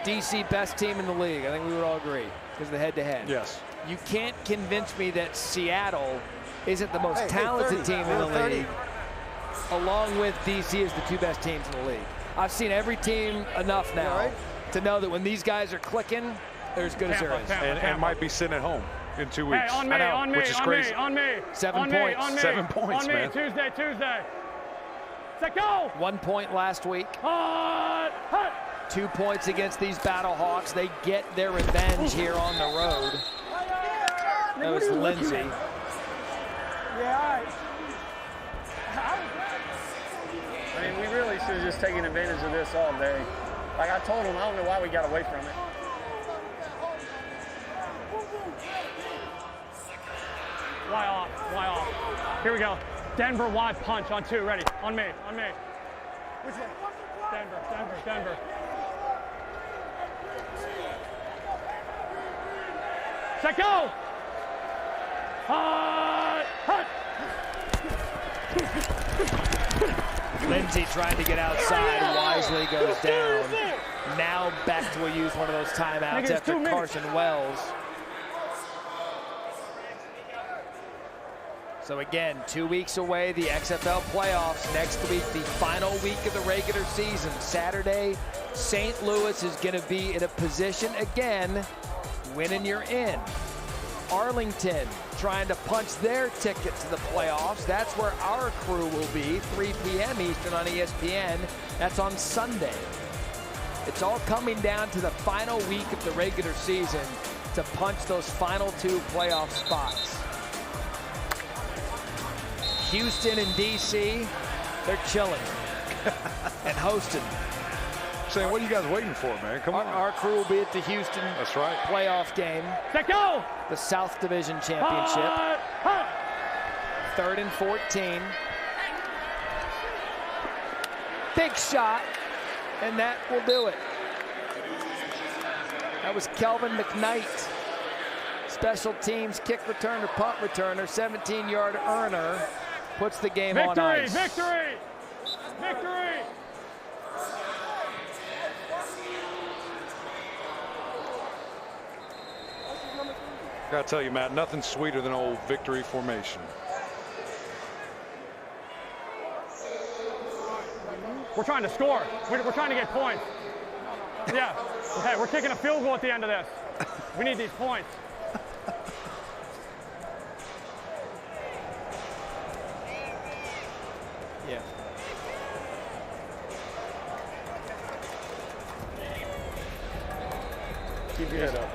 S1: DC best team in the league. I think we would all agree because of the head-to-head.
S4: Yes.
S1: You can't convince me that Seattle isn't the most talented team in the league, along with DC as the 2 best teams in the league. I've seen every team enough now to know that when these guys are clicking, they're as good as there is.
S4: And might be sitting at home in 2 weeks.
S11: Hey, on me,
S4: which is crazy.
S11: on me.
S1: 7 points.
S4: 7 points,
S11: on me.
S4: man.
S11: Tuesday. Let's go.
S1: 1 point last week. 2 points against these BattleHawks. They get their revenge here on the road. That was Lindsay.
S18: Yeah, I mean, we really should have just taken advantage of this all day. Like I told him, I don't know why we got away from it.
S11: Why off. Here we go. Denver wide punch on 2. Ready? On me. Which way? Denver. Set go!
S1: Lindsay trying to get outside. Wisely goes down. Now Beck will use one of those timeouts after Carson Wells. So again, 2 weeks away, the XFL playoffs. Next week, the final week of the regular season. Saturday, St. Louis is going to be in a position again, winning you're in. Arlington trying to punch their ticket to the playoffs. That's where our crew will be, 3 p.m. Eastern on ESPN. That's on Sunday. It's all coming down to the final week of the regular season to punch those final 2 playoff spots. Houston and DC, they're chilling and hosting.
S4: Saying, what are you guys waiting for, man? Come on.
S1: Our crew will be at the Houston playoff game.
S11: Let go!
S1: The South Division Championship. 3rd and 14. Big shot, and that will do it. That was Kelvin McKnight. Special teams kick returner, punt returner, 17-yard earner. Puts the game on ice.
S11: Victory!
S4: Gotta tell you, Matt, nothing sweeter than old victory formation.
S11: We're trying to score. We're trying to get points. Yeah. Hey, we're kicking a field goal at the end of this. We need these points.
S1: Yeah.
S18: Keep your head up.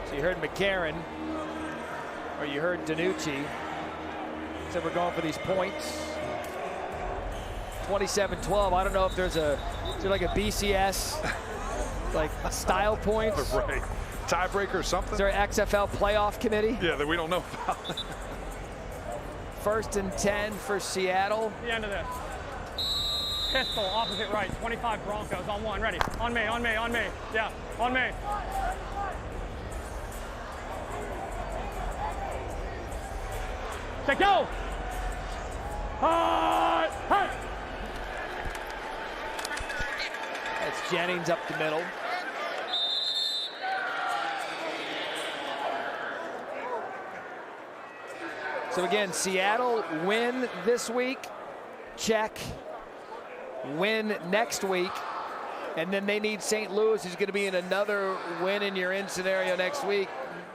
S1: So you heard McCarron, or you heard DiNucci. Said we're going for these points. 27-12. I don't know if is there like a BCS like style points?
S4: Right. Tiebreaker or something?
S1: Is there an XFL playoff committee?
S4: Yeah, that we don't know about.
S1: 1st and 10 for Seattle.
S11: The end of this. Pistol, opposite right, 25 Broncos on 1, ready. On me. Yeah, on me. Set go!
S1: That's Jennings up the middle. So again, Seattle win this week, check. Win next week, and then they need St. Louis, who's going to be in another win in your in scenario next week.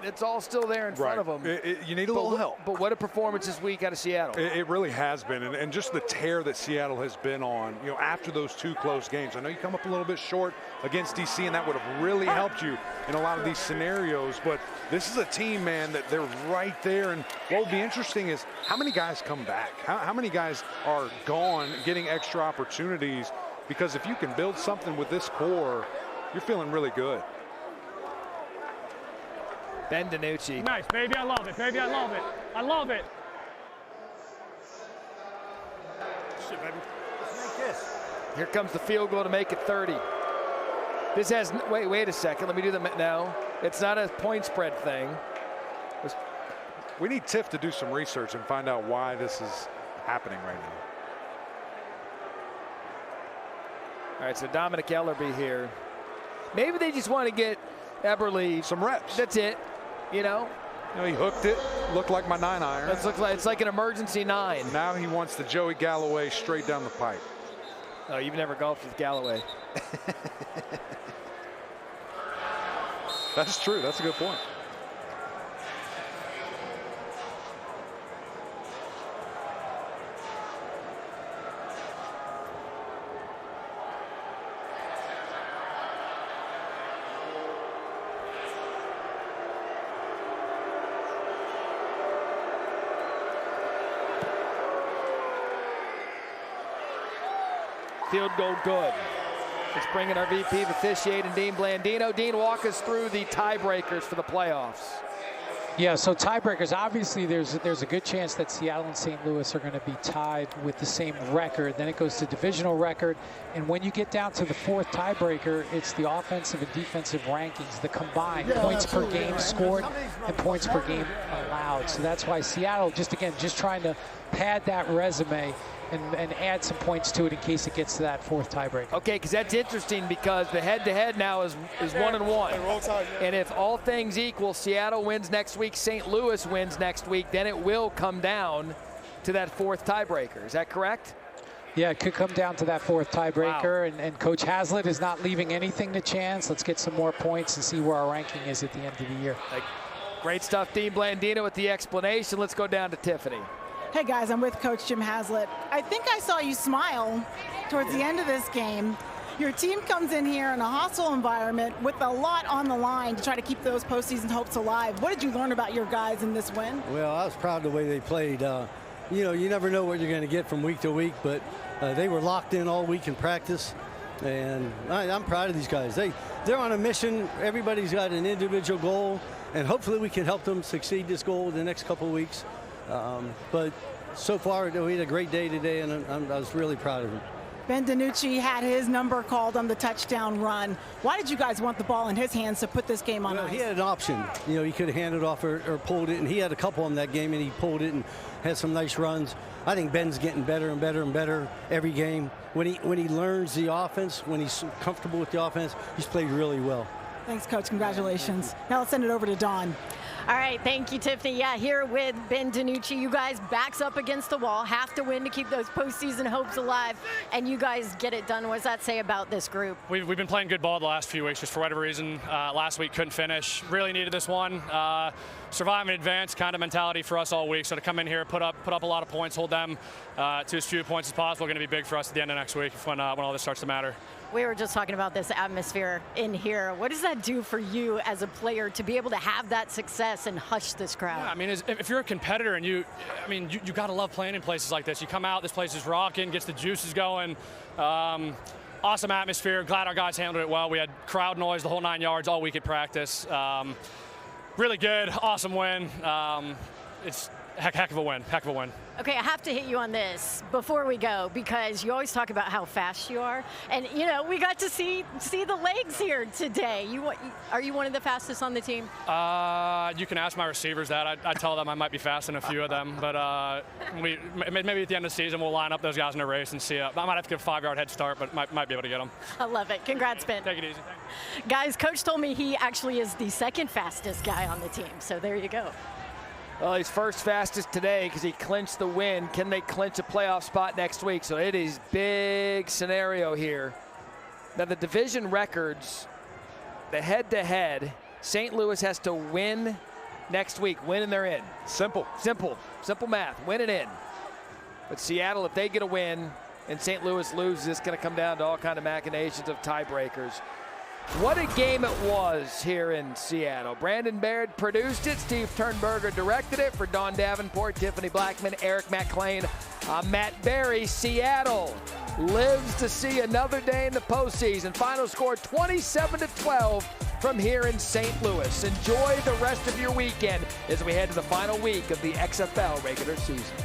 S1: It's all still there in front of them.
S4: You need a little help.
S1: But what a performance this week out of Seattle.
S4: It really has been, and just the tear that Seattle has been on, after those 2 close games. I know you come up a little bit short against DC, and that would have really helped you in a lot of these scenarios, but this is a team, man, that they're right there, and what would be interesting is how many guys come back? How many guys are gone getting extra opportunities? Because if you can build something with this core, you're feeling really good.
S1: Ben DiNucci.
S11: Nice, baby. I love it. Baby, I love it. I love it.
S5: Shit, baby. Let's make this.
S1: Here comes the field goal to make it 30. This has, wait a second. Let me do the, no. It's not a point spread thing.
S4: We need Tiff to do some research and find out why this is happening right now.
S1: All right, so Dominic Ellerby here. Maybe they just want to get Eberle
S4: some reps.
S1: That's it.
S4: He hooked it. Looked like my 9-iron.
S1: It's like an emergency 9.
S4: Now he wants the Joey Galloway straight down the pipe.
S1: Oh, you've never golfed with Galloway.
S4: That's true. That's a good point.
S1: Field goal good. Let's bring in our VP of officiating, Dean Blandino. Dean, walk us through the tiebreakers for the playoffs.
S13: Yeah, so tiebreakers, obviously there's a good chance that Seattle and St. Louis are going to be tied with the same record. Then it goes to divisional record. And when you get down to the 4th tiebreaker, it's the offensive and defensive rankings, the combined points per game scored and points per game allowed. So that's why Seattle, just trying to pad that resume and add some points to it in case it gets to that 4th tiebreaker.
S1: Okay, because that's interesting because the head-to-head now is 1-1. And if all things equal, Seattle wins next week, St. Louis wins next week, then it will come down to that 4th tiebreaker. Is that correct?
S13: Yeah, it could come down to that 4th tiebreaker,
S1: wow.
S13: and Coach Haslett is not leaving anything to chance. Let's get some more points and see where our ranking is at the end of the year.
S1: Great stuff, Dean Blandino with the explanation. Let's go down to Tiffany.
S7: Hey guys, I'm with Coach Jim Haslett. I think I saw you smile towards the end of this game. Your team comes in here in a hostile environment with a lot on the line to try to keep those postseason hopes alive. What did you learn about your guys in this win?
S5: Well, I was proud of the way they played. You never know what you're going to get from week to week, but they were locked in all week in practice, and I'm proud of these guys. They're on a mission. Everybody's got an individual goal, and hopefully we can help them succeed this goal in the next couple of weeks. But so far, we had a great day today, and I was really proud of him.
S7: Ben DiNucci had his number called on the touchdown run. Why did you guys want the ball in his hands to put this game on ice?
S5: He had an option. He could have handed off or pulled it, and he had a couple of them that game, and he pulled it and had some nice runs. I think Ben's getting better and better and better every game. When he learns the offense, when he's comfortable with the offense, he's played really well.
S7: Thanks, Coach. Congratulations. Now let's send it over to Dawn.
S2: All right, thank you, Tiffany. Yeah, here with Ben DiNucci. You guys backs up against the wall, have to win to keep those postseason hopes alive, and you guys get it done. What does that say about this group?
S6: We've been playing good ball the last few weeks, just for whatever reason. Last week couldn't finish. Really needed this one. Survive and advance kind of mentality for us all week. So to come in here, put up a lot of points, hold them to as few points as possible, going to be big for us at the end of next week when all this starts to matter.
S2: We were just talking about this atmosphere in here. What does that do for you as a player to be able to have that success and hush this crowd?
S6: Yeah, I mean, if you're a competitor and you got to love playing in places like this. You come out, this place is rocking, gets the juices going. Awesome atmosphere. Glad our guys handled it well. We had crowd noise the whole 9 yards all week at practice. Really good, awesome win. It's Heck of a win. Heck of a win.
S2: Okay, I have to hit you on this before we go because you always talk about how fast you are, and you know we got to see the legs here today. Are you one of the fastest on the team?
S6: You can ask my receivers that. I tell them I might be faster than a few of them, but maybe at the end of the season we'll line up those guys in a race and see. I might have to get a 5-yard head start, but might be able to get them.
S2: I love it. Congrats, Ben.
S6: Take it easy.
S2: Guys, Coach told me he actually is the second fastest guy on the team, so there you go.
S1: Well, he's first fastest today because he clinched the win. Can they clinch a playoff spot next week? So it is big scenario here. Now the division records, the head-to-head, St. Louis has to win next week. Win and they're in. Simple math. Win and in. But Seattle, if they get a win and St. Louis loses, it's going to come down to all kind of machinations of tiebreakers. What a game it was here in Seattle. Brandon Baird produced it. Steve Turnberger directed it. For Don Davenport, Tiffany Blackman, Eric McClain, I'm Matt Berry. Seattle lives to see another day in the postseason. Final score 27-12 from here in St. Louis. Enjoy the rest of your weekend as we head to the final week of the XFL regular season.